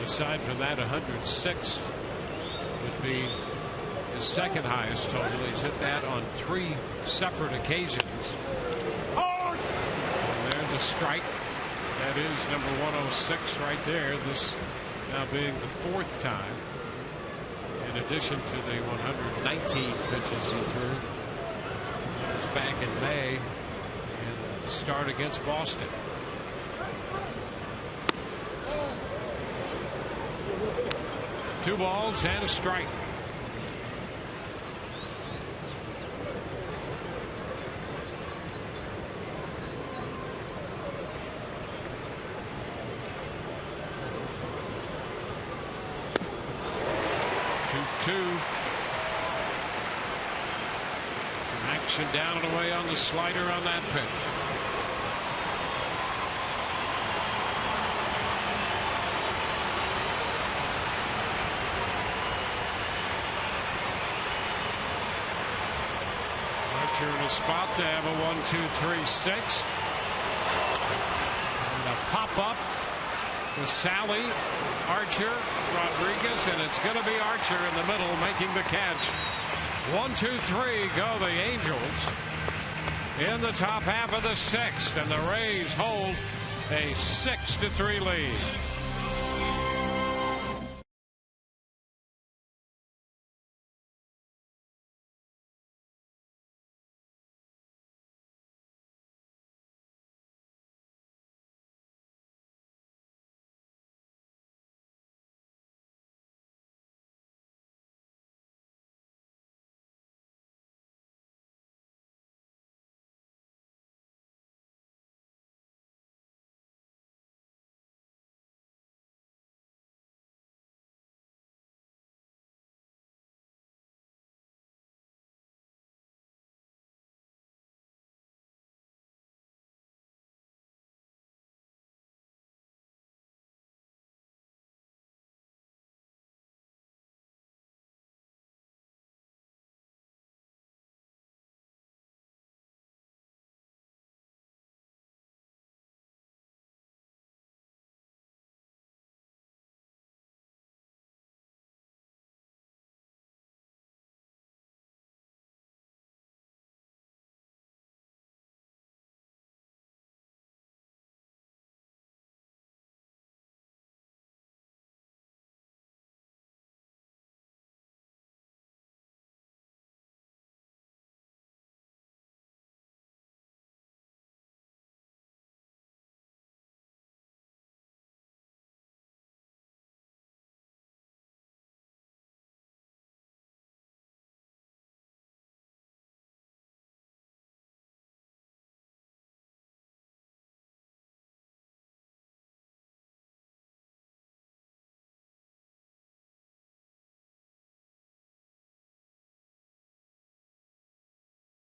Aside from that, 106 would be the second highest total. He's hit that on 3 separate occasions. And there's a strike. That is number 106 right there. This now being the 4th time, in addition to the 119 pitches he threw. It was back in May in the start against Boston. Two balls and a strike. Some action down and away on the slider on that pitch. Archer in a spot to have a 1-2-3-6. And a pop up with Sally, Archer, Rodriguez, and it's going to be Archer in the middle making the catch. 1-2-3 go the Angels in the top half of the 6th, and the Rays hold a 6-3 lead.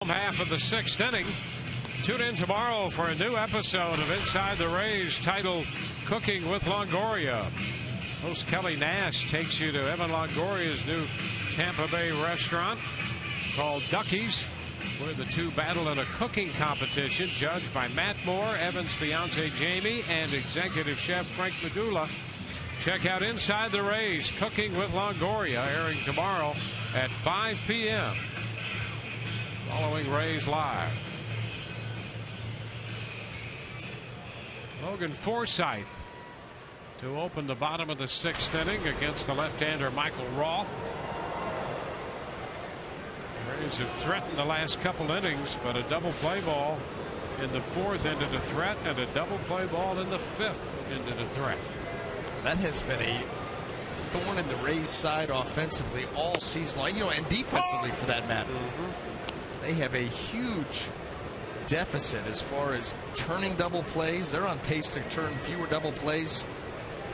Half of the 6th inning. Tune in tomorrow for a new episode of Inside the Rays titled Cooking with Longoria. Host Kelly Nash takes you to Evan Longoria's new Tampa Bay restaurant called Ducky's, where the two battle in a cooking competition judged by Matt Moore, Evan's fiance Jamie, and executive chef Frank Medulla. Check out Inside the Rays Cooking with Longoria, airing tomorrow at 5 p.m. following Rays Live. Logan Forsythe to open the bottom of the 6th inning against the left-hander Michael Roth. The Rays have threatened the last couple innings, but a double play ball in the 4th ended a threat, and a double play ball in the 5th ended a threat. That has been a thorn in the Rays' side offensively all season long, and defensively for that matter. They have a huge deficit as far as turning double plays. They're on pace to turn fewer double plays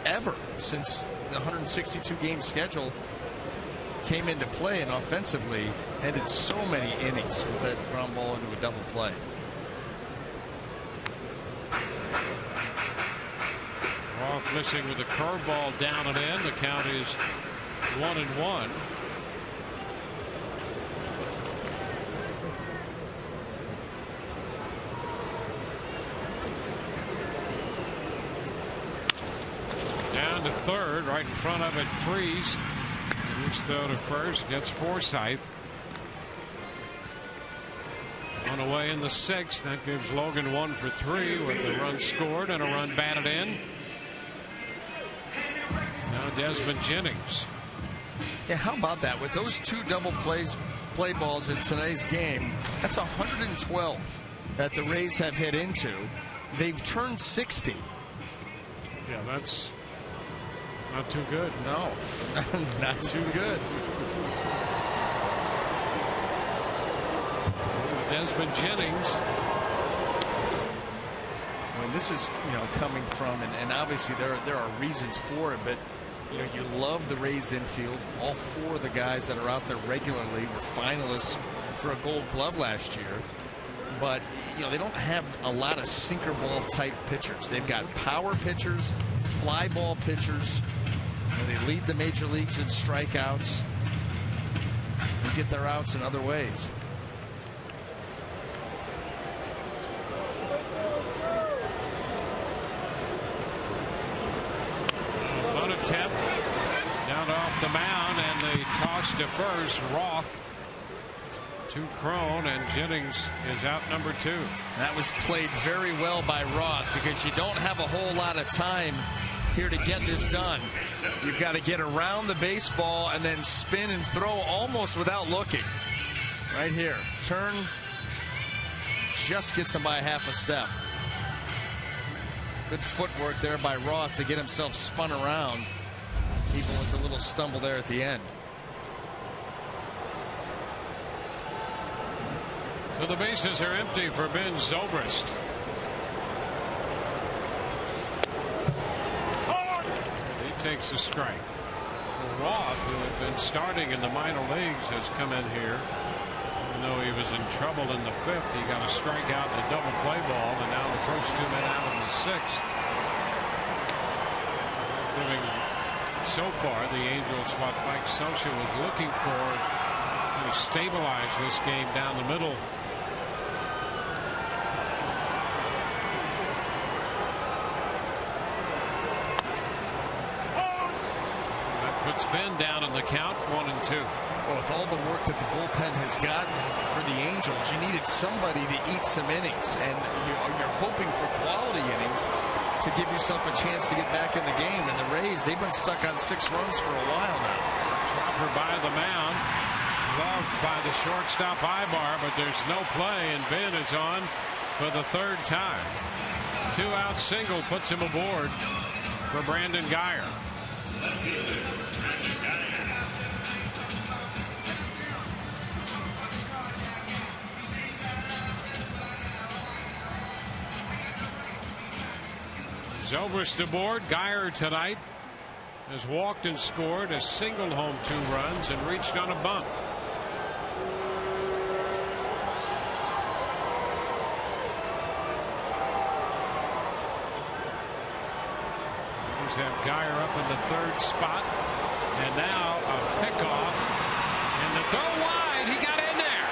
ever since the 162 game schedule came into play, and offensively ended so many innings with that ground ball into a double play. Roth missing with a curveball down and in. The count is 1-1. Down to third, right in front of it, Freeze. He's throw to first, gets Forsythe. On away in the 6th. That gives Logan 1 for 3 with a run scored and a run batted in. Now Desmond Jennings. Yeah, how about that? With those 2 double play balls in today's game, that's 112 that the Rays have hit into. They've turned 60. Yeah, that's not too good. No, not too good. Desmond Jennings. I mean, this is, coming from, and obviously there are reasons for it, but you love the Rays infield. All 4 of the guys that are out there regularly were finalists for a Gold Glove last year. But they don't have a lot of sinker ball type pitchers. They've got power pitchers, fly ball pitchers. They lead the major leagues in strikeouts. They get their outs in other ways. Attempt down off the mound, and the toss to first. Roth to Crone, and Jennings is out number 2. That was played very well by Roth, because you don't have a whole lot of time here to get this done. You've got to get around the baseball and then spin and throw almost without looking. Right here, turn, just gets him by half a step. Good footwork there by Roth to get himself spun around, even with the little stumble there at the end. So the bases are empty for Ben Zobrist. He takes a strike. Roth, who had been starting in the minor leagues, has come in here. Even though he was in trouble in the 5th, he got a strikeout in a double play ball, and now the first 2 men out in the 6th. Giving so far the Angels what Mike Scioscia was looking for to stabilize this game down the middle. That puts Ben down in the count, 1-2. Well, with all the work that the bullpen has gotten for the Angels, you needed somebody to eat some innings, and you're hoping for quality innings to give yourself a chance to get back in the game. And the Rays, they've been stuck on 6 runs for a while now. Chopper by the mound, loved by the shortstop Ibar, but there's no play, and Ben is on for the 3rd time. 2-out single puts him aboard for Brandon Guyer. Zobrist aboard. Guyer tonight has walked and scored, has singled home 2 runs, and reached on a bunt. Rays have Guyer up in the 3rd spot, and now a pickoff, and the throw wide. He got in there.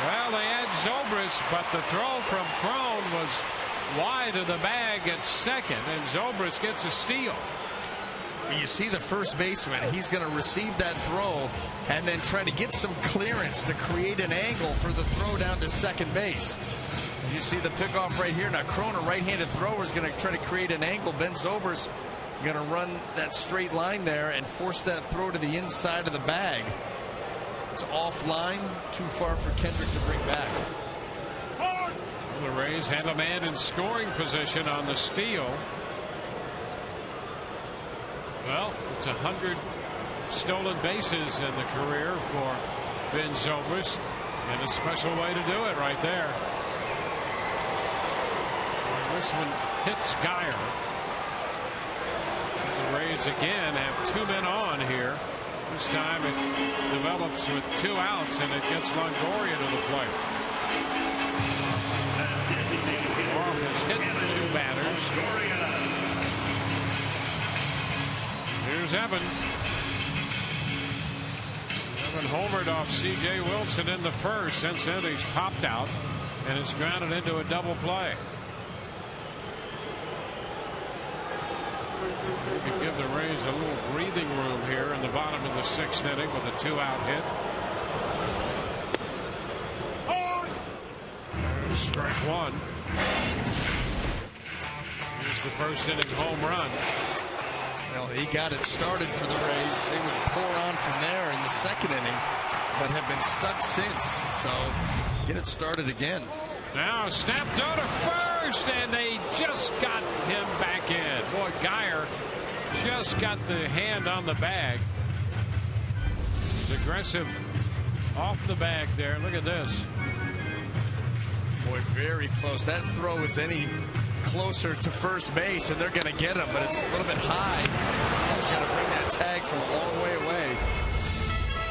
Well, they had Zobrist, but the throw from Crone was wide of the bag at second, and Zobrist gets a steal. You see the first baseman, he's going to receive that throw and then try to get some clearance to create an angle for the throw down to second base. You see the pickoff right here. Now Crone, a right-handed thrower, is going to try to create an angle. Ben Zobrist going to run that straight line there and force that throw to the inside of the bag. It's offline, too far for Kendrick to bring back. The Rays had a man in scoring position on the steal. Well, it's 100 stolen bases in the career for Ben Zobrist, and a special way to do it right there. And this one hits Guyer. The Rays again have 2 men on here. This time it develops with 2 outs, and it gets Longoria to the plate. Orff has hit 2 batters. Here's Evan. Evan homered off C.J. Wilson in the 1st. Since then, he's popped out, and it's grounded into a double play. You could give the Rays a little breathing room here in the bottom of the 6th inning with a 2-out hit. There's strike one. Here's the first inning home run. Well, he got it started for the Rays. They would pour on from there in the 2nd inning, but have been stuck since. So get it started again. Now snapped out to first, and they just got him back in. Boy, Geyer just got the hand on the bag. He's aggressive off the bag there. Look at this. Boy, very close. That throw is any closer to first base, and they're going to get him, but it's a little bit high. He's got to bring that tag from a long way away.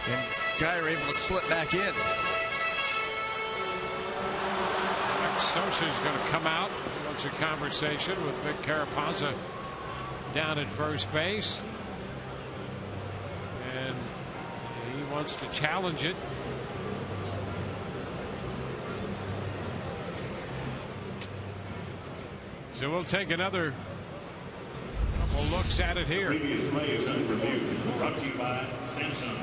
And Geyer able to slip back in. Socha's going to come out. Wants a conversation with Vic Carapazza down at first base. And he wants to challenge it. So we'll take another couple looks at it here. Previous play is under review. Brought to you by Samsung.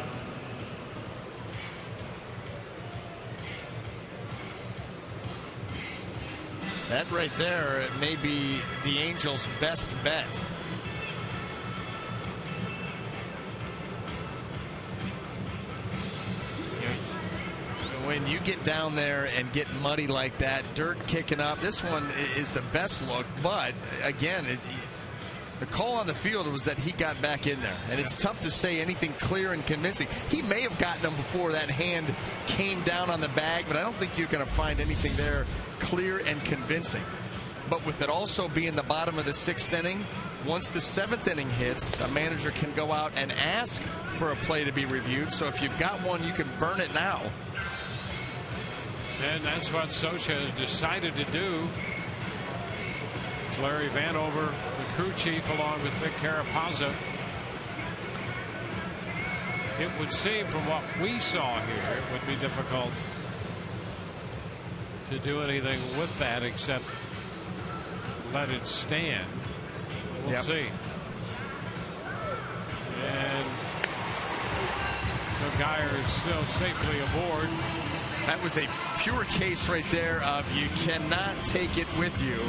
That right there may be the Angels' best bet. When you get down there and get muddy like that, dirt kicking up, this one is the best look. But again, the call on the field was that he got back in there, and it's tough to say anything clear and convincing. He may have gotten him before that hand came down on the bag, but I don't think you're going to find anything there clear and convincing. But with it also being the bottom of the 6th inning, once the 7th inning hits, a manager can go out and ask for a play to be reviewed. So if you've got one, you can burn it now. And that's what Socha has decided to do. It's Larry Vanover, the crew chief, along with Vic Carapazza. It would seem from what we saw here, it would be difficult to do anything with that except let it stand. We'll see. And the Geyer is still safely aboard. That was a pure case right there of you cannot take it with you.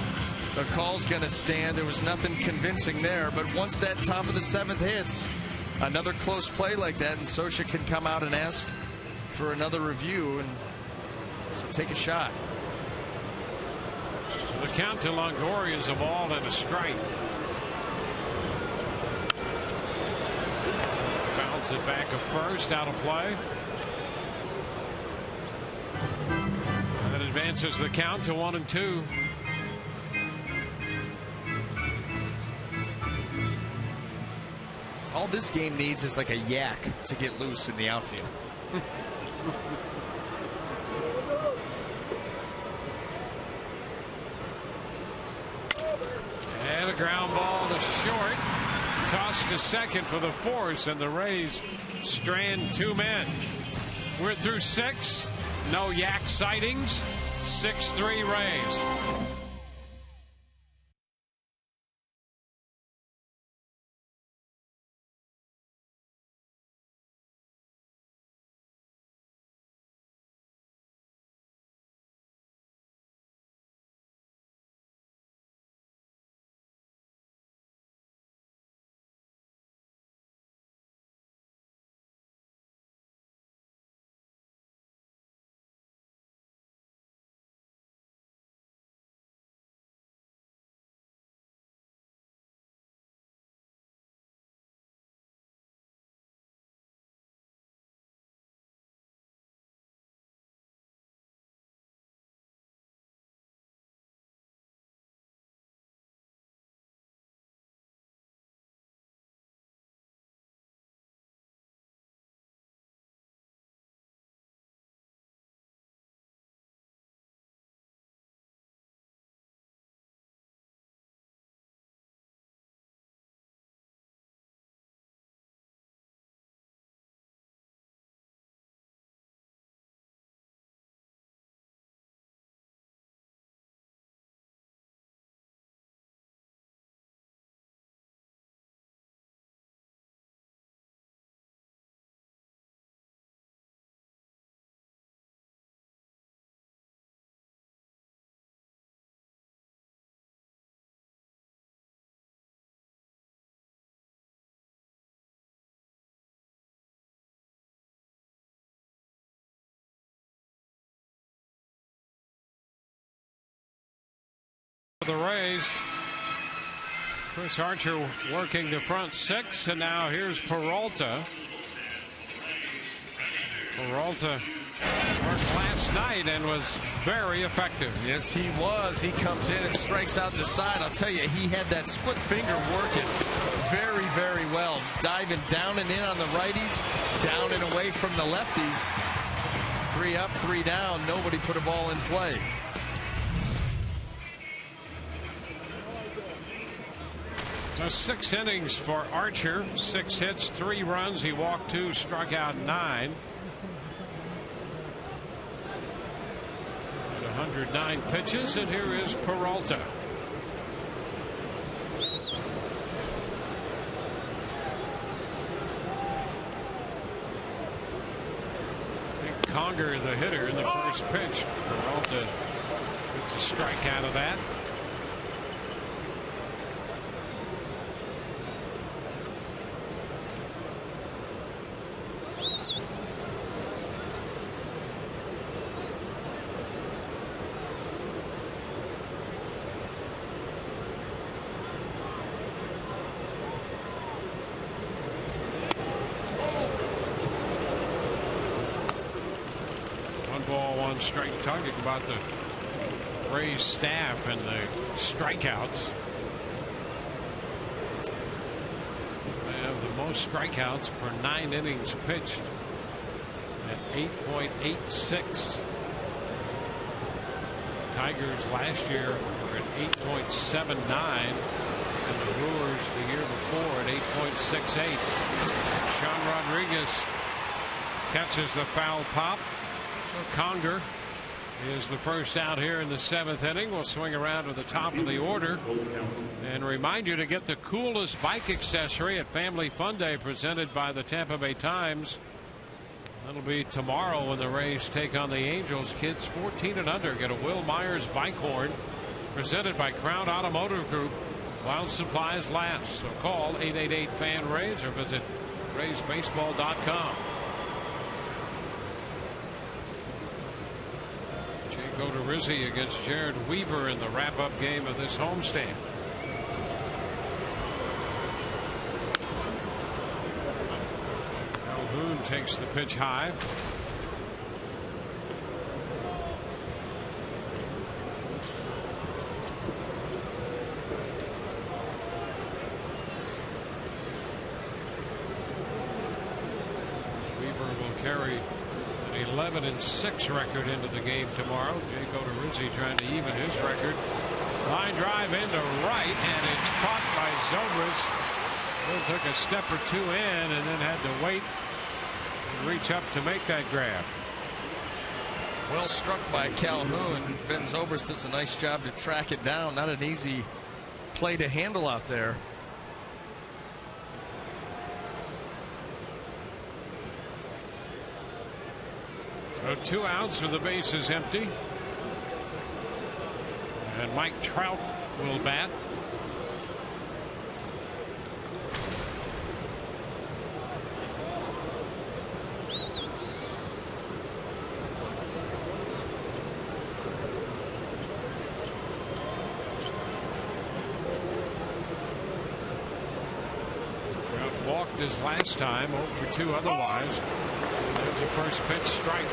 The call's going to stand. There was nothing convincing there. But once that top of the 7th hits, another close play like that, and Socha can come out and ask for another review. And so take a shot. The count to Longoria is a ball and a strike. Bounce it back at first, out of play. And that advances the count to 1-2. All this game needs is like a yak to get loose in the outfield. And a ground ball to short. Tossed to second for the force, and the Rays strand 2 men. We're through 6. No yak sightings. 6-3 Rays. The Rays. Chris Archer working the front six, and now here's Peralta. Peralta worked last night and was very effective. Yes, he was. He comes in and strikes out the side. I'll tell you, he had that split finger working very, very well. Diving down and in on the righties, down and away from the lefties. 3 up, 3 down. Nobody put a ball in play. So 6 innings for Archer, 6 hits, 3 runs. He walked 2, struck out 9. 109 pitches, and here is Peralta. Conger, the hitter, in the first pitch. Peralta gets a strike out of that. Strike. Talking about the Rays staff and the strikeouts. They have the most strikeouts per 9 innings pitched at 8.86. Tigers last year were at 8.79, and the Brewers the year before at 8.68. Sean Rodriguez catches the foul pop. Conger is the first out here in the 7th inning. We'll swing around to the top of the order and remind you to get the coolest bike accessory at Family Fun Day presented by the Tampa Bay Times. That'll be tomorrow when the Rays take on the Angels. Kids 14 and under get a Will Myers bike horn presented by Crown Automotive Group while supplies last. So call 888-FAN-RAYS or visit RaysBaseball.com. Go to Rizzi against Jared Weaver in the wrap-up game of this homestand. Calhoun takes the pitch high. Weaver will carry 11-6 record into the game tomorrow. Jay Odorizzi trying to even his record. Line drive into right, and it's caught by Zobrist. He took a step or 2 in and then had to wait and reach up to make that grab. Well struck by Calhoun. Ben Zobrist does a nice job to track it down. Not an easy play to handle out there. So 2 outs with the bases empty. And Mike Trout will bat. Trout walked his last time, 0 for 2 otherwise. There's the first pitch strike.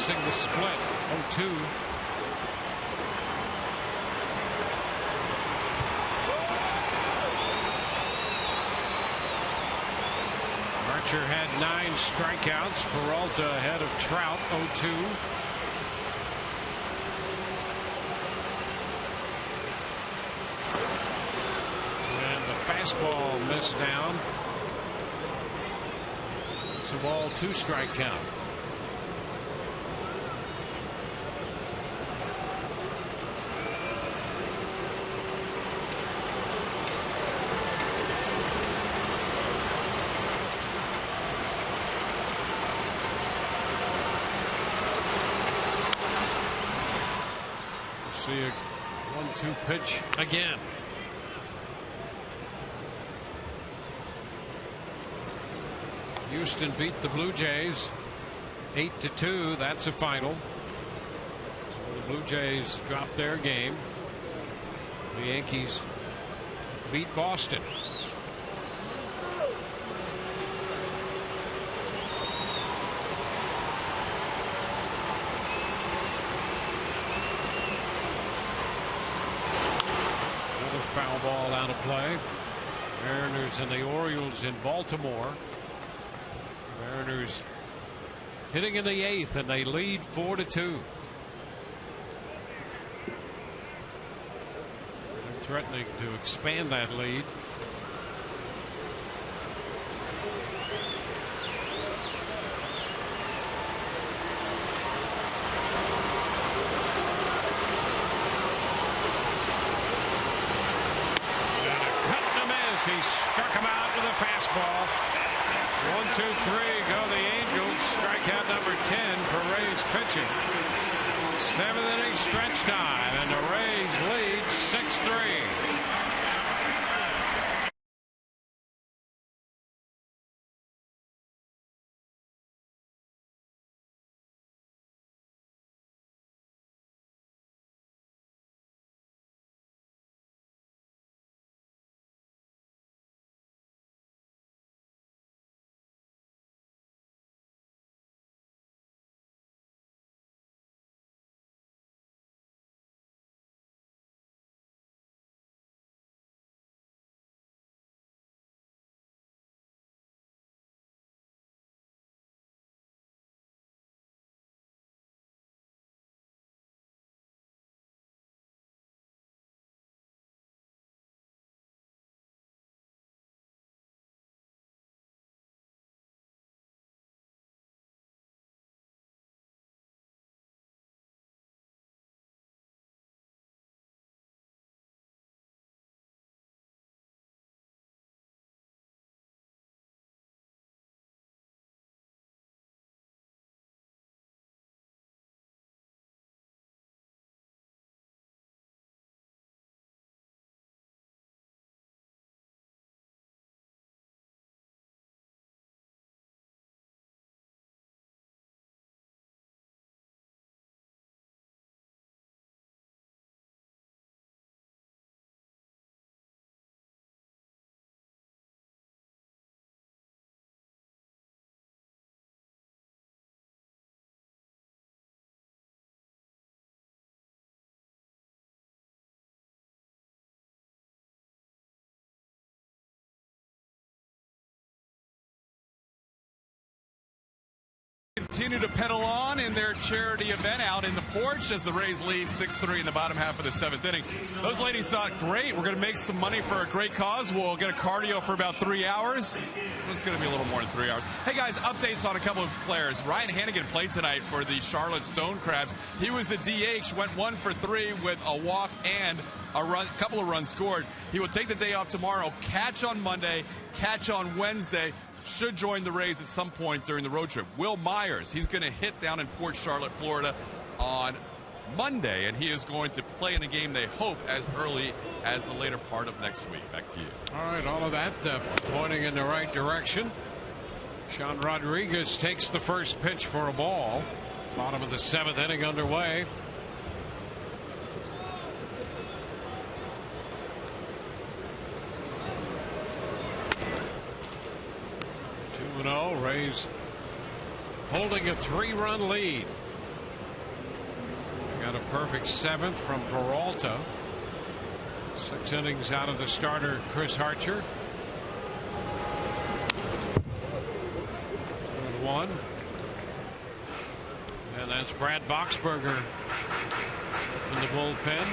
The split 0-2. Archer had 9 strikeouts. Peralta ahead of Trout 0-2. And the fastball missed down. It's a ball, 2 strike count. 2 pitch again. Houston beat the Blue Jays 8-2. That's a final. So the Blue Jays dropped their game. The Yankees beat Boston. Another foul ball out of play. Mariners and the Orioles in Baltimore. Mariners hitting in the 8th, and they lead 4-2. They're threatening to expand that lead. And a cut and a miss. He struck him out with a fastball. 1, 2, 3 go the Angels. Strikeout number 10 for Rays pitching. 7th inning stretch time, and the Rays lead 6-3. Continue to pedal on in their charity event out in the porch as the Rays lead 6-3 in the bottom half of the 7th inning. Those ladies thought, great, we're going to make some money for a great cause. We'll get a cardio for about 3 hours. It's going to be a little more than 3 hours. Hey, guys, updates on a couple of players. Ryan Hannigan played tonight for the Charlotte Stone Crabs. He was the DH, went 1 for 3 with a walk and a couple of runs scored. He will take the day off tomorrow, catch on Monday, catch on Wednesday. Should join the Rays at some point during the road trip. Will Myers, he's going to hit down in Port Charlotte, Florida on Monday, and he is going to play in a game they hope as early as the later part of next week. Back to you. All right, all of that pointing in the right direction. Sean Rodriguez takes the first pitch for a ball. Bottom of the 7th inning underway. Rays holding a 3-run lead. They got a perfect 7th from Peralta. 6 innings out of the starter Chris Archer. 1. And that's Brad Boxberger in the bullpen.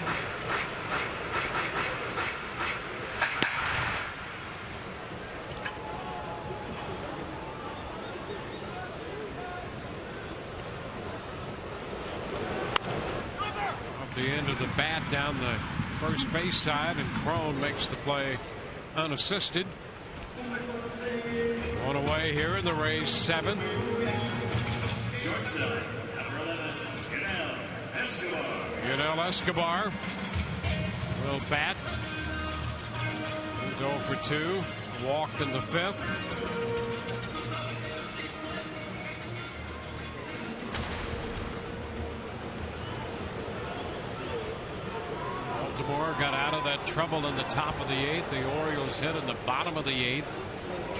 The end of the bat down the first base side, and Crone makes the play unassisted. On away here in the Rays 7th. Yunel Escobar will bat. He's 0 for 2. Walked in the 5th. Baltimore got out of that trouble in the top of the 8th. The Orioles hit in the bottom of the 8th,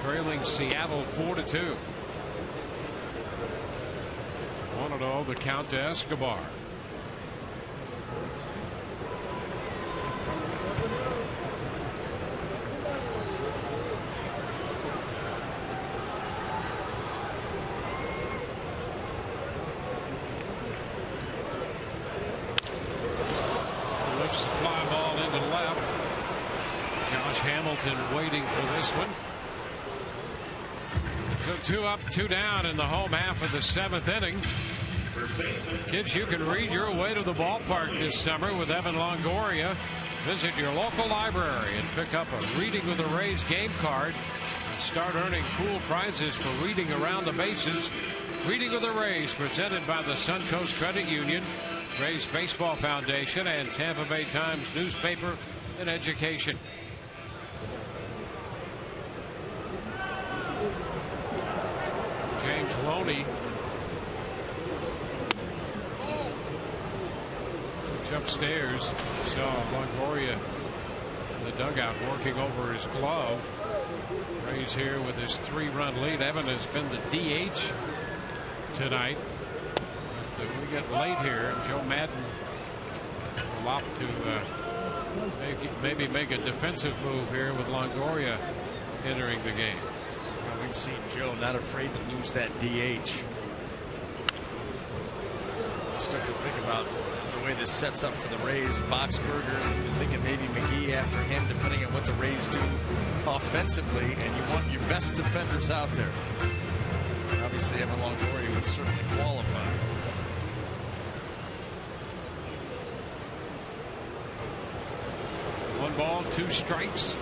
trailing Seattle 4-2. 1-0 the count to Escobar. Lifts the fly ball into left. Josh Hamilton waiting for this one. So 2 up, 2 down in the home half of the 7th inning. Kids, you can read your way to the ballpark this summer with Evan Longoria. Visit your local library and pick up a Reading with the Rays game card and start earning cool prizes for reading around the bases. Reading with the Rays, presented by the Suncoast Credit Union, Rays Baseball Foundation, and Tampa Bay Times Newspaper and Education. James Loney upstairs. Saw Longoria in the dugout working over his glove. Rays here with his 3-run lead. Evan has been the DH tonight. But we get late here, and Joe Madden will opt to maybe make a defensive move here with Longoria entering the game. Well, we've seen Joe not afraid to lose that DH. Start to think about the way this sets up for the Rays. Boxberger, thinking maybe McGee after him, depending on what the Rays do offensively, and you want your best defenders out there. And obviously, Evan Longoria would certainly qualify. One ball, 2 strikes.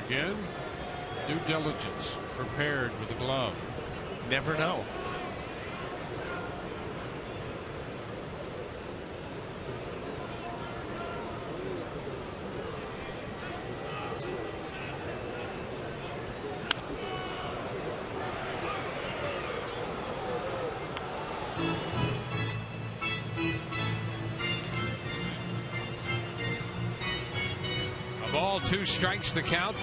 Again, due diligence, prepared with a glove. Never know. A ball, 2 strikes the count.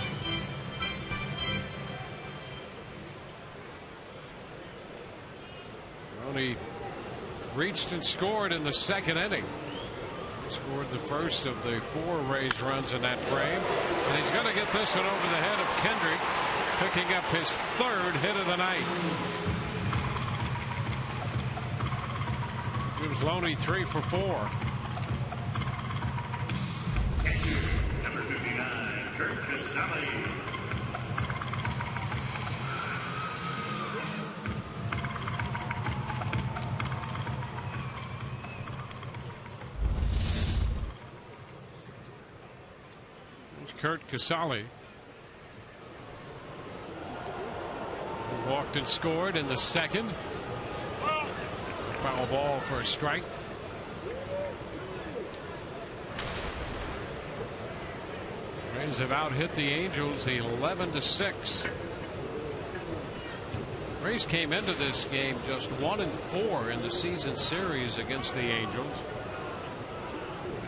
He reached and scored in the 2nd inning. Scored the first of the 4 Rays runs in that frame. And he's going to get this one over the head of Kendrick, picking up his 3rd hit of the night. Gives Loney 3 for 4. Number 59, Kurt Casale. Kurt Casale walked and scored in the 2nd. Foul ball for a strike. Rays have out-hit the Angels 11-6. Rays came into this game just 1-4 in the season series against the Angels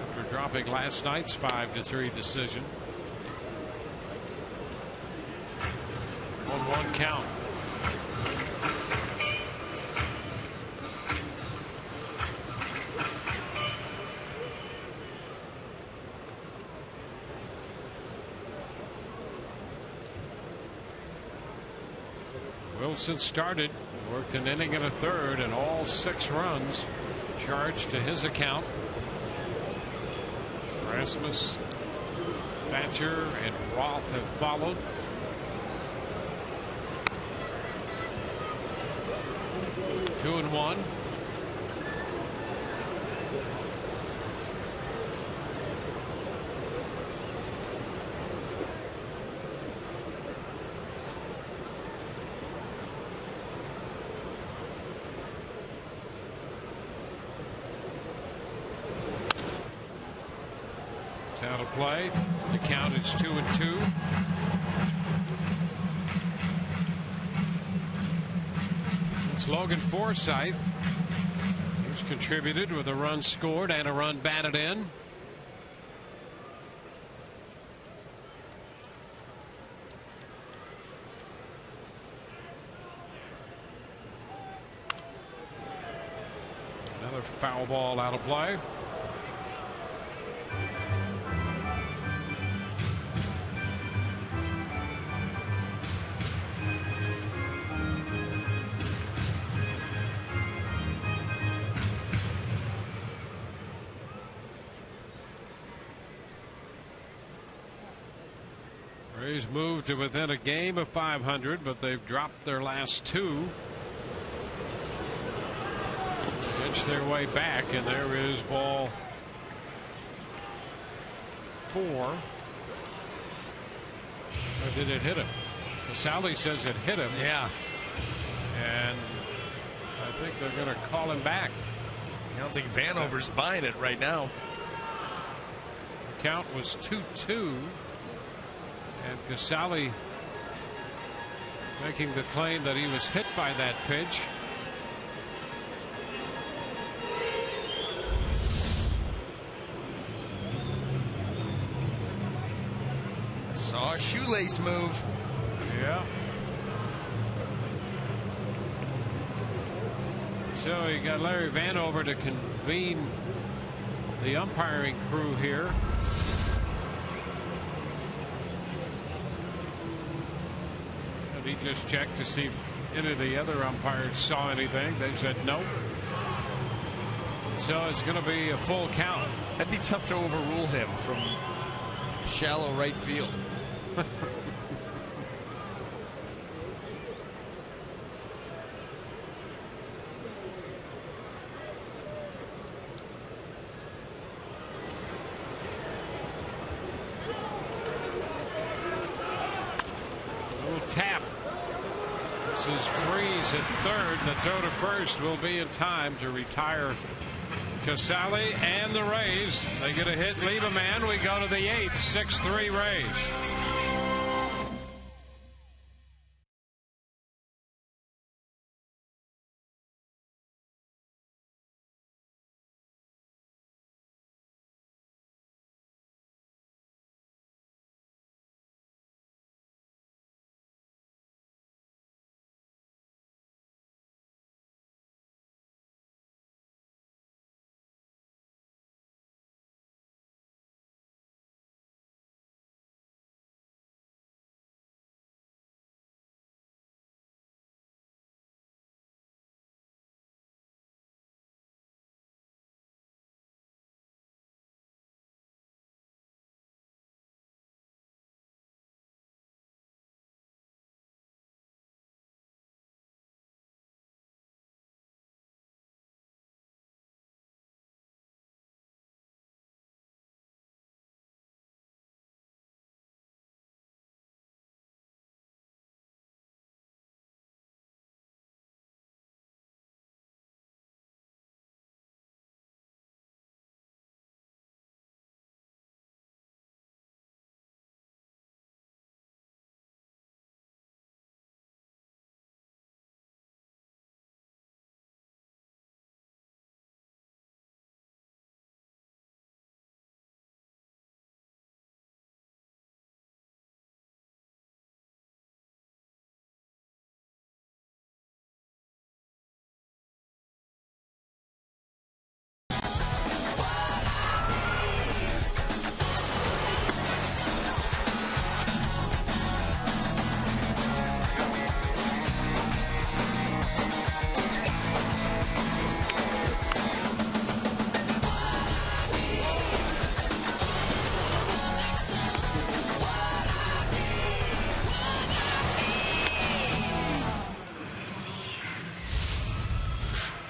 after dropping last night's 5-3 decision. 1-1 count. Wilson started, worked an inning and a 3rd, and all 6 runs charged to his account. Rasmus, Thatcher, and Roth have followed. Two and 1. It's out of play. The count is 2-2. It's Logan Forsythe. He's contributed with a run scored and a run batted in. Another foul ball out of play. Rays moved to within a game of 500, but they've dropped their last two. Inch their way back, and there is ball 4. Or did it hit him? Casale says it hit him. Yeah. And I think they're going to call him back. I don't think Vanover's buying it right now. The count was 2-2. And Casale making the claim that he was hit by that pitch. I saw a shoelace move. Yeah. So you got Larry Vanover to convene the umpiring crew here. He just checked to see if any of the other umpires saw anything. They said no. So it's going to be a full count. That'd be tough to overrule him from shallow right field. Tap. This is Freeze at third, and the throw to first will be in time to retire Casale and the Rays. They get a hit, leave a man. We go to the 8th, 6-3 Rays.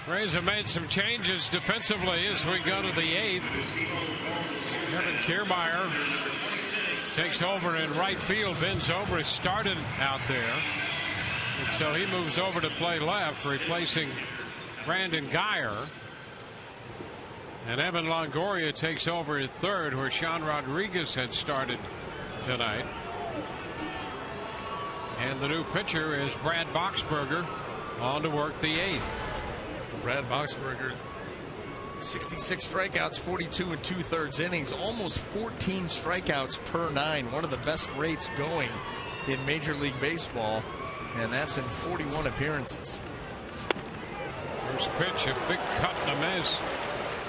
Rays have made some changes defensively as we go to the 8th. Kevin Kiermaier takes over in right field. Ben Zobrist started out there, and so he moves over to play left, replacing Brandon Guyer. And Evan Longoria takes over at third, where Sean Rodriguez had started tonight. And the new pitcher is Brad Boxberger, on to work the eighth. Brad Boxberger, 66 strikeouts, 42 2/3 innings, almost 14 strikeouts per 9. One of the best rates going in Major League Baseball, and that's in 41 appearances. First pitch, a big cut and a miss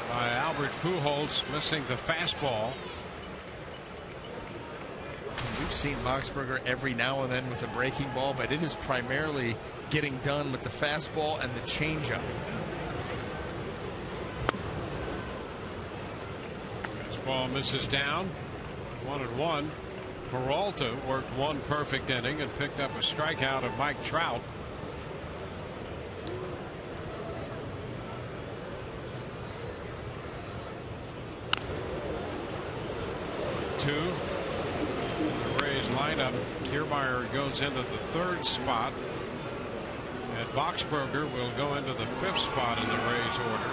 by Albert Pujols, missing the fastball. We've seen Boxberger every now and then with a breaking ball, but it is primarily getting done with the fastball and the changeup. Fastball misses down. 1-1. Peralta worked one perfect inning and picked up a strikeout of Mike Trout. Two. The Rays lineup. Kiermaier goes into the third spot, and Boxberger will go into the fifth spot in the Rays order.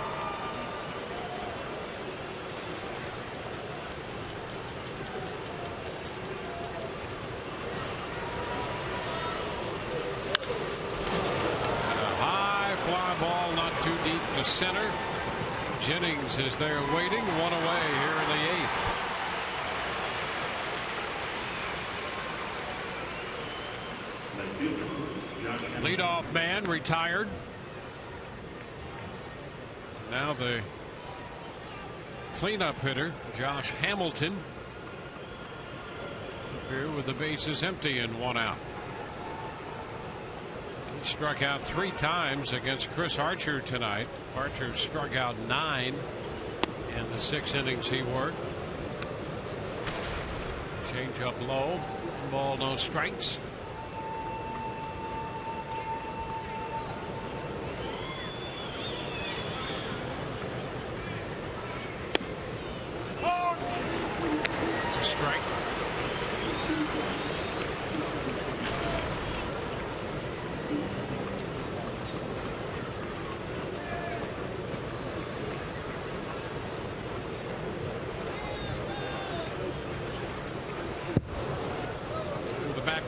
And a high fly ball, not too deep to center. Jennings is there waiting, one away here in the eighth. Leadoff man retired. Now the cleanup hitter, Josh Hamilton, here with the bases empty and one out. He struck out 3 times against Chris Archer tonight. Archer struck out 9 in the 6 innings he worked. Change up low, ball, no strikes.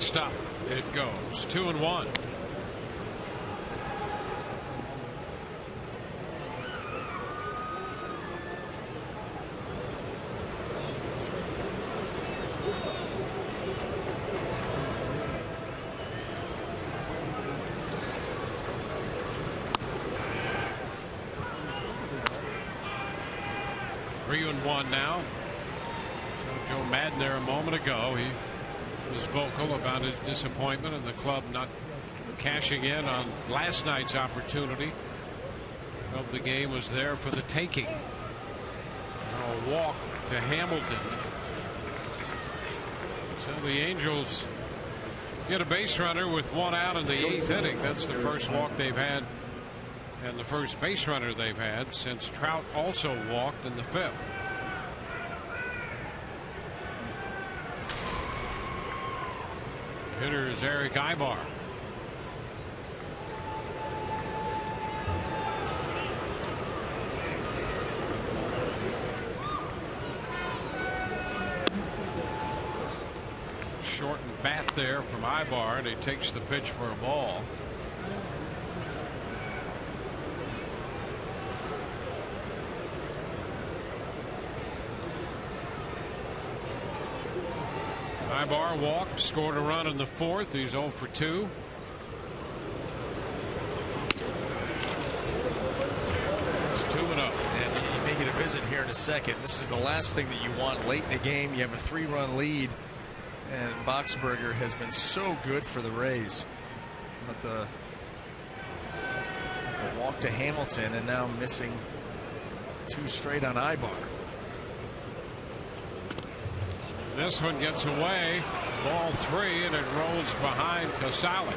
Stop. It goes 2-1. Three and one now. So Joe Madden there a moment ago. He was vocal about his disappointment in the club not cashing in on last night's opportunity. Felt the game was there for the taking. Now a walk to Hamilton. So the Angels get a base runner with one out in the 8th inning. That's the first walk they've had and the first base runner they've had since Trout also walked in the 5th. Hitter is Eric Ibar. Shortened bat there from Ibar, and he takes the pitch for a ball. Ibar walked, scored a run in the 4th. He's 0 for 2. It's 2-0. And you may get a visit here in a second. This is the last thing that you want late in the game. You have a 3-run lead, and Boxberger has been so good for the Rays. But the walk to Hamilton, and now missing 2 straight on Ibar. This one gets away. Ball 3, and it rolls behind Casale.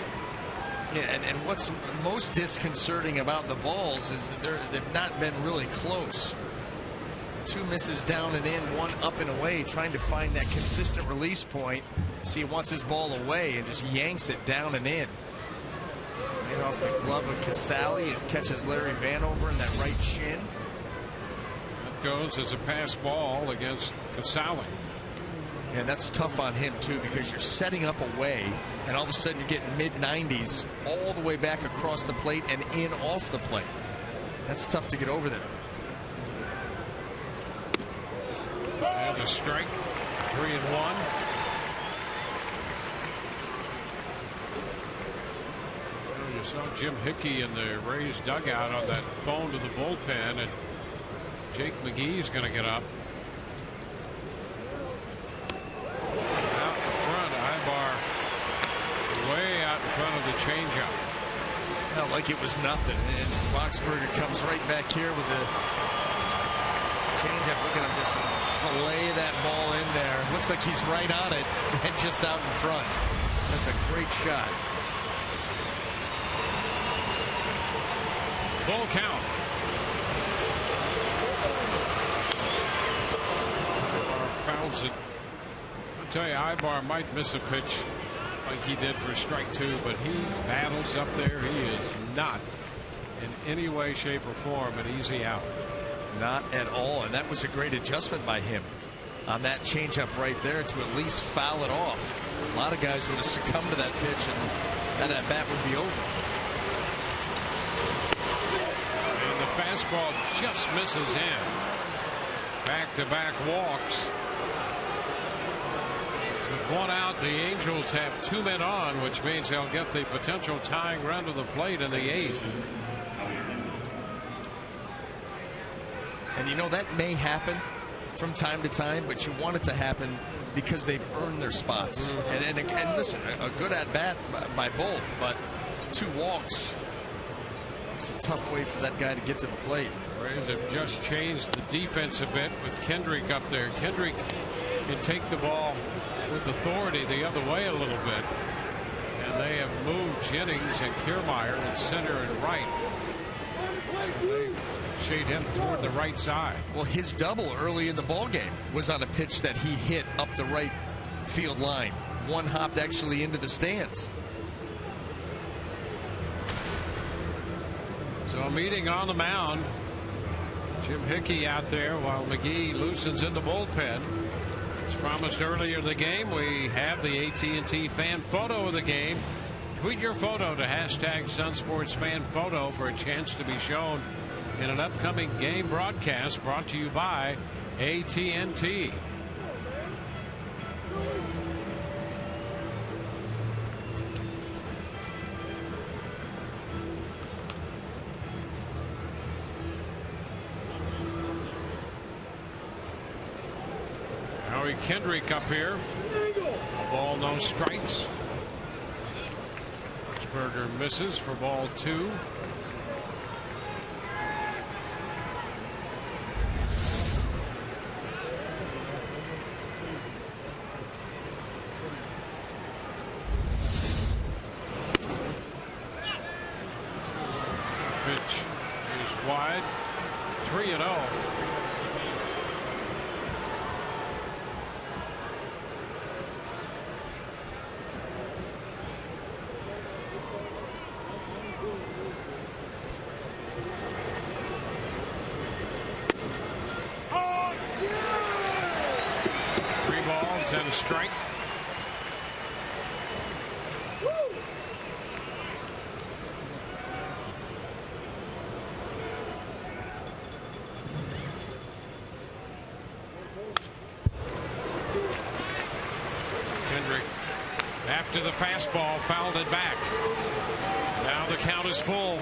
Yeah, and what's most disconcerting about the balls is that they've not been really close. 2 misses down and in, 1 up and away, trying to find that consistent release point. See, he wants his ball away and just yanks it down and in. Right off the glove of Casale, it catches Larry Vanover in that right shin. goes as a pass ball against Casale. And that's tough on him, too, because you're setting up away, and all of a sudden you're getting mid-90s all the way back across the plate and in off the plate. That's tough to get over there. And a strike, 3-1. You saw Jim Hickey in the Rays dugout on that phone to the bullpen, and Jake McGee's going to get up. Out in front, Ibar way out in front of the changeup. Felt like it was nothing, and Boxberger comes right back here with the changeup. Look at him just fillet that ball in there. Looks like he's right on it and just out in front. That's a great shot. Full count. Ibar fouls it. I'll tell you, Ibar might miss a pitch like he did for strike 2, but he battles up there. He is not in any way, shape, or form an easy out. Not at all, and that was a great adjustment by him on that changeup right there to at least foul it off. A lot of guys would have succumbed to that pitch, and that at bat would be over. And the fastball just misses him. Back-to-back walks. With one out, the Angels have 2 men on, which means they'll get the potential tying run to the plate in the 8th. And you know, that may happen from time to time, but you want it to happen because they've earned their spots. And listen, a good at-bat by both, but 2 walks. It's a tough way for that guy to get to the plate. Rays have just changed the defense a bit with Kendrick up there. Kendrick can take the ball with authority the other way a little bit. And they have moved Jennings and Kiermaier in center and right. So they shade him toward the right side. Well, his double early in the ball game was on a pitch that he hit up the right field line. One hopped actually into the stands. So a meeting on the mound. Jim Hickey out there while McGee loosens in the bullpen. As promised earlier in the game, we have the AT&T fan photo of the game. Tweet your photo to #SunSportsFanPhoto for a chance to be shown in an upcoming game broadcast brought to you by AT&T. Howie Kendrick up here. A ball, no strikes. Pittsburgh misses for ball 2. Pitch is wide. 3-0. And a strike. Kendrick, after the fastball, fouled it back. Now the count is full.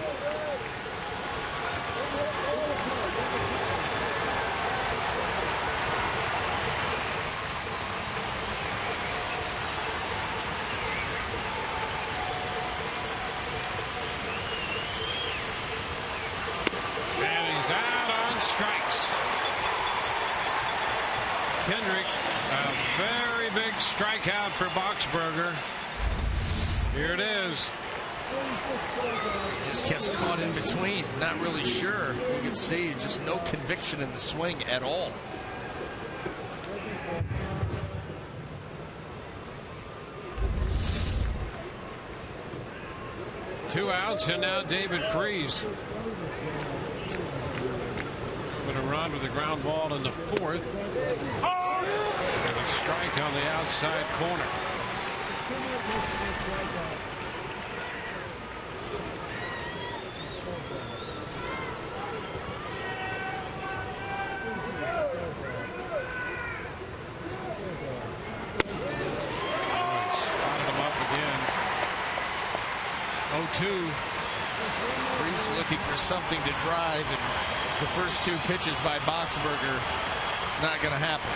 Kendrick, a very big strikeout for Boxberger. Here it is. Just gets caught in between. Not really sure. You can see just no conviction in the swing at all. Two outs, and now David Freese. Going to run with a ground ball in the fourth. And a strike on the outside corner. Spotted him up again. 0-2. Freese looking for something to drive, and the first two pitches by Boxberger not going to happen.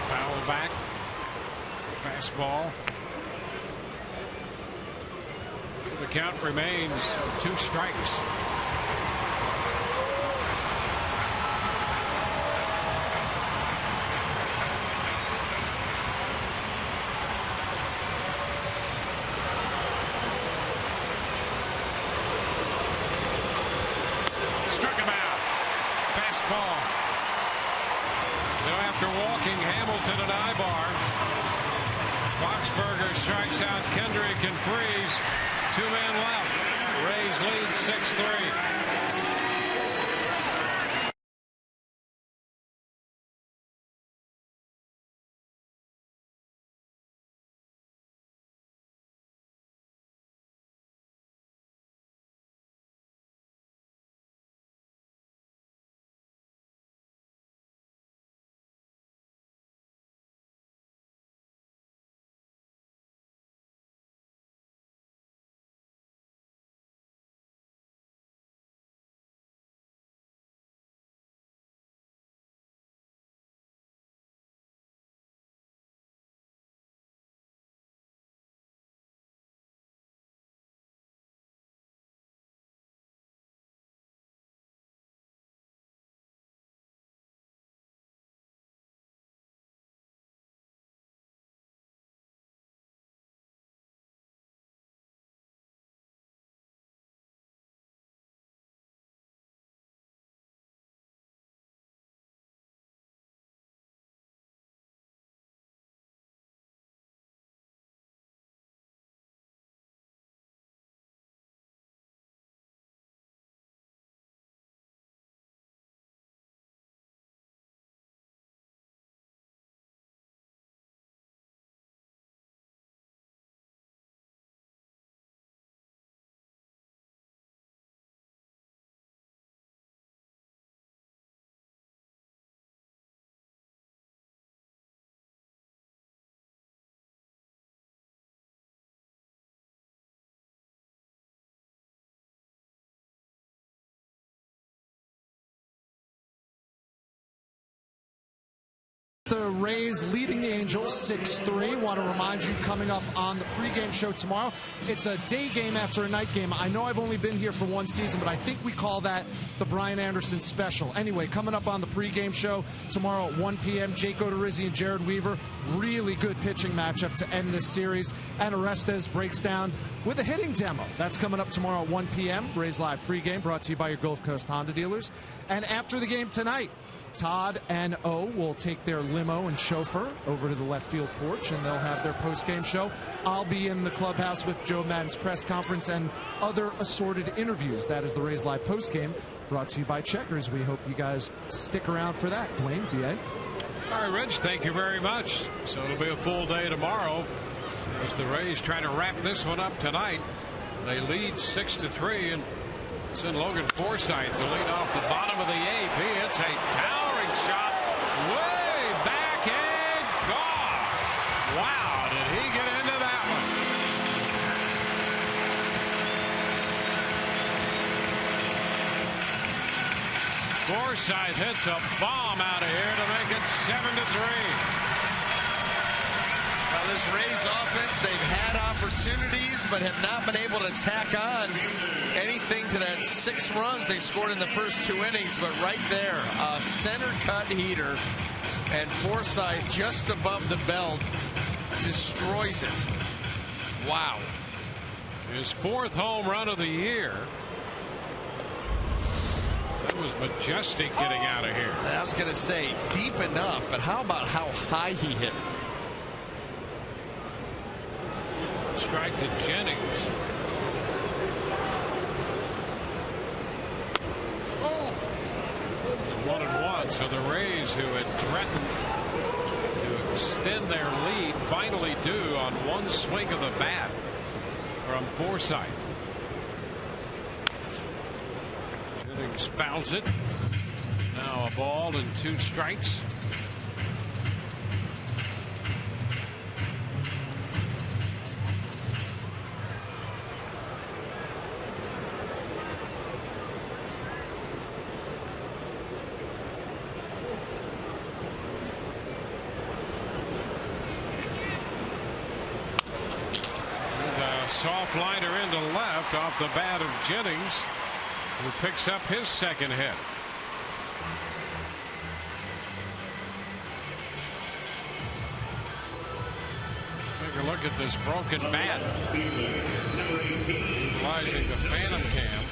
Foul back. Fastball. The count remains 2 strikes. After walking Hamilton and Ibar, Boxberger strikes out Kendrick and Freese. 2 men left. Rays lead 6-3. The Rays leading the Angels 6-3. Want to remind you, coming up on the pregame show tomorrow, it's a day game after a night game. I know I've only been here for one season, but I think we call that the Brian Anderson special. Anyway, coming up on the pregame show tomorrow at 1 p.m., Jake Odorizzi and Jared Weaver. Really good pitching matchup to end this series. And Orestes breaks down with a hitting demo. That's coming up tomorrow at 1 p.m. Rays Live pregame, brought to you by your Gulf Coast Honda dealers. And after the game tonight, Todd and O will take their limo and chauffeur over to the left field porch, and they'll have their post-game show. I'll be in the clubhouse with Joe Maddon's press conference and other assorted interviews. That is the Rays Live post-game, brought to you by Checkers. We hope you guys stick around for that. Dwayne, BA. All right, Rich, thank you very much. So it'll be a full day tomorrow as the Rays try to wrap this one up tonight. They lead 6-3, and send Logan Forsythe to lead off the bottom of the 8th. He hits a towering shot way back and gone. Wow, did he get into that one? Forsythe hits a bomb out of here to make it 7-3. This Rays offense, they've had opportunities but have not been able to tack on anything to that 6 runs they scored in the first 2 innings. But right there, a center cut heater, and Forsythe just above the belt destroys it. Wow. His 4th home run of the year. That was majestic getting out of here. I was going to say deep enough, but how about how high he hit? strike to Jennings. Oh! 1-1. So the Rays, who had threatened to extend their lead, finally do on one swing of the bat from Forsythe. Jennings fouls it. Now a ball and 2 strikes. Soft liner into left off the bat of Jennings, who picks up his second hit. Take a look at this broken bat. Utilizing the Phantom Cam.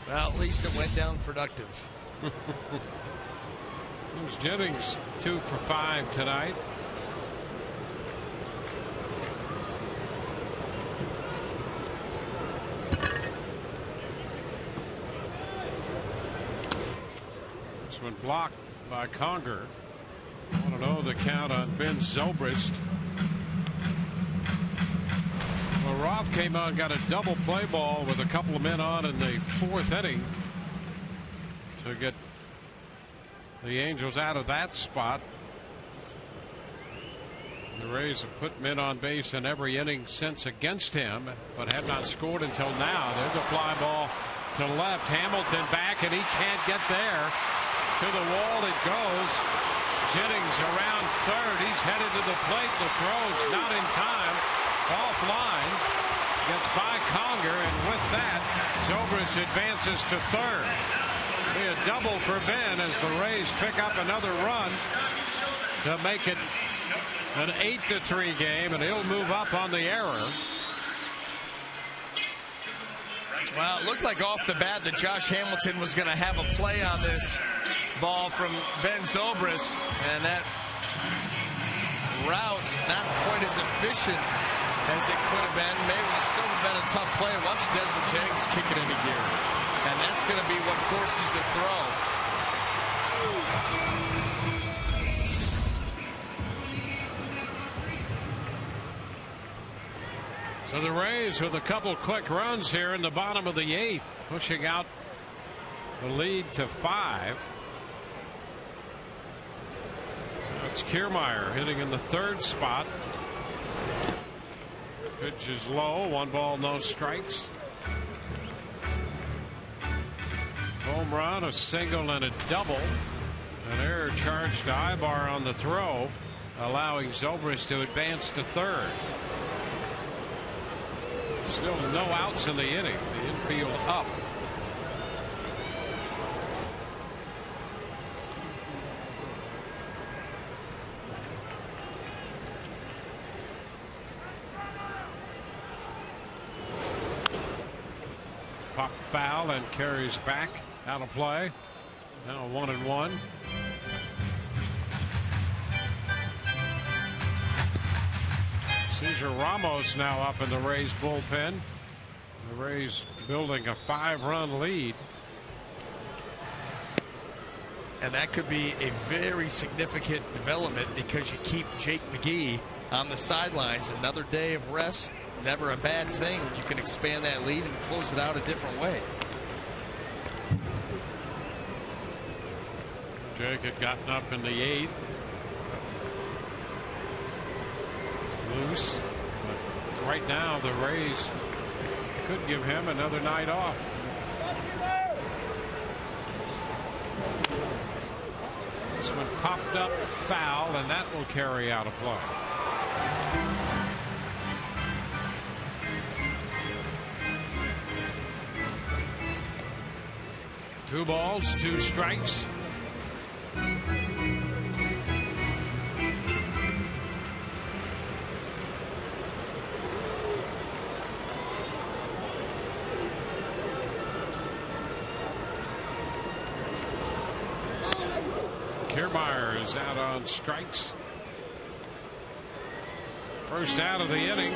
Well, at least it went down productive. Here's Jennings, 2 for 5 tonight. This one blocked by Conger. 1-0 the count on Ben Zobrist. Well, Roth came on, got a double play ball with a couple of men on in the 4th inning to get the Angels out of that spot. The Rays have put men on base in every inning since against him, but have not scored until now. There's a fly ball to left. Hamilton back, and he can't get there. To the wall it goes. Jennings around third. He's headed to the plate. The throw's not in time. Offline. Gets by Conger, and with that, Zobrist advances to third. Be a double for Ben as the Rays pick up another run to make it an 8-3 game, and he'll move up on the error. Well, it looked like off the bat that Josh Hamilton was going to have a play on this ball from Ben Zobrist, and that route not quite as efficient as it could have been. Maybe it still have been a tough play. Watch Desmond Jennings kick it into gear. And that's going to be what forces the throw. So the Rays with a couple quick runs here in the bottom of the 8th, pushing out the lead to 5. That's Kiermaier hitting in the 3rd spot. Pitch is low. 1 ball, no strikes. Home run, a single, and a double. An error charge to Ibar on the throw, allowing Zobrist to advance to third. Still no outs in the inning. The infield up. Pop foul and carries back out of play. Now 1-1. Cesar Ramos now up in the Rays bullpen. The Rays building a 5-run lead. And that could be a very significant development because you keep Jake McGee on the sidelines. Another day of rest, never a bad thing when you can expand that lead and close it out a different way. Jake had gotten up in the 8th. Loose. But right now the Rays could give him another night off. This one popped up foul, and that will carry out a play. Two balls, 2 strikes. Kiermaier is out on strikes. First out of the inning.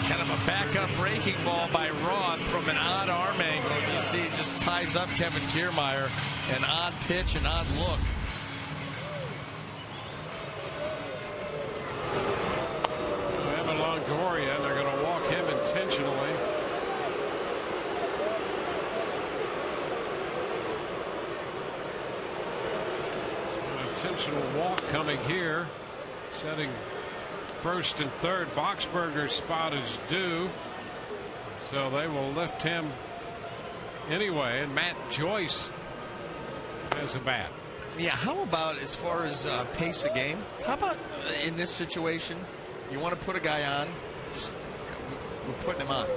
Kind of a backup breaking ball by Roth from an odd arm angle. You see it just ties up Kevin Kiermaier. An odd pitch, an odd look. Evan Longoria, and they're going to walk him intentionally. An intentional walk coming here, setting first and third. Boxberger's spot is due, so they will lift him anyway, and Matt Joyce has a bat. Yeah, how about as far as pace of game? How about in this situation, you want to put a guy on, just we're putting him on.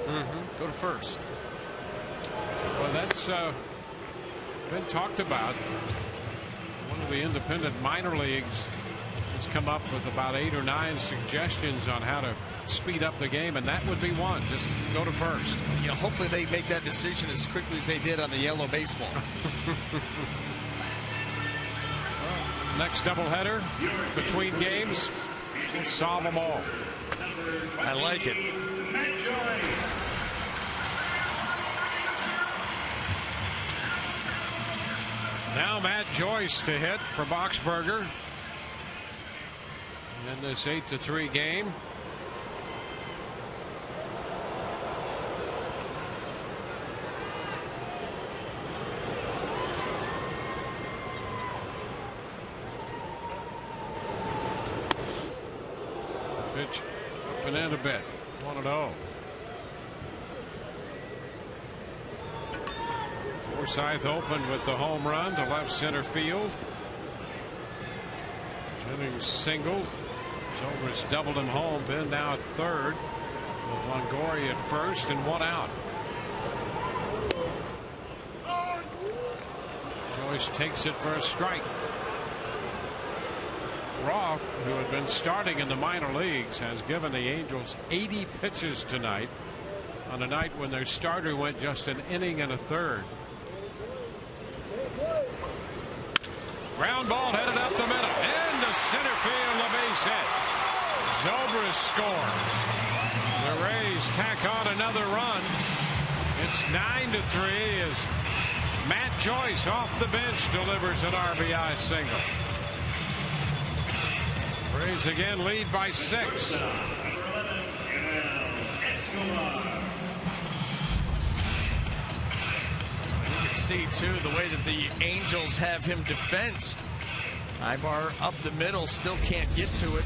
Go to first. Well, that's been talked about. One of the independent minor leagues has come up with about 8 or 9 suggestions on how to speed up the game, and that would be one. Just go to first. You know, hopefully they make that decision as quickly as they did on the yellow baseball. Next doubleheader between games, we'll solve them all. I like it. Now Matt Joyce to hit for Boxberger in this 8-3 game. Pitch up and in a bit. 1-0. Forsythe opened with the home run to left center field. Jennings singled. Zobrist doubled him home. Ben now at third, with Longoria at first and 1 out. Joyce takes it for a strike. Roth, who had been starting in the minor leagues, has given the Angels 80 pitches tonight, on a night when their starter went just an inning and a third. Ground ball headed up the middle. Into center field, the base hit. Zobrist scores. The Rays tack on another run. It's 9-3 as Matt Joyce off the bench delivers an RBI single. Rays again lead by 6. You can see too the way that the Angels have him defensed. Ibar up the middle, still can't get to it.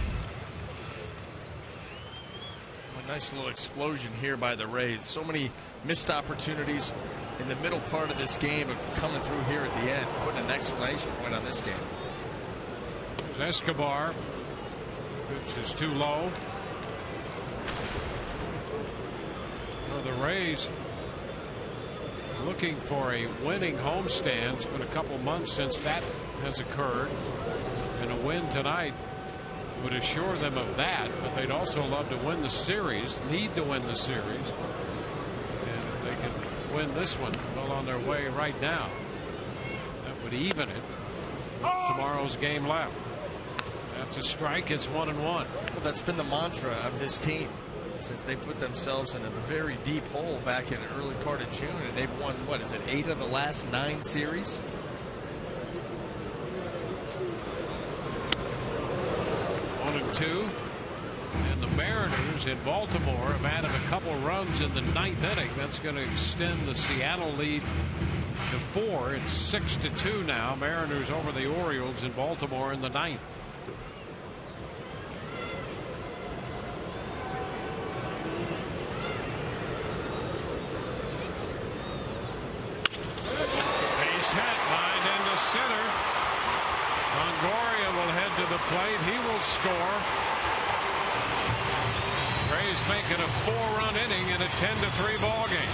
A nice little explosion here by the Rays. So many missed opportunities in the middle part of this game, but coming through here at the end, putting an exclamation point on this game. There's Escobar. Pitch is too low. Well, the Rays looking for a winning homestand. It's been a couple months since that has occurred, and a win tonight would assure them of that, but they'd also love to win the series, need to win the series, and if they can win this one, well on their way right now. That would even it. Tomorrow's game left. That's a strike. It's 1-1. Well, that's been the mantra of this team since they put themselves in a very deep hole back in the early part of June, and they've won, what is it, 8 of the last 9 series? One and 2. And the Mariners in Baltimore have added a couple runs in the 9th inning. That's going to extend the Seattle lead to 4. It's 6-2 now. Mariners over the Orioles in Baltimore in the 9th. Longoria will head to the plate. He will score. Rays making a 4-run inning in a 10-3 ball game.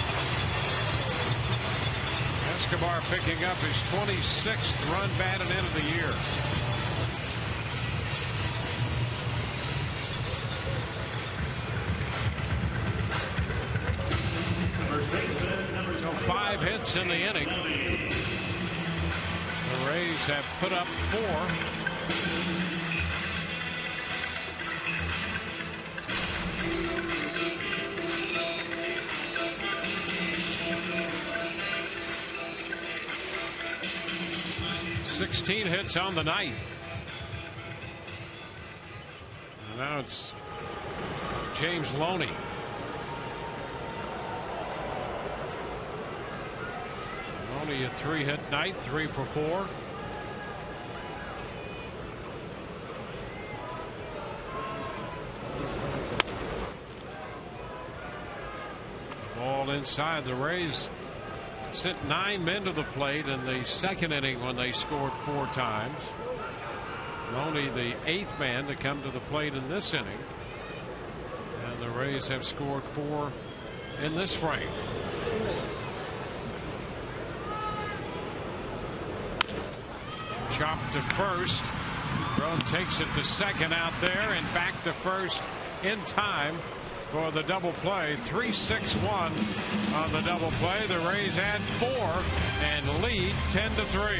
Escobar picking up his 26th run batted in of the year. So 5 hits hits in the inning. The Rays have put up 4. ...16 hits on the night. And now it's James Loney. Loney a 3-hit night, 3 for 4. The ball inside. The Rays sent 9 men to the plate in the second inning when they scored 4 times. Loney the 8th man to come to the plate in this inning. And the Rays have scored 4 in this frame. Chopped to first. Crone takes it to second out there and back to first in time for the double play. 3-6-1 on the double play. The Rays add 4 and lead 10-3.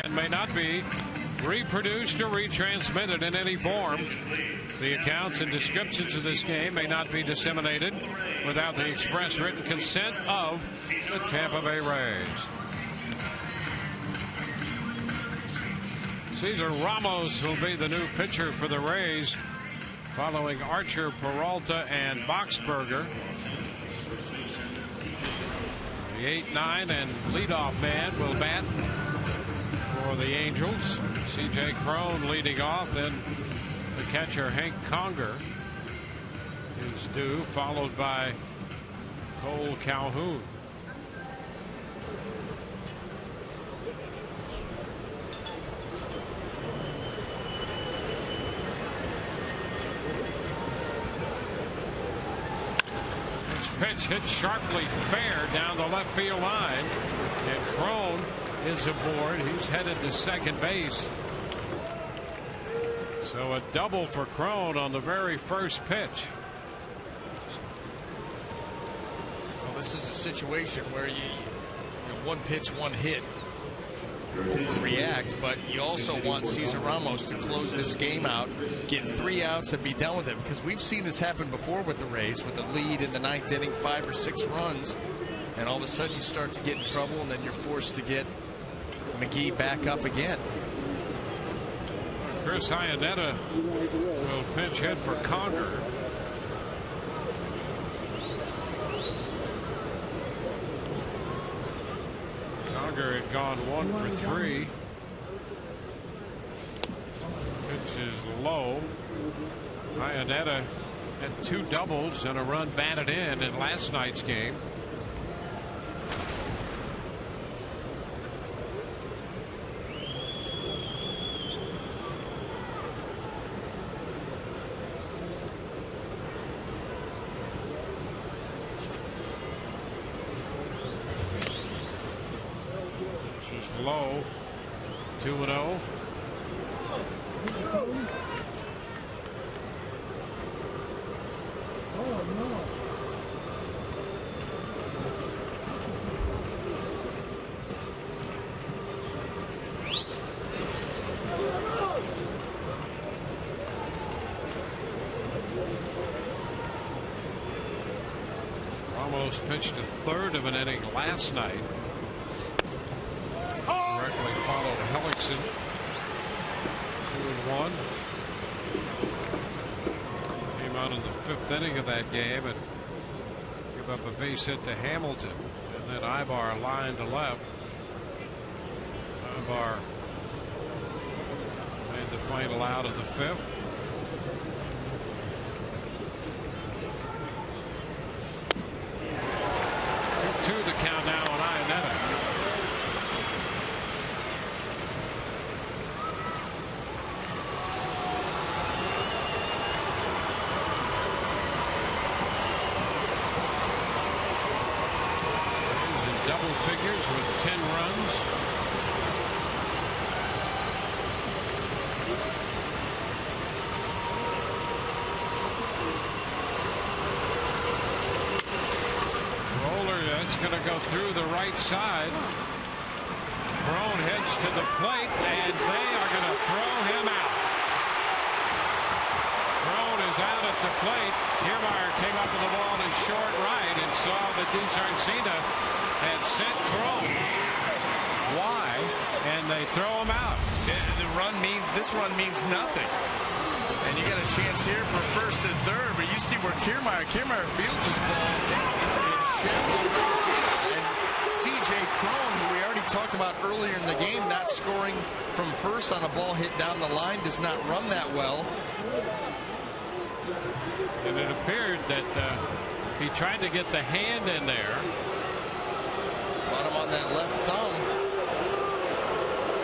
And may not be reproduced or retransmitted in any form. The accounts and descriptions of this game may not be disseminated without the express written consent of the Tampa Bay Rays. Cesar Ramos will be the new pitcher for the Rays following Archer, Peralta, and Boxberger. The 8-9 and leadoff man will bat for the Angels. C.J. Crone leading off, then the catcher Hank Conger is due, followed by Cole Calhoun. This pitch hit sharply fair down the left field line, and Crone is aboard. He's headed to second base. So a double for Crone on the very first pitch. Well, this is a situation where you one pitch, one hit, overreact, but you also want Cesar Ramos to close this game out, get 3 outs and be done with it, because we've seen this happen before with the Rays, with a lead in the 9th inning, 5 or 6 runs, and all of a sudden you start to get in trouble, and then you're forced to get McGee back up again. Chris Iannetta will pinch hit for Conger. Conger had gone 1 for 3. Pitch is low. Iannetta had 2 doubles and a run batted in last night's game. low. 2-0. Almost pitched a third of an inning last night. Directly followed Hellickson. 2-1. Came out in the 5th inning of that game and gave up a base hit to Hamilton. And then Ibar lined to left. Ibar made the final out of the 5th. 2 the count now on Iannetta. In double figures with 10 runs. It's going to go through the right side. Crone heads to the plate, and they are going to throw him out. Crone is out at the plate. Kiermaier came up with the ball in short right and saw that DiSarcina had sent Crone wide, and they throw him out. This run means nothing. And you got a chance here for first and third, but you see where Kiermaier fields his ball in shallow right field. And C.J. Crone, who we already talked about earlier in the game, not scoring from first on a ball hit down the line, does not run that well. And it appeared that he tried to get the hand in there. Caught him on that left thumb.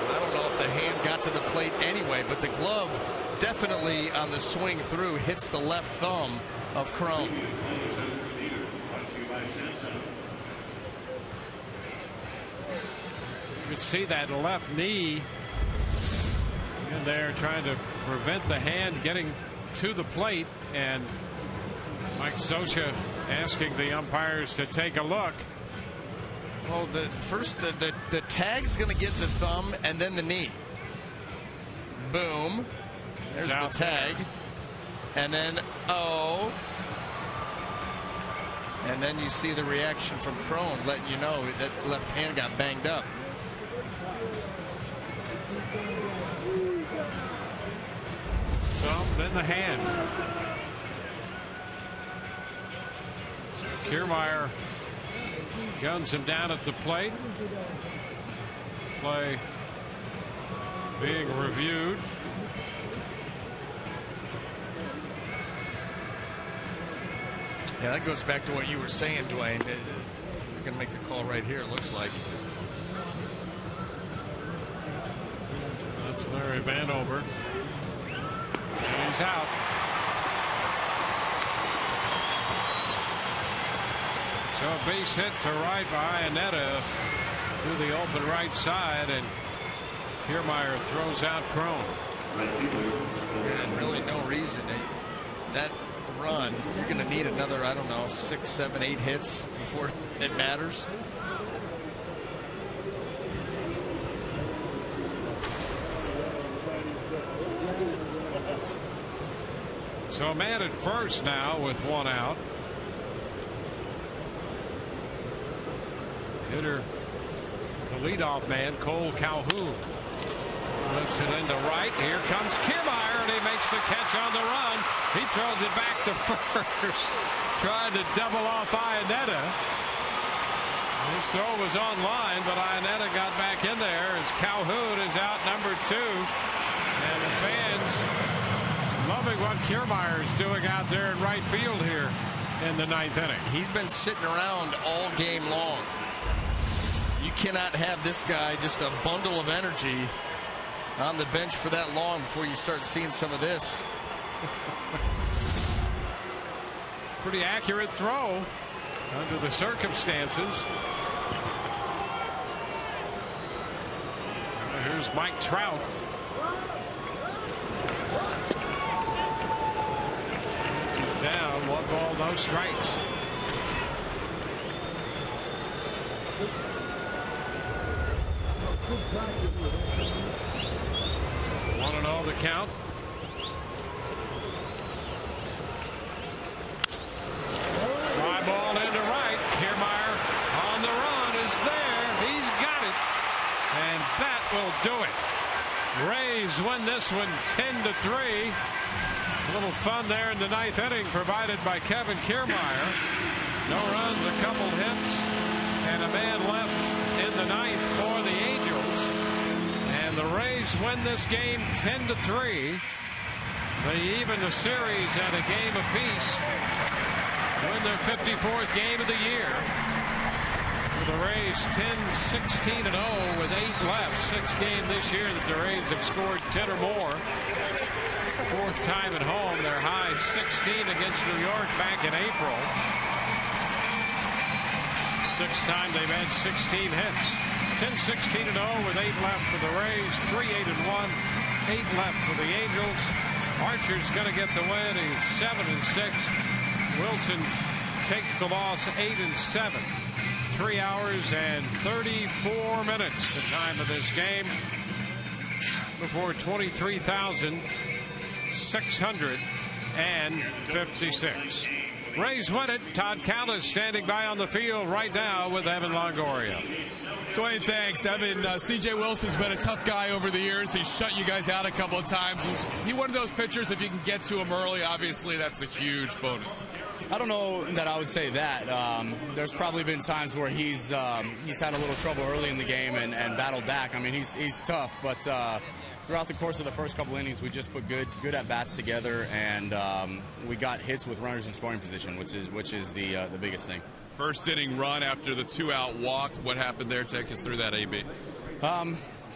I don't know if the hand got to the plate anyway, but the glove definitely on the swing through hits the left thumb of Crone. You can see that left knee in there trying to prevent the hand getting to the plate, and Mike Scioscia asking the umpires to take a look. Well, the tag's going to get the thumb and then the knee. Boom. There's the tag. And then, and then you see the reaction from Crone letting you know that left hand got banged up. Thumb, then the hand. So Kiermaier guns him down at the plate. Play being reviewed. Yeah, that goes back to what you were saying, Dwayne. They're going to make the call right here, it looks like. That's Larry Vanover. And he's out. So a base hit to right by Iannetta through the open right side, and Kiermaier throws out Crone. And really no reason. That run, you're going to need another, I don't know, 6, 7, 8 hits before it matters. So a man at first now with 1 out. Hitter, the leadoff man, Cole Calhoun. Lifts it into right. Here comes Kiermaier, and he makes the catch on the run. He throws it back to first, trying to double off Iannetta. His throw was on line, but Iannetta got back in there as Calhoun is out number 2. And the fans loving what Kiermaier is doing out there in right field here in the 9th inning. He's been sitting around all game long. You cannot have this guy just a bundle of energy on the bench for that long before you start seeing some of this. Pretty accurate throw under the circumstances. here's Mike Trout. He's down. 1 ball, no strikes. 1-0 the count. Fly ball into right. Kiermaier on the run is there. He's got it. And that will do it. Rays win this one 10-3. A little fun there in the 9th inning provided by Kevin Kiermaier. No runs, a couple hits, and a man left in the 9th for the Angels. And the Rays win this game 10-3. They even the series at a game apiece. Win their 54th game of the year. The Rays 10-16-0 with 8 left. 6th game this year that the Rays have scored 10 or more. 4th time at home. Their high 16 against New York back in April. 6th time they've had 16 hits. 10-16-0 with 8 left for the Rays. 3-8-1. 8 left for the Angels. Archer's going to get the win. He's 7-6. Wilson takes the loss 8-7. 3 hours and 34 minutes the time of this game before 23,656. Rays win it. Todd Callis standing by on the field right now with Evan Longoria. Dwayne, thanks. Evan, C.J. Wilson's been a tough guy over the years. He's shut you guys out a couple of times. He one of those pitchers, if you can get to him early, obviously that's a huge bonus. I don't know that I would say that. There's probably been times where he's had a little trouble early in the game and battled back. I mean, he's tough, but throughout the course of the first couple innings, we just put good at-bats together, and we got hits with runners in scoring position, which is the biggest thing. First inning run after the 2-out walk. What happened there? Take us through that, AB.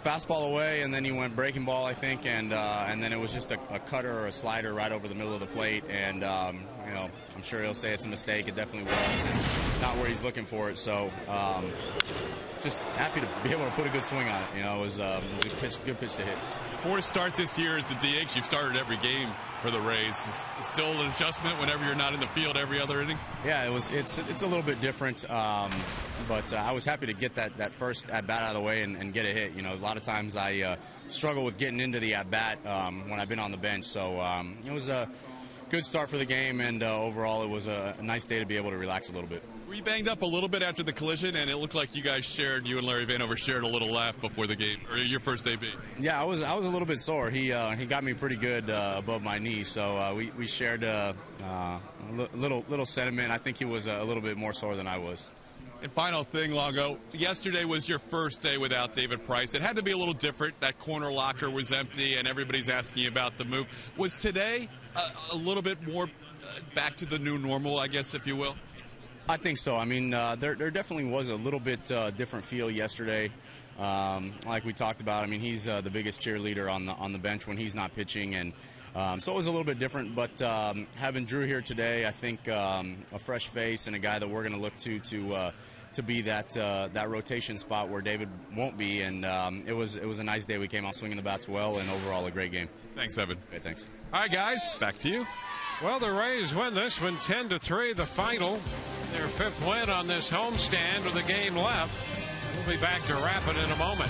Fastball away, and then he went breaking ball, I think, and then it was just a cutter or a slider right over the middle of the plate, and you know, I'm sure he'll say it's a mistake. It definitely was, and not where he's looking for it. So just happy to be able to put a good swing on it. You know, it was a good pitch to hit. Fourth start this year as the DH. You've started every game for the Rays. It's still an adjustment whenever you're not in the field every other inning? Yeah, it's a little bit different, but I was happy to get that first at-bat out of the way and get a hit. You know, a lot of times I struggle with getting into the at-bat when I've been on the bench, so it was a good start for the game, and overall it was a nice day to be able to relax a little bit. Were you banged up a little bit after the collision, and it looked like you and Larry Vanover shared a little laugh before the game, or your first AB? Yeah, I was a little bit sore. He got me pretty good above my knee, so we shared a little sentiment. I think he was a little bit more sore than I was. And final thing, Longo, yesterday was your first day without David Price. It had to be a little different. That corner locker was empty, and everybody's asking you about the move. Was today a little bit more back to the new normal, I guess, if you will? I think so. I mean, there definitely was a little bit different feel yesterday. Like we talked about, I mean, he's the biggest cheerleader on the bench when he's not pitching, and so it was a little bit different. But having Drew here today, I think a fresh face and a guy that we're going to look to be that rotation spot where David won't be, and it was a nice day. We came out swinging the bats well, and overall a great game. Thanks, Evan. Okay, thanks. All right, guys, back to you. Well, the Rays win this one 10-3, the final. Their 5th win on this homestand with a game left. We'll be back to wrap it in a moment.